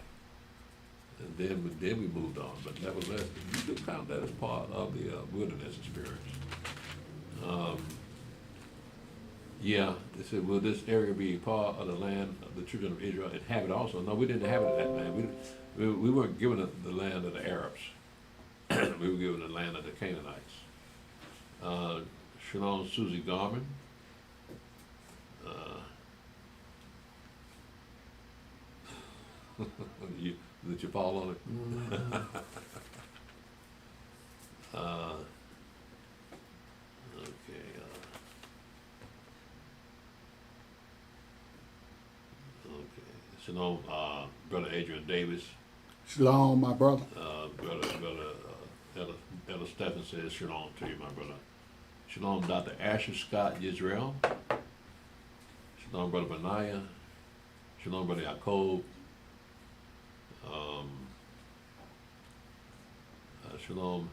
And then we moved on. But nevertheless, you do count that as part of the wilderness experience. Yeah, they said, will this area be part of the land of the children of Israel inhabit also? No, we didn't inhabit that land. We weren't given the land of the Arabs. We were given the land of the Canaanites. Shalom, Susie Garman. Did you fall on it? Okay. Shalom, Brother Adrian Davis. Shalom, my brother. Brother Elder Stephen says shalom to you, my brother. Shalom, Dr. Asher Scott Yisrael. Shalom, Brother Benaiah. Shalom, Brother Yaakov. Shalom,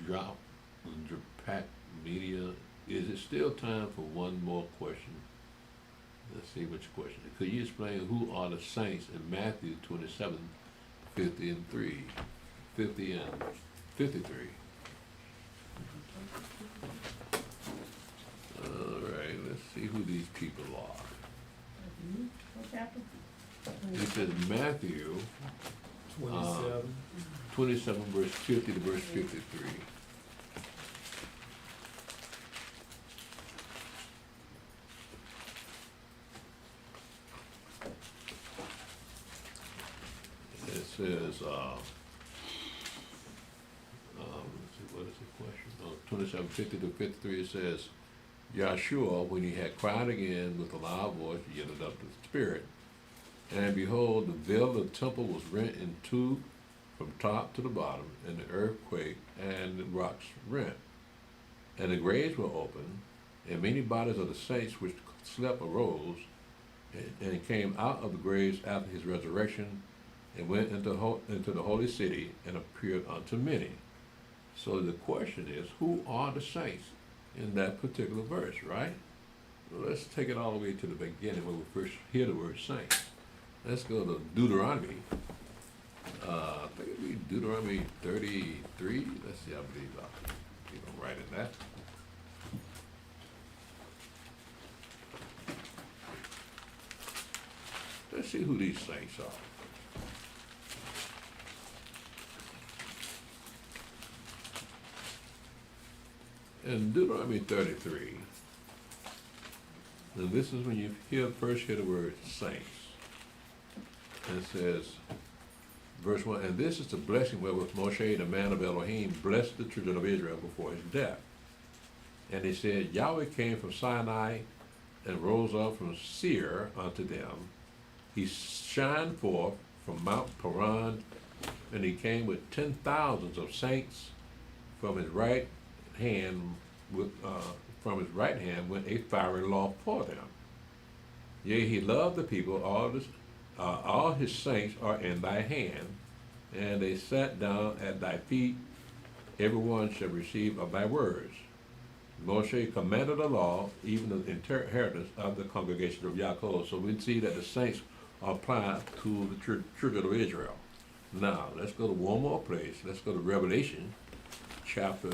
Drapak Media. Is it still time for one more question? Let's see which question. Could you explain who are the saints in Matthew 27, 50 and 3? 50 and 53. All right, let's see who these people are. What chapter? It says Matthew 27. 27, verse 50 to verse 53. It says, let's see, what is the question? 27, 50 to 53, it says, Yahshua, when he had cried again with a loud voice, yielded up to the Spirit. And behold, the veil of the temple was rent in two from top to the bottom, and the earth quaked, and the rocks rent. And the graves were opened, and many bodies of the saints which slept arose, and came out of the graves after his resurrection, and went into the holy city, and appeared unto many. So the question is, who are the saints in that particular verse, right? Well, let's take it all the way to the beginning when we first hear the word saints. Let's go to Deuteronomy. I think it'd be Deuteronomy 33. Let's see, I believe I'm right in that. Let's see who these saints are. In Deuteronomy 33, and this is when you first hear the word saints. And it says, verse 1, and this is the blessing wherewith Moshe, the man of Elohim, blessed the children of Israel before his death. And he said, Yahweh came from Sinai and rose up from Seir unto them. He shined forth from Mount Paran, and he came with 10,000s of saints from his right hand. From his right hand went a fiery law for them. Yea, he loved the people. All his saints are in thy hand, and they sat down at thy feet. Every one shall receive of thy words. Moshe commanded the law, even the inheritance of the congregation of Yaakov. So we see that the saints are applied to the children of Israel. Now, let's go to one more place. Let's go to Revelation, chapter,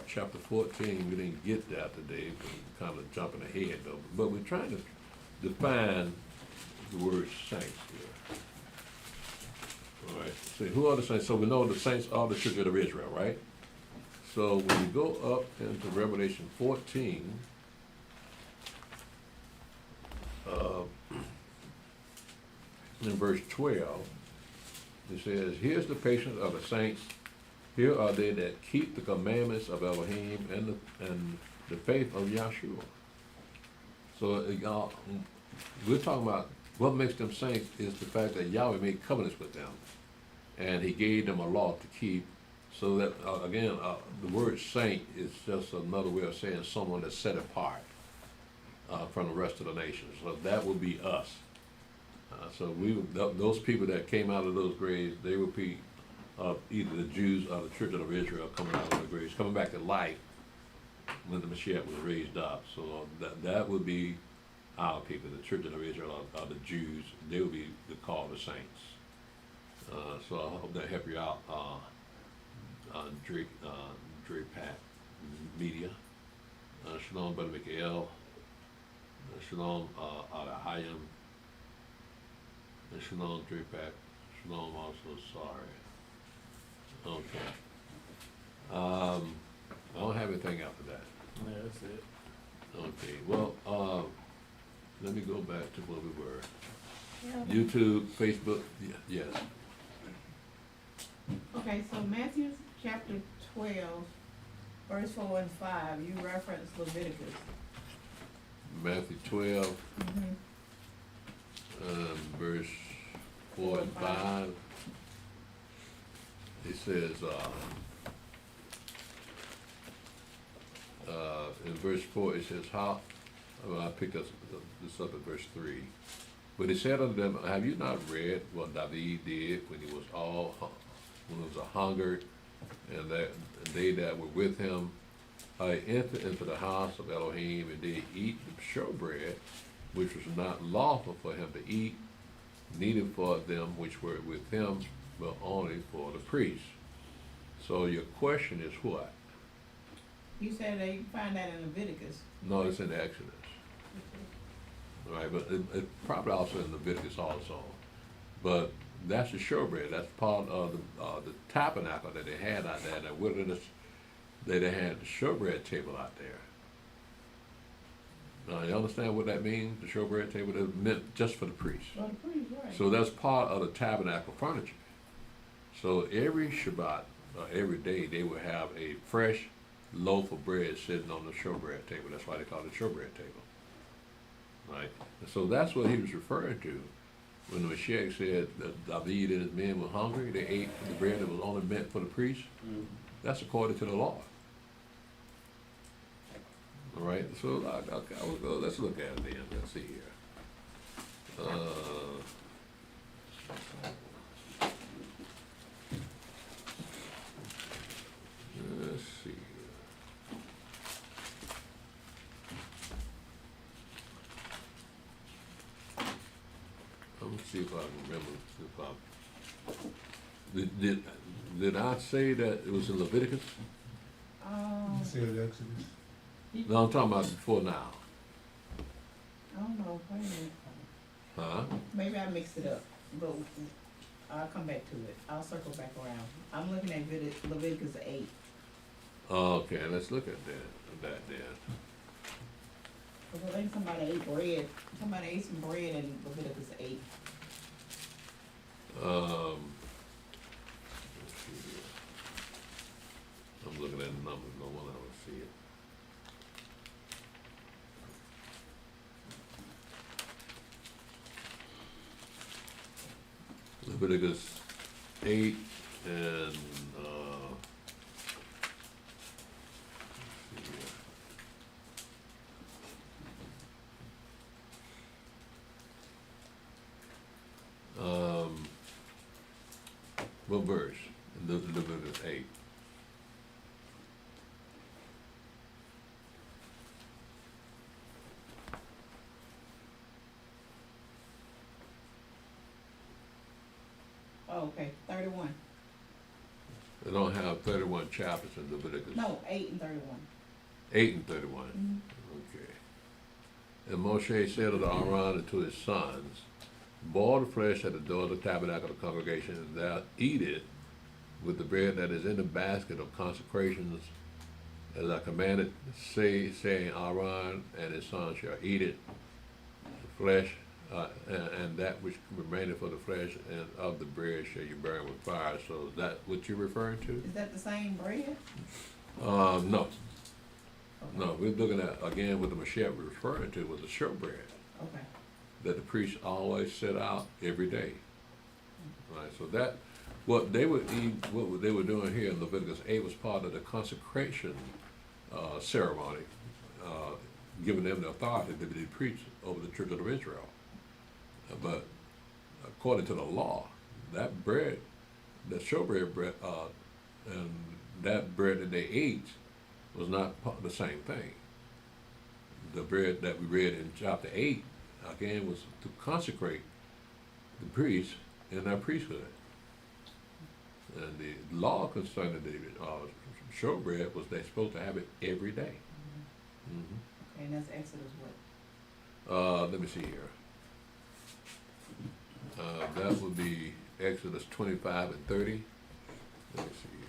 chapter 14. We didn't get that today, but we're kind of jumping ahead, though. But we're trying to define the word saints here. All right, so who are the saints? So we know the saints are the children of Israel, right? So when we go up into Revelation 14, in verse 12, it says, here's the patience of the saints. Here are they that keep the commandments of Elohim and the faith of Yahshua. So we're talking about what makes them saints is the fact that Yahweh made covenants with them, and he gave them a law to keep. So that, again, the word saint is just another way of saying someone that's set apart from the rest of the nations. So that would be us. So those people that came out of those graves, they would be either the Jews or the children of Israel coming out of the graves, coming back to life when the Mashiach was raised up. So that would be our people, the children of Israel are the Jews. They would be called the saints. So I hope that helped you out, Dre Pat Media. Shalom, Brother Mikael. Shalom, Hayim. And Shalom, Dre Pat. Shalom, also, sorry. Okay. I don't have anything after that. Yeah, that's it. Okay, well, let me go back to where we were. Yeah. YouTube, Facebook, yes. Okay, so Matthew chapter 12, verse 4 and 5, you referenced Leviticus. Matthew 12, Mm-hmm. Verse 4 and 5. It says, in verse 4, it says, I picked this up at verse 3. But he said unto them, have you not read what David did when he was a hungered, and that they that were with him entered into the house of Elohim, and did eat the showbread, which was not lawful for him to eat, needed for them which were with him, but only for the priest. So your question is what? You said that you find that in Leviticus. No, it's in Exodus. Right, but it probably also in Leviticus also. But that's the showbread. That's part of the tabernacle that they had out there in the wilderness. They had the showbread table out there. Now, you understand what that means? The showbread table that meant just for the priest. For the priest, right. So that's part of the tabernacle furniture. So every Shabbat, every day, they would have a fresh loaf of bread sitting on the showbread table. That's why they call it the showbread table. Right? And so that's what he was referring to when the Mashiach said that David and his men were hungry. They ate the bread that was only meant for the priest. Mm-hmm. That's according to the law. All right, so let's look at it then. Let's see here. Let's see here. Let me see if I can remember. Did I say that it was in Leviticus? You said Exodus. No, I'm talking about before now. I don't know, wait a minute. Huh? Maybe I mixed it up, but I'll come back to it. I'll circle back around. I'm looking at Leviticus 8. Okay, let's look at that then. Because I think somebody ate bread. Somebody ate some bread in Leviticus 8. Let's see here. I'm looking at the numbers, no one else see it. Leviticus 8 and let's see here. What verse? Leviticus 8. Oh, okay, 31. They don't have 31 chapters in Leviticus. No, 8 and 31. 8 and 31. Mm-hmm. Okay. And Moshe said unto Aaron and to his sons, boil the flesh at the door of the tabernacle of the congregation, and thou eat it with the bread that is in the basket of consecrations, as I commanded, saying Aaron and his sons shall eat it, the flesh, and that which remaineth for the flesh and of the bread shall you burn with fire. So is that what you're referring to? Is that the same bread? No. Okay. No, we're looking at, again, what the Mashiach was referring to was the showbread Okay. that the priests always set out every day. Right, so that, what they would eat, what they were doing here in Leviticus 8 was part of the consecration ceremony, giving them the authority to be priests over the children of Israel. But according to the law, that bread, that showbread bread, and that bread that they ate was not the same thing. The bread that we read in chapter 8, again, was to consecrate the priests in their priesthood. And the law concerning the showbread was they're supposed to have it every day. Okay, and that's Exodus what? Let me see here. That would be Exodus 25 and 30. Let me see here.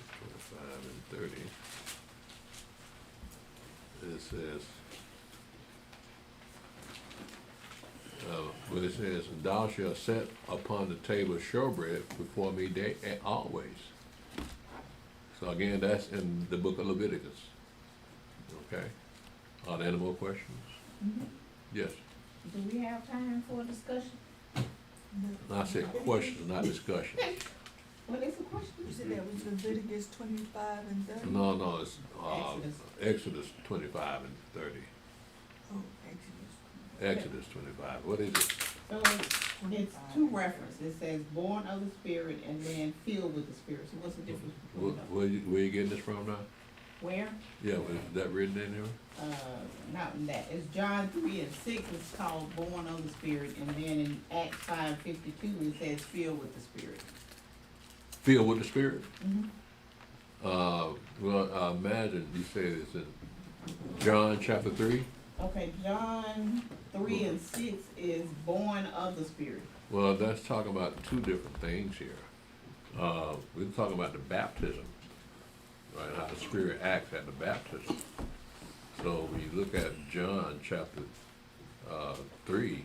Exodus 25 and 30. It says, but it says, thou shalt set upon the table showbread before me day and always. So again, that's in the book of Leviticus. Okay? Are there any more questions? Mm-hmm. Yes. Do we have time for a discussion? I said questions, not discussion. What is the question? You said that was Leviticus 25 and 30? No, it's Exodus. Exodus 25 and 30. Oh, Exodus. Exodus 25. What is it? So it's two references. It says born of the Spirit and then filled with the Spirit. So what's the difference between those? Where you getting this from now? Where? Yeah, was that written in here? Not in that. It's John 3 and 6. It's called born of the Spirit, and then in Acts 5:52 it says filled with the Spirit. Filled with the Spirit? Mm-hmm. Well, I imagine you say it's in John chapter 3. Okay, John 3 and 6 is born of the Spirit. Well, that's talking about two different things here. We're talking about the baptism, right? How the Spirit acts at the baptism. So when you look at John chapter 3,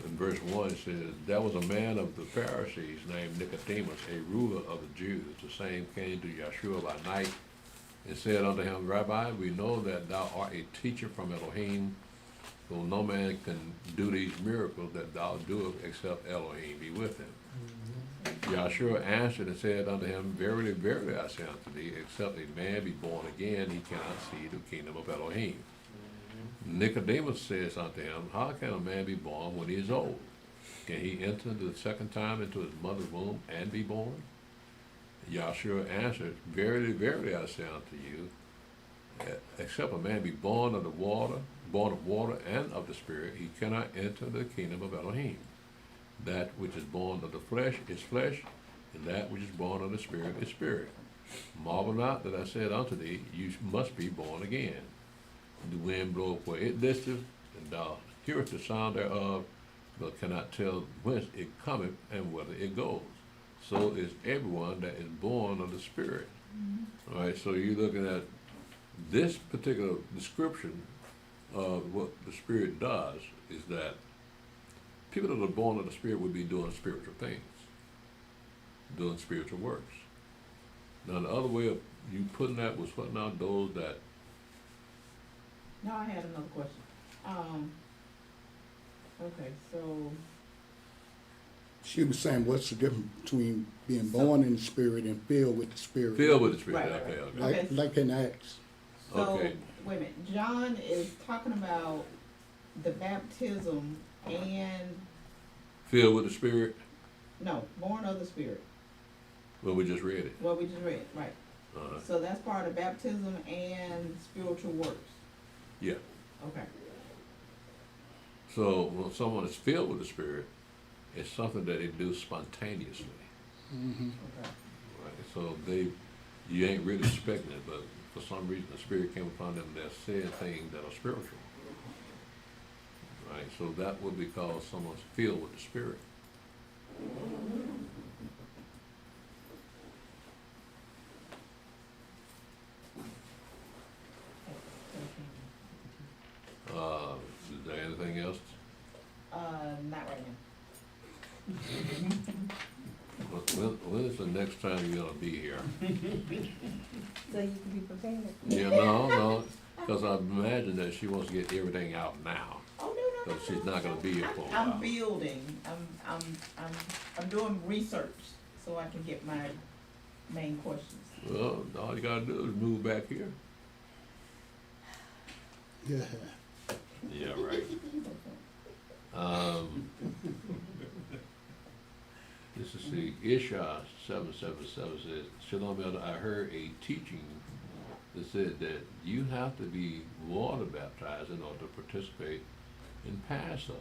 in verse 1 it says, there was a man of the Pharisees named Nicodemus, a ruler of the Jews. The same came to Yeshua by night and said unto him, Rabbi, we know that thou art a teacher from Elohim, though no man can do these miracles that thou doest except Elohim be with him. Yeshua answered and said unto him, Verily, verily, I say unto thee, except a man be born again, he cannot see the kingdom of Elohim. Nicodemus says unto him, How can a man be born when he is old? Can he enter the second time into his mother's womb and be born? Yeshua answered, Verily, verily, I say unto you, except a man be born of water and of the Spirit, he cannot enter the kingdom of Elohim. That which is born of the flesh is flesh, and that which is born of the Spirit is spirit. Marvel not that I said unto thee, You must be born again. The wind bloweth where it listeth, and thou hearest the sound thereof, but cannot tell whence it cometh and whither it goes. So is everyone that is born of the Spirit. Mm-hmm. All right, so you're looking at this particular description of what the Spirit does is that people that are born of the Spirit would be doing spiritual things, doing spiritual works. Now, the other way of you putting that was putting out those that. No, I had another question. Okay, so. She was saying, what's the difference between being born in the Spirit and filled with the Spirit? Filled with the Spirit, Right, okay, right. okay. Okay. Like in Acts. So, Okay. wait a minute. John is talking about the baptism and, Filled with the Spirit? no, born of the Spirit. Well, we just read it. Well, we just read, right. Uh-huh. So that's part of baptism and spiritual works. Yeah. Okay. So when someone is filled with the Spirit, it's something that they do spontaneously. Mm-hmm. Okay. Right? So you ain't really expecting it, but for some reason the Spirit came upon them. They're saying things that are spiritual. Right? So that would be called someone's filled with the Spirit. Is there anything else? Not right now. When is the next time you're gonna be here? So you can be prepared. Yeah, no, because I imagine that she wants to get everything out now. Oh, no. So she's not gonna be here for a I'm while. building. I'm doing research so I can get my main questions. Well, all you gotta do is move back here. Yeah. Yeah, right. This is the Isha 777 says, Shalom, Elder, I heard a teaching that said that you have to be water baptized in order to participate in Passover.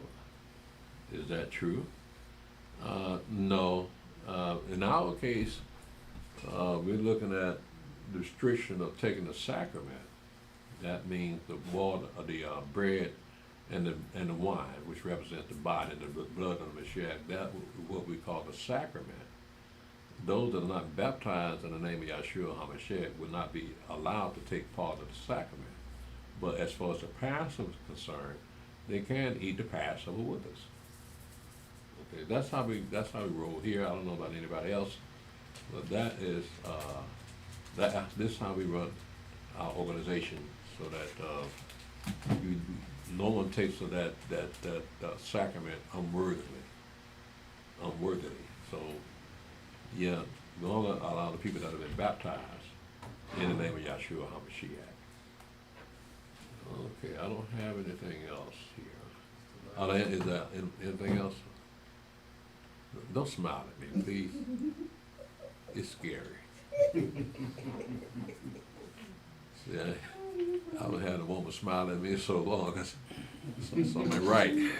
Is that true? No. In our case, we're looking at the restriction of taking the sacrament. That means the water, the bread, and the wine, which represents the body and the blood of the Mashiach. That is what we call the sacrament. Those that are not baptized in the name of Yeshua HaMashiach would not be allowed to take part of the sacrament. But as far as the Passover is concerned, they can eat the Passover with us. Okay, that's how we roll here. I don't know about anybody else, but that is this is how we run our organization, so that no one takes of that sacrament unworthily. So, yeah, we're only allow the people that have been baptized in the name of Yeshua HaMashiach. Okay, I don't have anything else here. Is that anything else? Don't smile at me, please. It's scary. See, I haven't had a woman smile at me so long. That's something right.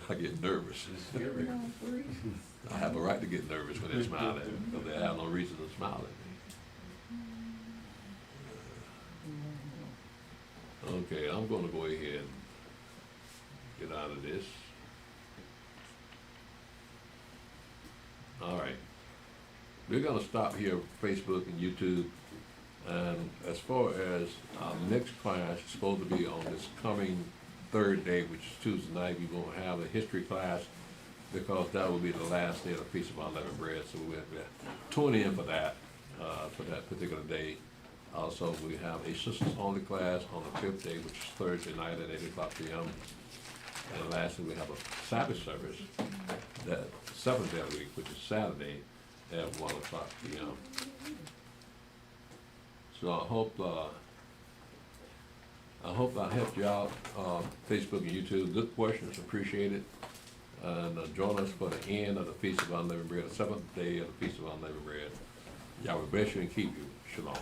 I get nervous. I have a right to get nervous when they smile at me, because they have no reason to smile at me. Okay, I'm gonna go ahead and get out of this. All right. We're gonna stop here, Facebook and YouTube. And as far as our next class is supposed to be on this coming third day, which is Tuesday night, we're gonna have a history class, because that will be the last day of the Feast of Unleavened Bread. So we'll have to tune in for that particular day. Also, we have a sisters only class on the fifth day, which is Thursday night at 8:00 p.m. And lastly, we have a Sabbath service, that seventh day of the week, which is Saturday at 1:00 p.m. So I hope I helped you out, Facebook and YouTube. Good questions, appreciate it. And join us for the end of the Feast of Unleavened Bread, the seventh day of the Feast of Unleavened Bread. Yahweh bless you and keep you. Shalom.